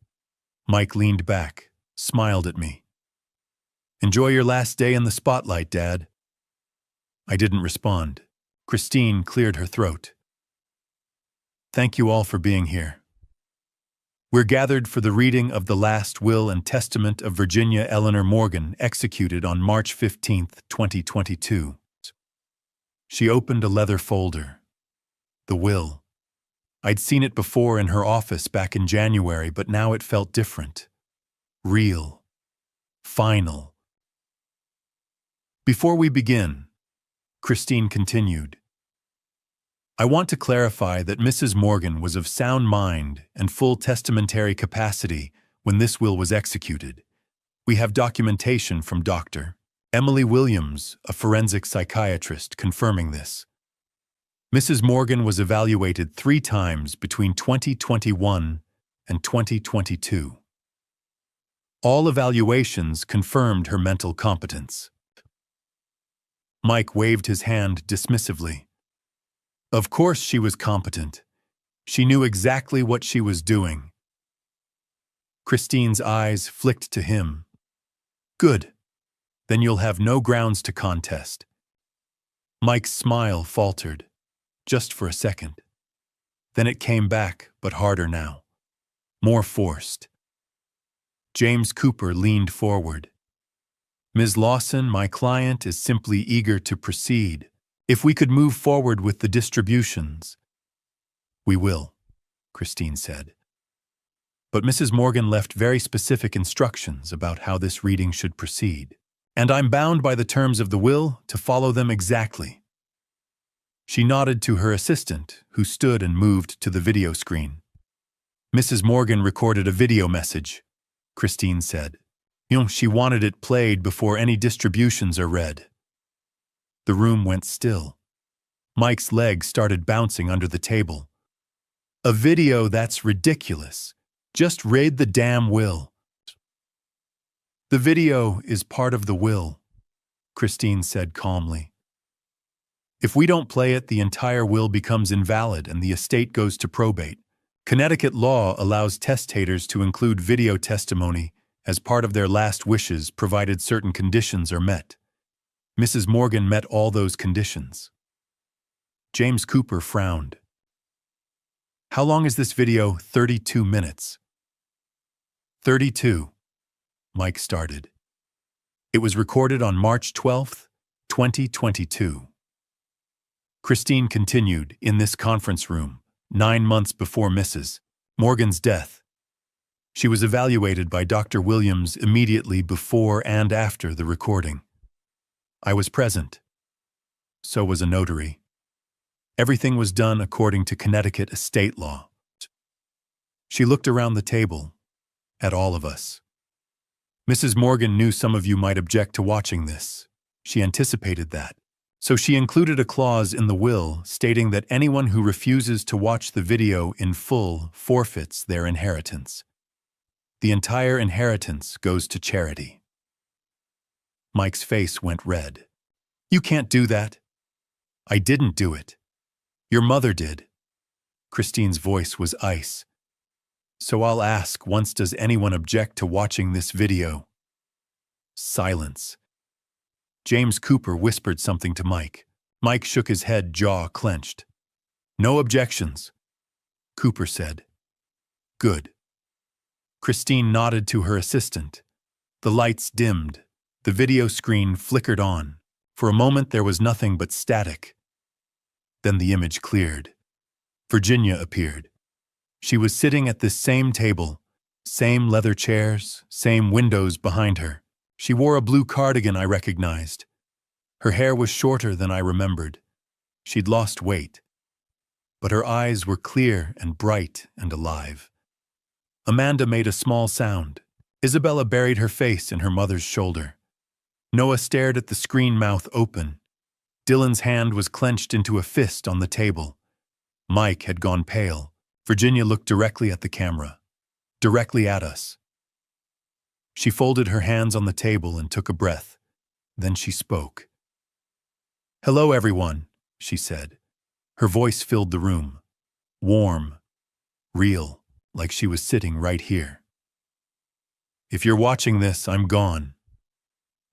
Mike leaned back, smiled at me. "Enjoy your last day in the spotlight, Dad." I didn't respond. Christine cleared her throat. "Thank you all for being here. We're gathered for the reading of the last will and testament of Virginia Eleanor Morgan, executed on March 15th, 2022. She opened a leather folder. The will. I'd seen it before in her office back in January, but now it felt different. Real. Final. "Before we begin," Christine continued, "I want to clarify that Mrs. Morgan was of sound mind and full testamentary capacity when this will was executed. We have documentation from Dr. Emily Williams, a forensic psychiatrist, confirming this. Mrs. Morgan was evaluated 3 times between 2021 and 2022. All evaluations confirmed her mental competence." Mike waved his hand dismissively. Of course she was competent. She knew exactly what she was doing. Christine's eyes flicked to him. "Good. Then you'll have no grounds to contest." Mike's smile faltered, just for a second. Then it came back, but harder now. More forced. James Cooper leaned forward. "Ms. Lawson, my client is simply eager to proceed. If we could move forward with the distributions." "We will," Christine said. But Mrs. Morgan left very specific instructions about how this reading should proceed, and I'm bound by the terms of the will to follow them exactly. She nodded to her assistant, who stood and moved to the video screen. "Mrs. Morgan recorded a video message," Christine said. She wanted it played before any distributions are read." The room went still. Mike's legs started bouncing under the table. "A video? That's ridiculous. Just read the damn will." "The video is part of the will," Christine said calmly. "If we don't play it, the entire will becomes invalid and the estate goes to probate. Connecticut law allows testators to include video testimony as part of their last wishes, provided certain conditions are met. Mrs. Morgan met all those conditions." James Cooper frowned. "How long is this video?" 32 minutes. 32, Mike started. "It was recorded on March 12th, 2022. Christine continued, "In this conference room, 9 months before Mrs. Morgan's death. She was evaluated by Dr. Williams immediately before and after the recording. I was present. So was a notary. Everything was done according to Connecticut estate law." She looked around the table, at all of us. "Mrs. Morgan knew some of you might object to watching this. She anticipated that. So she included a clause in the will stating that anyone who refuses to watch the video in full forfeits their inheritance. The entire inheritance goes to charity." Mike's face went red. "You can't do that." "I didn't do it. Your mother did." Christine's voice was ice. So I'll ask once, does anyone object to watching this video? Silence. James Cooper whispered something to Mike. Mike shook his head, jaw clenched. No objections, Cooper said. Good. Christine nodded to her assistant. The lights dimmed. The video screen flickered on. For a moment there was nothing but static. Then the image cleared. Virginia appeared. She was sitting at this same table, same leather chairs, same windows behind her. She wore a blue cardigan I recognized. Her hair was shorter than I remembered. She'd lost weight. But her eyes were clear and bright and alive. Amanda made a small sound. Isabella buried her face in her mother's shoulder. Noah stared at the screen, mouth open. Dylan's hand was clenched into a fist on the table. Mike had gone pale. Virginia looked directly at the camera. Directly at us. She folded her hands on the table and took a breath. Then she spoke. "Hello, everyone," she said. Her voice filled the room. Warm. Real, like she was sitting right here. "If you're watching this, I'm gone.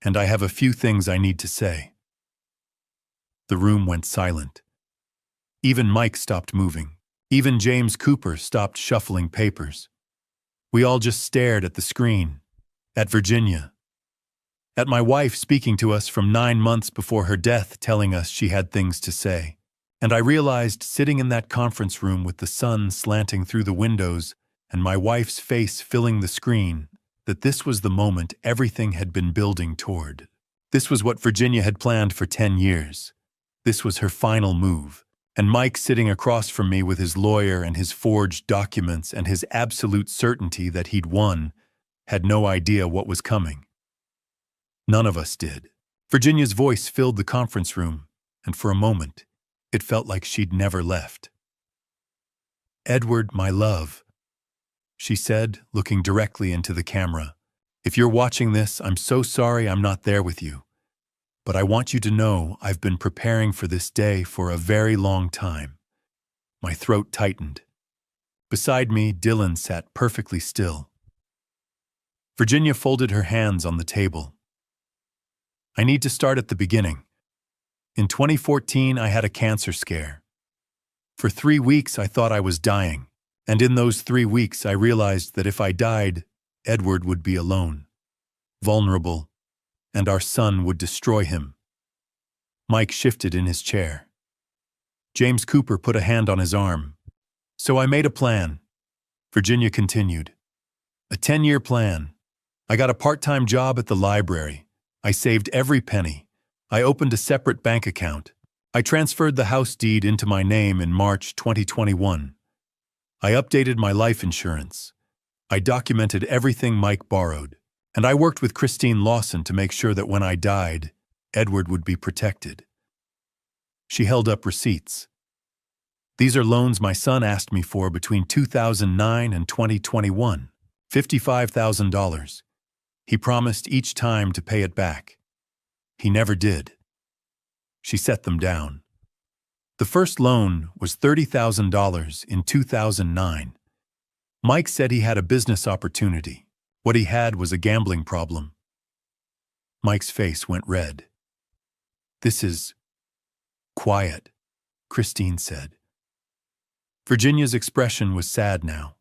And I have a few things I need to say." The room went silent. Even Mike stopped moving. Even James Cooper stopped shuffling papers. We all just stared at the screen, at Virginia, at my wife speaking to us from 9 months before her death, telling us she had things to say. And I realized, sitting in that conference room with the sun slanting through the windows and my wife's face filling the screen, that this was the moment everything had been building toward. This was what Virginia had planned for 10 years. This was her final move. And Mike, sitting across from me with his lawyer and his forged documents and his absolute certainty that he'd won, had no idea what was coming. None of us did. Virginia's voice filled the conference room, and for a moment, it felt like she'd never left. "Edward, my love," she said, looking directly into the camera. "If you're watching this, I'm so sorry I'm not there with you. But I want you to know I've been preparing for this day for a very long time." My throat tightened. Beside me, Dylan sat perfectly still. Virginia folded her hands on the table. "I need to start at the beginning. In 2014, I had a cancer scare. For 3 weeks, I thought I was dying. And in those 3 weeks, I realized that if I died, Edward would be alone, vulnerable, and our son would destroy him." Mike shifted in his chair. James Cooper put a hand on his arm. "So I made a plan," Virginia continued. "A 10-year plan. I got a part-time job at the library. I saved every penny. I opened a separate bank account. I transferred the house deed into my name in March 2021. I updated my life insurance. I documented everything Mike borrowed. And I worked with Christine Lawson to make sure that when I died, Edward would be protected." She held up receipts. "These are loans my son asked me for between 2009 and 2021, $55,000. He promised each time to pay it back. He never did." She set them down. The first loan was $30,000 in 2009. Mike said he had a business opportunity. What he had was a gambling problem. Mike's face went red. "This is quiet," Christine said. Virginia's expression was sad now.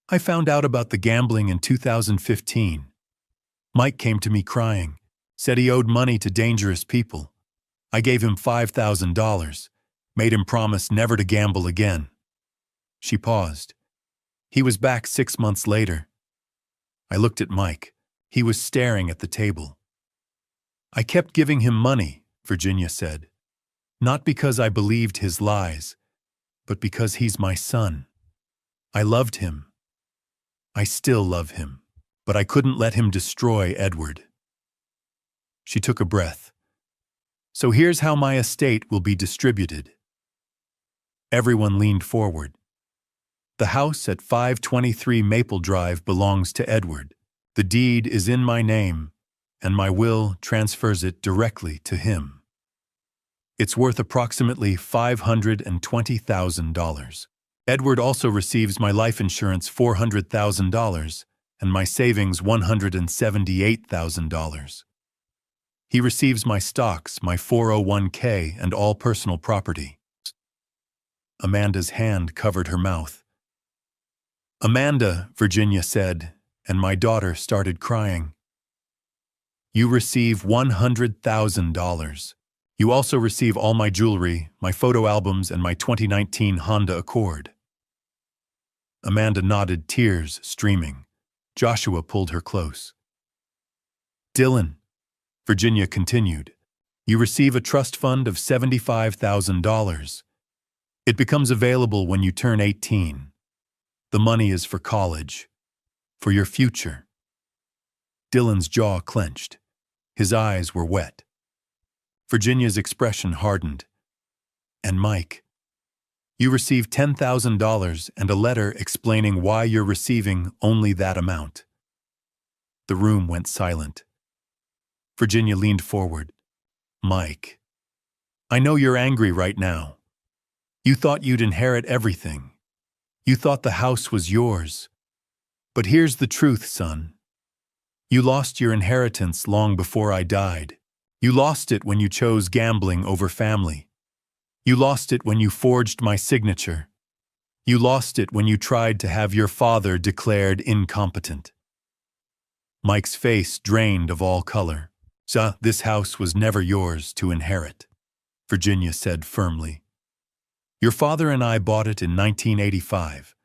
"I found out about the gambling in 2015. Mike came to me crying, said he owed money to dangerous people. I gave him $5,000, made him promise never to gamble again." She paused. "He was back 6 months later." I looked at Mike. He was staring at the table. "I kept giving him money," Virginia said. "Not because I believed his lies, but because he's my son. I loved him. I still love him, but I couldn't let him destroy Edward." She took a breath. "So here's how my estate will be distributed." Everyone leaned forward. "The house at 523 Maple Drive belongs to Edward. The deed is in my name, and my will transfers it directly to him. It's worth approximately $520,000. Edward also receives my life insurance $400,000 and my savings $178,000. He receives my stocks, my 401k, and all personal property. Amanda's hand covered her mouth. Amanda, Virginia said, and my daughter started crying. You receive $100,000. You also receive all my jewelry, my photo albums, and my 2019 Honda Accord. Amanda nodded, tears streaming. Joshua pulled her close. Dylan, Virginia continued, you receive a trust fund of $75,000. It becomes available when you turn 18. The money is for college, for your future. Dylan's jaw clenched. His eyes were wet. Virginia's expression hardened. And Mike, you receive $10,000 and a letter explaining why you're receiving only that amount. The room went silent. Virginia leaned forward. Mike, I know you're angry right now. You thought you'd inherit everything. You thought the house was yours. But here's the truth, son. You lost your inheritance long before I died. You lost it when you chose gambling over family. You lost it when you forged my signature. You lost it when you tried to have your father declared incompetent. Mike's face drained of all color. This house was never yours to inherit, Virginia said firmly. Your father and I bought it in 1985.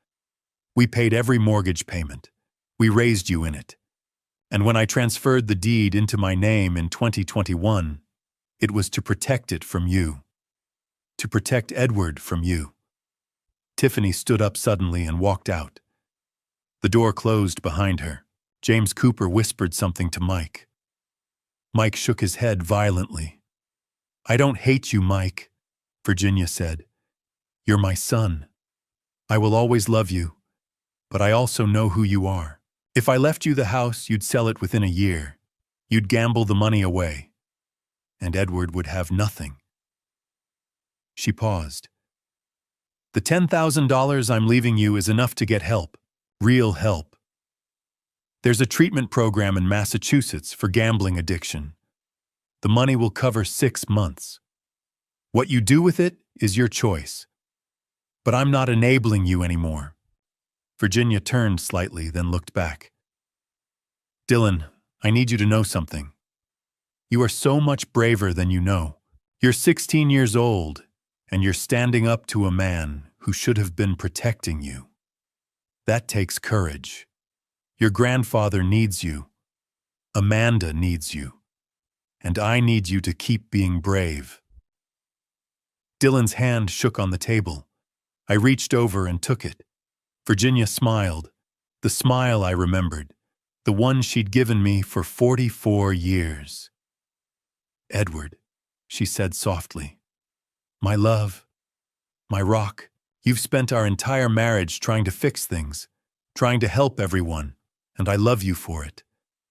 We paid every mortgage payment. We raised you in it. And when I transferred the deed into my name in 2021, it was to protect it from you. To protect Edward from you. Tiffany stood up suddenly and walked out. The door closed behind her. James Cooper whispered something to Mike. Mike shook his head violently. I don't hate you, Mike, Virginia said. You're my son. I will always love you, but I also know who you are. If I left you the house, you'd sell it within a year. You'd gamble the money away. And Edward would have nothing. She paused. The $10,000 I'm leaving you is enough to get help. Real help. There's a treatment program in Massachusetts for gambling addiction. The money will cover 6 months. What you do with it is your choice. But I'm not enabling you anymore. Virginia turned slightly, then looked back. Dylan, I need you to know something. You are so much braver than you know. You're 16 years old, and you're standing up to a man who should have been protecting you. That takes courage. Your grandfather needs you. Amanda needs you. And I need you to keep being brave. Dylan's hand shook on the table. I reached over and took it. Virginia smiled, the smile I remembered, the one she'd given me for 44 years. Edward, she said softly, my love, my rock, you've spent our entire marriage trying to fix things, trying to help everyone, and I love you for it.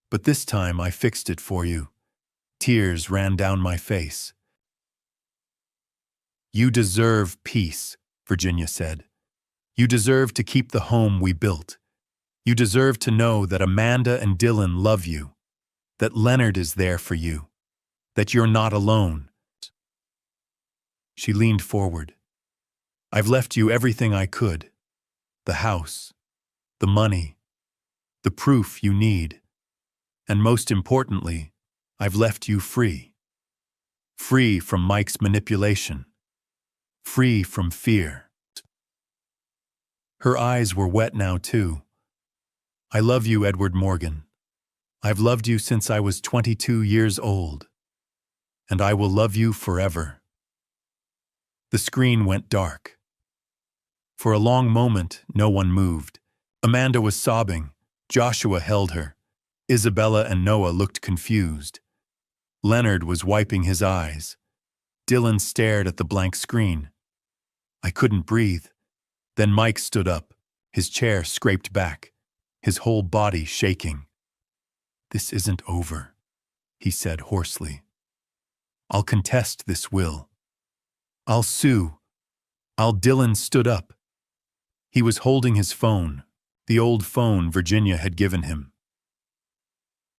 But this time I fixed it for you. Tears ran down my face. You deserve peace, Virginia said. You deserve to keep the home we built. You deserve to know that Amanda and Dylan love you, that Leonard is there for you, that you're not alone. She leaned forward. I've left you everything I could. The house, the money, the proof you need. And most importantly, I've left you free. Free from Mike's manipulation. Free from fear. Her eyes were wet now, too. I love you, Edward Morgan. I've loved you since I was 22 years old. And I will love you forever. The screen went dark. For a long moment, no one moved. Amanda was sobbing. Joshua held her. Isabella and Noah looked confused. Leonard was wiping his eyes. Dylan stared at the blank screen. I couldn't breathe. Then Mike stood up, his chair scraped back, his whole body shaking. This isn't over, he said hoarsely. I'll contest this will. I'll sue. Dylan stood up. He was holding his phone, the old phone Virginia had given him.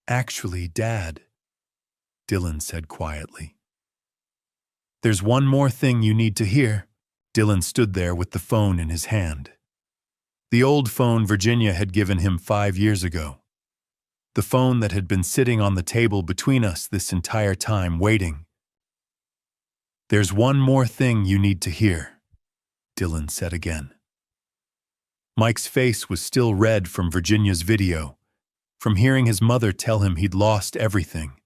"Actually, Dad," Dylan said quietly. "There's one more thing you need to hear." Dylan stood there with the phone in his hand. The old phone Virginia had given him 5 years ago. The phone that had been sitting on the table between us this entire time, waiting. "There's one more thing you need to hear," Dylan said again. Mike's face was still red from Virginia's video, from hearing his mother tell him he'd lost everything.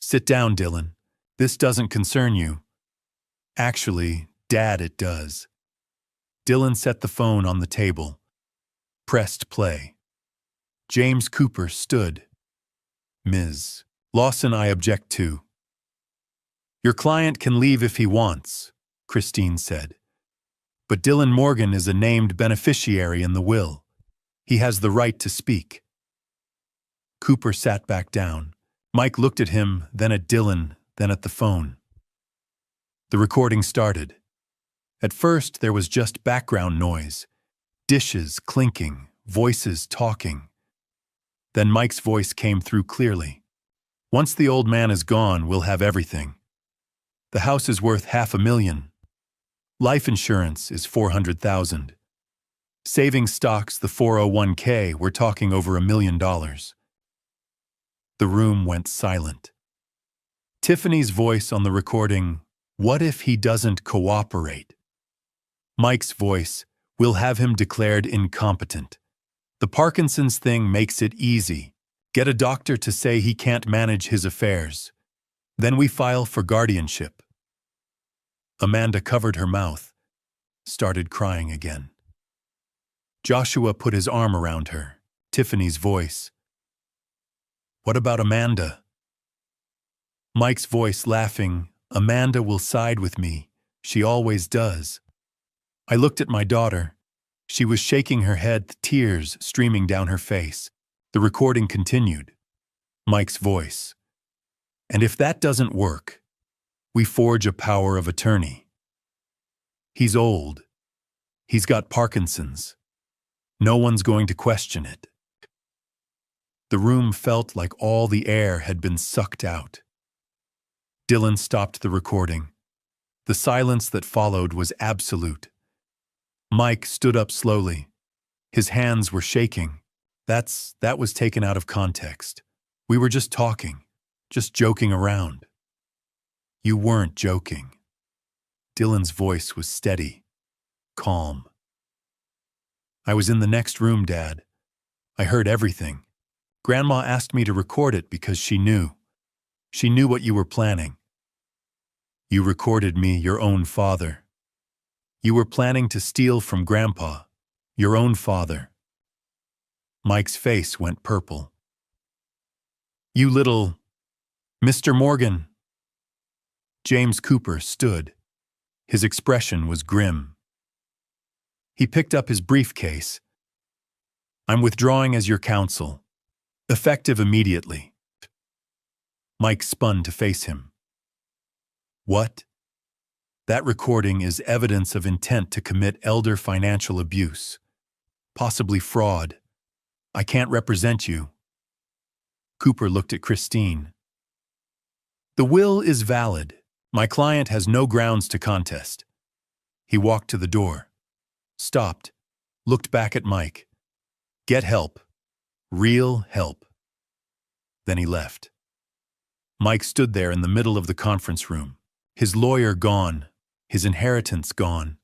"Sit down, Dylan. This doesn't concern you." "Actually, Dad, it does." Dylan set the phone on the table, pressed play. James Cooper stood. "Ms. Lawson, I object to." "Your client can leave if he wants," Christine said. "But Dylan Morgan is a named beneficiary in the will. He has the right to speak." Cooper sat back down. Mike looked at him, then at Dylan, then at the phone. The recording started. At first, there was just background noise, dishes clinking, voices talking. Then Mike's voice came through clearly. "Once the old man is gone, we'll have everything. The house is worth $500,000. Life insurance is $400,000. Savings stocks, the 401k, we're talking over $1 million. The room went silent. Tiffany's voice on the recording, "What if he doesn't cooperate?" Mike's voice, "We'll have him declared incompetent. The Parkinson's thing makes it easy. Get a doctor to say he can't manage his affairs. Then we file for guardianship." Amanda covered her mouth, started crying again. Joshua put his arm around her. Tiffany's voice, "What about Amanda?" Mike's voice laughing, "Amanda will side with me. She always does." I looked at my daughter. She was shaking her head, tears streaming down her face. The recording continued. Mike's voice, "And if that doesn't work, we forge a power of attorney. He's old. He's got Parkinson's. No one's going to question it." The room felt like all the air had been sucked out. Dylan stopped the recording. The silence that followed was absolute. Mike stood up slowly. His hands were shaking. That was taken out of context. We were just talking, just joking around." "You weren't joking." Dylan's voice was steady, calm. "I was in the next room, Dad. I heard everything. Grandma asked me to record it because she knew. She knew what you were planning. You recorded me, your own father. You were planning to steal from Grandpa, your own father." Mike's face went purple. "You little... Mr. Morgan." James Cooper stood. His expression was grim. He picked up his briefcase. "I'm withdrawing as your counsel. Effective immediately." Mike spun to face him. "What?" "That recording is evidence of intent to commit elder financial abuse, possibly fraud. I can't represent you." Cooper looked at Christine. "The will is valid. My client has no grounds to contest." He walked to the door, stopped, looked back at Mike. "Get help. Real help." Then he left. Mike stood there in the middle of the conference room, his lawyer gone, his inheritance gone,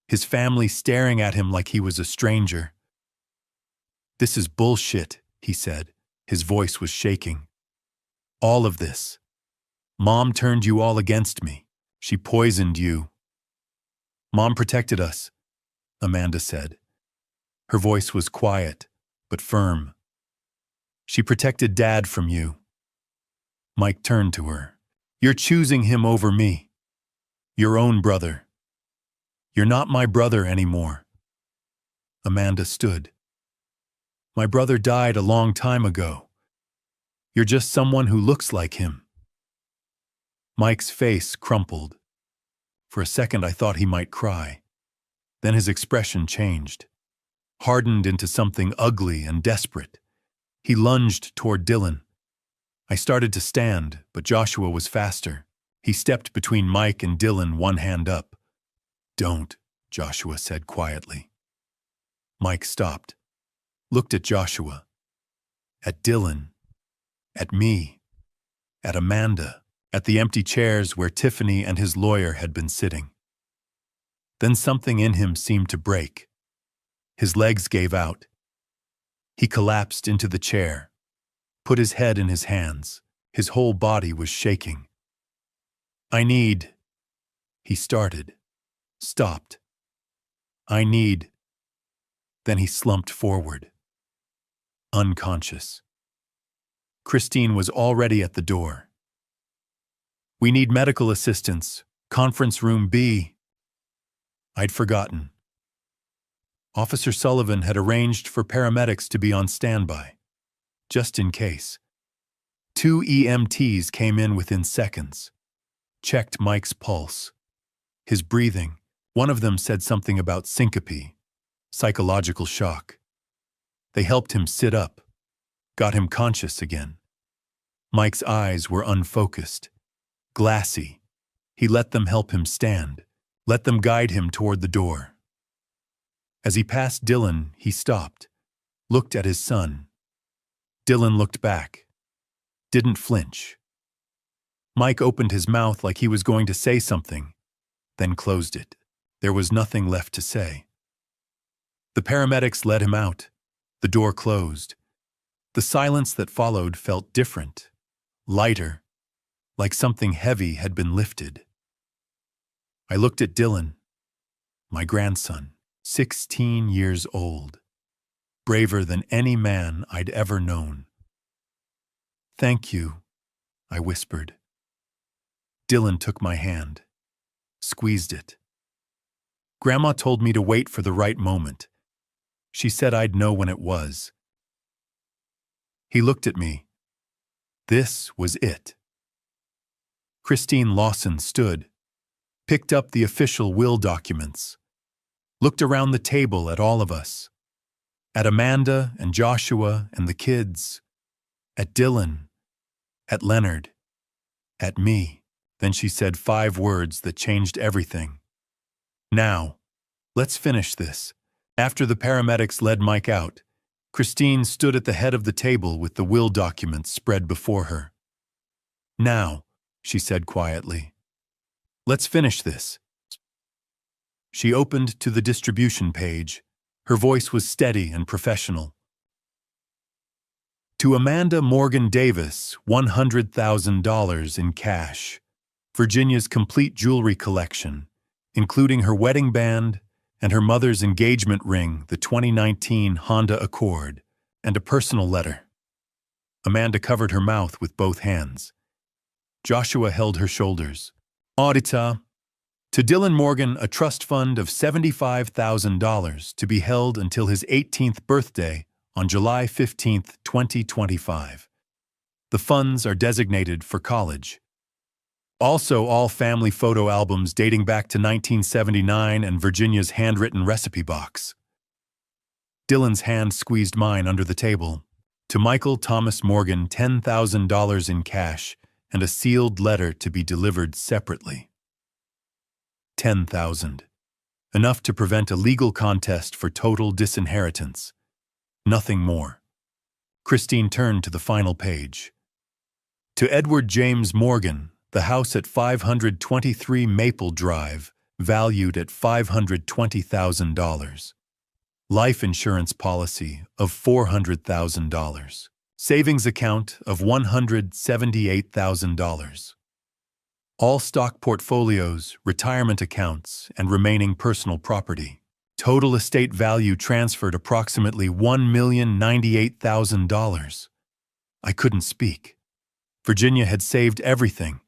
his family staring at him like he was a stranger. "This is bullshit," he said. His voice was shaking. "All of this. Mom turned you all against me. She poisoned you." "Mom protected us," Amanda said. Her voice was quiet, but firm. "She protected Dad from you." Mike turned to her. "You're choosing him over me. Your own brother. You're not my brother anymore." Amanda stood. "My brother died a long time ago. You're just someone who looks like him." Mike's face crumpled. For a second I thought he might cry. Then his expression changed, hardened into something ugly and desperate. He lunged toward Dylan. I started to stand, but Joshua was faster. He stepped between Mike and Dylan, one hand up. "Don't," Joshua said quietly. Mike stopped, looked at Joshua, at Dylan, at me, at Amanda, at the empty chairs where Tiffany and his lawyer had been sitting. Then something in him seemed to break. His legs gave out. He collapsed into the chair, put his head in his hands. His whole body was shaking. "I need," he started, stopped. "I need." Then he slumped forward, unconscious. Christine was already at the door. "We need medical assistance. Conference room B." I'd forgotten. Officer Sullivan had arranged for paramedics to be on standby, just in case. 2 EMTs came in within seconds, checked Mike's pulse, his breathing. One of them said something about syncope, psychological shock. They helped him sit up, got him conscious again. Mike's eyes were unfocused, glassy. He let them help him stand, let them guide him toward the door. As he passed Dylan, he stopped, looked at his son. Dylan looked back, didn't flinch. Mike opened his mouth like he was going to say something, then closed it. There was nothing left to say. The paramedics led him out. The door closed. The silence that followed felt different, lighter, like something heavy had been lifted. I looked at Dylan, my grandson, 16 years old, braver than any man I'd ever known. "Thank you," I whispered. Dylan took my hand, squeezed it. "Grandma told me to wait for the right moment. She said I'd know when it was." He looked at me. This was it. Christine Lawson stood, picked up the official will documents, looked around the table at all of us, at Amanda and Joshua and the kids, at Dylan, at Leonard, at me. Then she said 5 words that changed everything. "Now, let's finish this." After the paramedics led Mike out, Christine stood at the head of the table with the will documents spread before her. "Now," she said quietly, "let's finish this." She opened to the distribution page. Her voice was steady and professional. "To Amanda Morgan Davis, $100,000 in cash. Virginia's complete jewelry collection, including her wedding band and her mother's engagement ring, the 2019 Honda Accord, and a personal letter." Amanda covered her mouth with both hands. Joshua held her shoulders. "Auditor, to Dylan Morgan, a trust fund of $75,000 to be held until his 18th birthday on July 15th, 2025. The funds are designated for college. Also, all family photo albums dating back to 1979 and Virginia's handwritten recipe box." Dylan's hand squeezed mine under the table. "To Michael Thomas Morgan, $10,000 in cash and a sealed letter to be delivered separately." 10,000. Enough to prevent a legal contest for total disinheritance. Nothing more. Christine turned to the final page. "To Edward James Morgan, the house at 523 Maple Drive, valued at $520,000. Life insurance policy of $400,000. Savings account of $178,000. All stock portfolios, retirement accounts, and remaining personal property. Total estate value transferred approximately $1,098,000. I couldn't speak. Virginia had saved everything,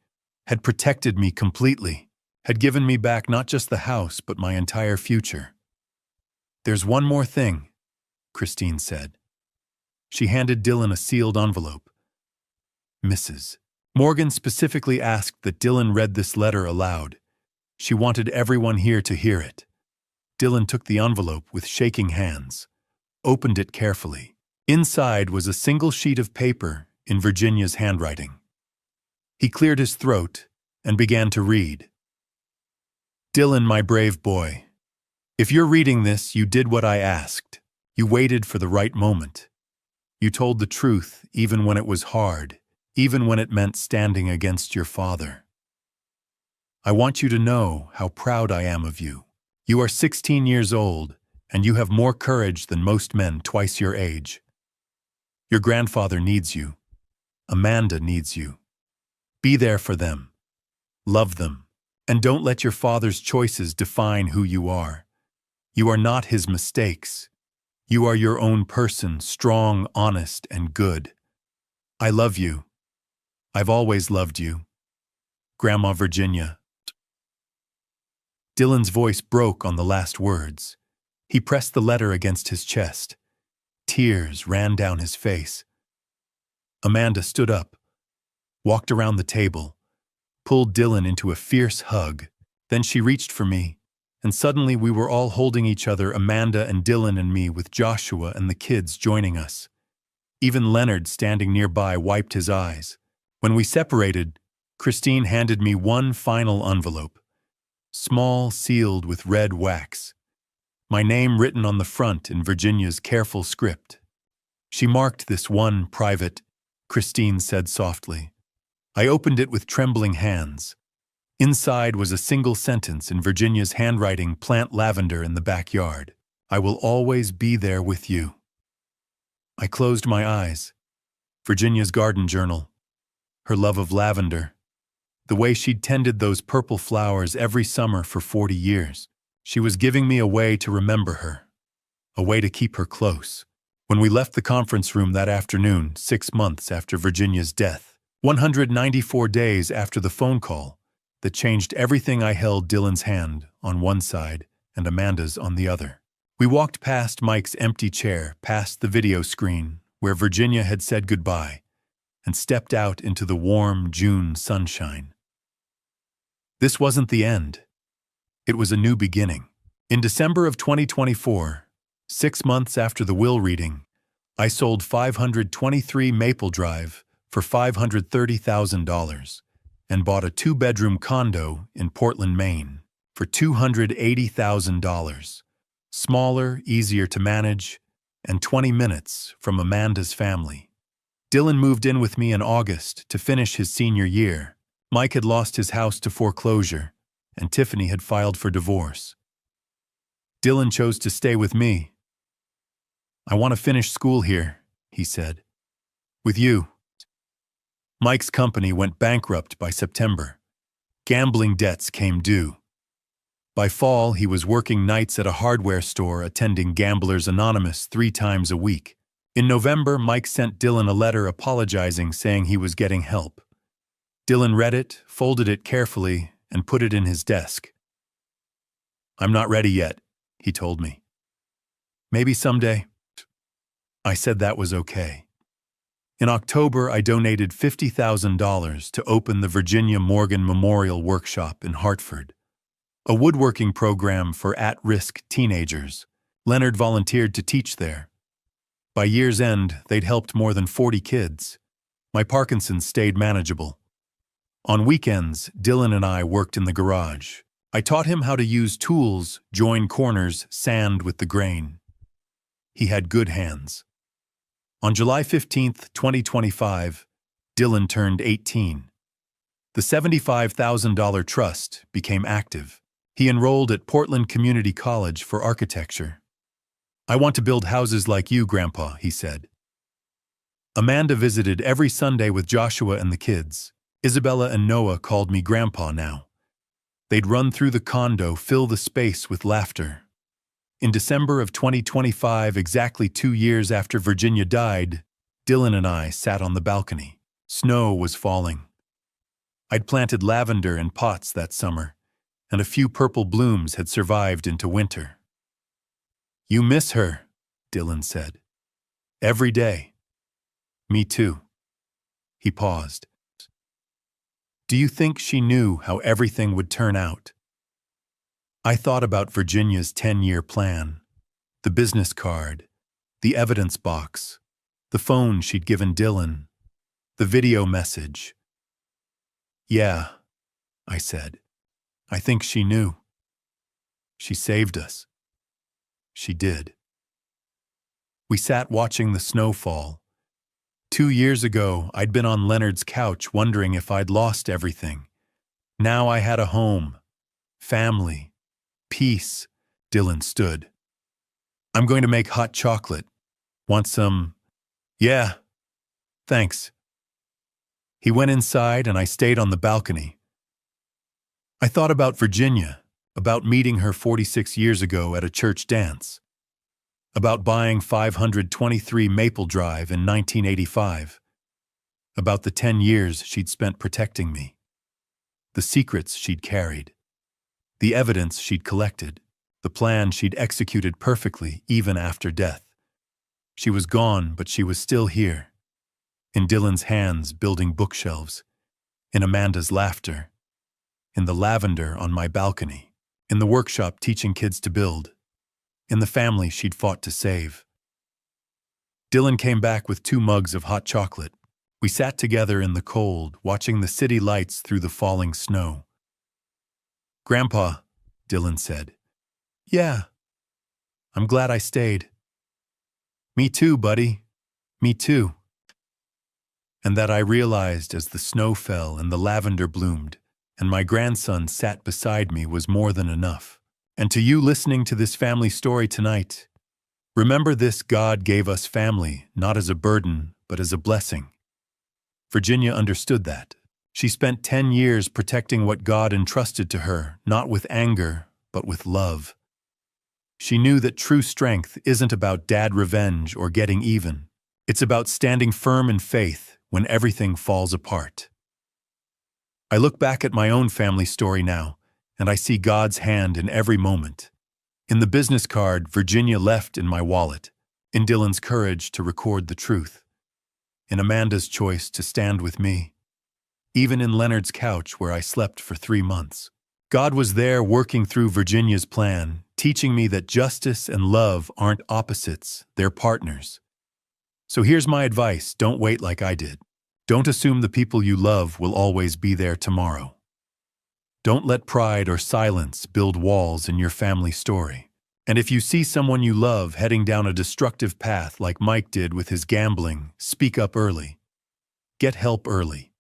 had protected me completely, had given me back not just the house, but my entire future. "There's one more thing," Christine said. She handed Dylan a sealed envelope. "Mrs. Morgan specifically asked that Dylan read this letter aloud. She wanted everyone here to hear it. Dylan took the envelope with shaking hands, opened it carefully. Inside was a single sheet of paper in Virginia's handwriting. He cleared his throat and began to read. Dylan, my brave boy, if you're reading this, you did what I asked. You waited for the right moment. You told the truth even when it was hard, even when it meant standing against your father. I want you to know how proud I am of you. You are 16 years old, and you have more courage than most men twice your age. Your grandfather needs you. Amanda needs you. Be there for them. Love them. And don't let your father's choices define who you are. You are not his mistakes. You are your own person, strong, honest, and good. I love you. I've always loved you. Grandma Virginia. Dylan's voice broke on the last words. He pressed the letter against his chest. Tears ran down his face. Amanda stood up, walked around the table, pulled Dylan into a fierce hug. Then she reached for me, and suddenly we were all holding each other, Amanda and Dylan and me, with Joshua and the kids joining us. Even Leonard, standing nearby, wiped his eyes. When we separated, Christine handed me one final envelope, small, sealed with red wax. My name written on the front in Virginia's careful script. She marked this one private, Christine said softly. I opened it with trembling hands. Inside was a single sentence in Virginia's handwriting, plant lavender in the backyard. I will always be there with you. I closed my eyes. Virginia's garden journal. Her love of lavender. The way she'd tended those purple flowers every summer for 40 years. She was giving me a way to remember her. A way to keep her close. When we left the conference room that afternoon, 6 months after Virginia's death, 194 days after the phone call that changed everything, I held Dylan's hand on one side and Amanda's on the other. We walked past Mike's empty chair, past the video screen where Virginia had said goodbye, and stepped out into the warm June sunshine. This wasn't the end. It was a new beginning. In December of 2024, 6 months after the will reading, I sold 523 Maple Drive for $530,000 and bought a 2-bedroom condo in Portland, Maine for $280,000. Smaller, easier to manage, and 20 minutes from Amanda's family. Dylan moved in with me in August to finish his senior year. Mike had lost his house to foreclosure, and Tiffany had filed for divorce. Dylan chose to stay with me. I want to finish school here, he said. With you. Mike's company went bankrupt by September. Gambling debts came due. By fall, he was working nights at a hardware store, attending Gamblers Anonymous 3 times a week. In November, Mike sent Dylan a letter apologizing, saying he was getting help. Dylan read it, folded it carefully, and put it in his desk. I'm not ready yet, he told me. Maybe someday. I said that was okay. In October, I donated $50,000 to open the Virginia Morgan Memorial Workshop in Hartford, a woodworking program for at-risk teenagers. Leonard volunteered to teach there. By year's end, they'd helped more than 40 kids. My Parkinson's stayed manageable. On weekends, Dylan and I worked in the garage. I taught him how to use tools, join corners, sand with the grain. He had good hands. On July 15th, 2025, Dylan turned 18. The $75,000 trust became active. He enrolled at Portland Community College for architecture. I want to build houses like you, Grandpa, he said. Amanda visited every Sunday with Joshua and the kids. Isabella and Noah called me Grandpa now. They'd run through the condo, fill the space with laughter. In December of 2025, exactly 2 years after Virginia died, Dylan and I sat on the balcony. Snow was falling. I'd planted lavender in pots that summer, and a few purple blooms had survived into winter. You miss her, Dylan said. Every day. Me too. He paused. Do you think she knew how everything would turn out? I thought about Virginia's 10-year plan, the business card, the evidence box, the phone she'd given Dylan, the video message. "Yeah," I said. "I think she knew. She saved us." She did. We sat watching the snow fall. 2 years ago, I'd been on Leonard's couch wondering if I'd lost everything. Now I had a home, family, peace. Dylan stood. "I'm going to make hot chocolate. Want some?" "Yeah, thanks." He went inside and I stayed on the balcony. I thought about Virginia, about meeting her 46 years ago at a church dance, about buying 523 Maple Drive in 1985, about the 10 years she'd spent protecting me, the secrets she'd carried, the evidence she'd collected, the plan she'd executed perfectly even after death. She was gone, but she was still here, in Dylan's hands building bookshelves, in Amanda's laughter, in the lavender on my balcony, in the workshop teaching kids to build, in the family she'd fought to save. Dylan came back with 2 mugs of hot chocolate. We sat together in the cold, watching the city lights through the falling snow. "Grandpa," Dylan said. "Yeah, I'm glad I stayed." "Me too, buddy. Me too." And that I realized as the snow fell and the lavender bloomed, and my grandson sat beside me was more than enough. And to you listening to this family story tonight, remember this: God gave us family, not as a burden, but as a blessing. Virginia understood that. She spent 10 years protecting what God entrusted to her, not with anger, but with love. She knew that true strength isn't about dad revenge or getting even. It's about standing firm in faith when everything falls apart. I look back at my own family story now, and I see God's hand in every moment. In the business card Virginia left in my wallet, in Dylan's courage to record the truth, in Amanda's choice to stand with me, even in Leonard's couch where I slept for 3 months. God was there working through Virginia's plan, teaching me that justice and love aren't opposites, they're partners. So here's my advice: don't wait like I did. Don't assume the people you love will always be there tomorrow. Don't let pride or silence build walls in your family story. And if you see someone you love heading down a destructive path like Mike did with his gambling, speak up early. Get help early.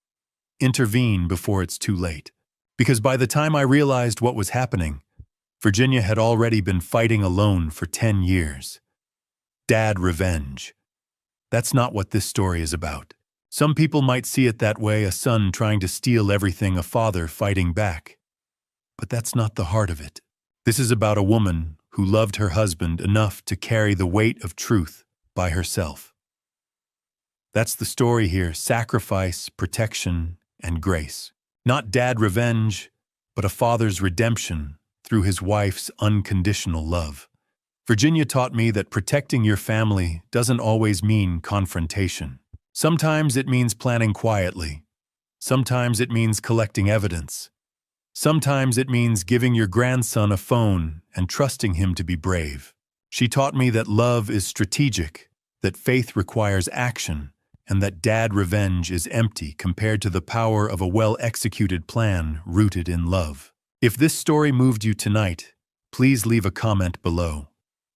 Intervene before it's too late. Because by the time I realized what was happening, Virginia had already been fighting alone for 10 years. Dad revenge. That's not what this story is about. Some people might see it that way: a son trying to steal everything, a father fighting back. But that's not the heart of it. This is about a woman who loved her husband enough to carry the weight of truth by herself. That's the story here: sacrifice, protection, and grace. Not dad revenge, but a father's redemption through his wife's unconditional love. Virginia taught me that protecting your family doesn't always mean confrontation. Sometimes it means planning quietly. Sometimes it means collecting evidence. Sometimes it means giving your grandson a phone and trusting him to be brave. She taught me that love is strategic, that faith requires action, and that dad revenge is empty compared to the power of a well-executed plan rooted in love. If this story moved you tonight, please leave a comment below.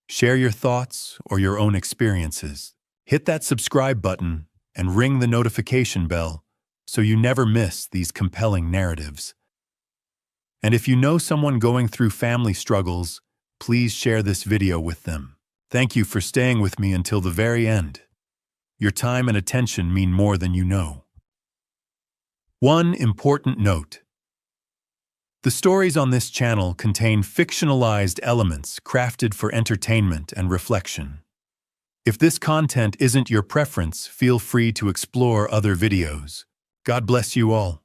Share your thoughts or your own experiences. Hit that subscribe button and ring the notification bell so you never miss these compelling narratives. And if you know someone going through family struggles, please share this video with them. Thank you for staying with me until the very end. Your time and attention mean more than you know. One important note: the stories on this channel contain fictionalized elements crafted for entertainment and reflection. If this content isn't your preference, feel free to explore other videos. God bless you all.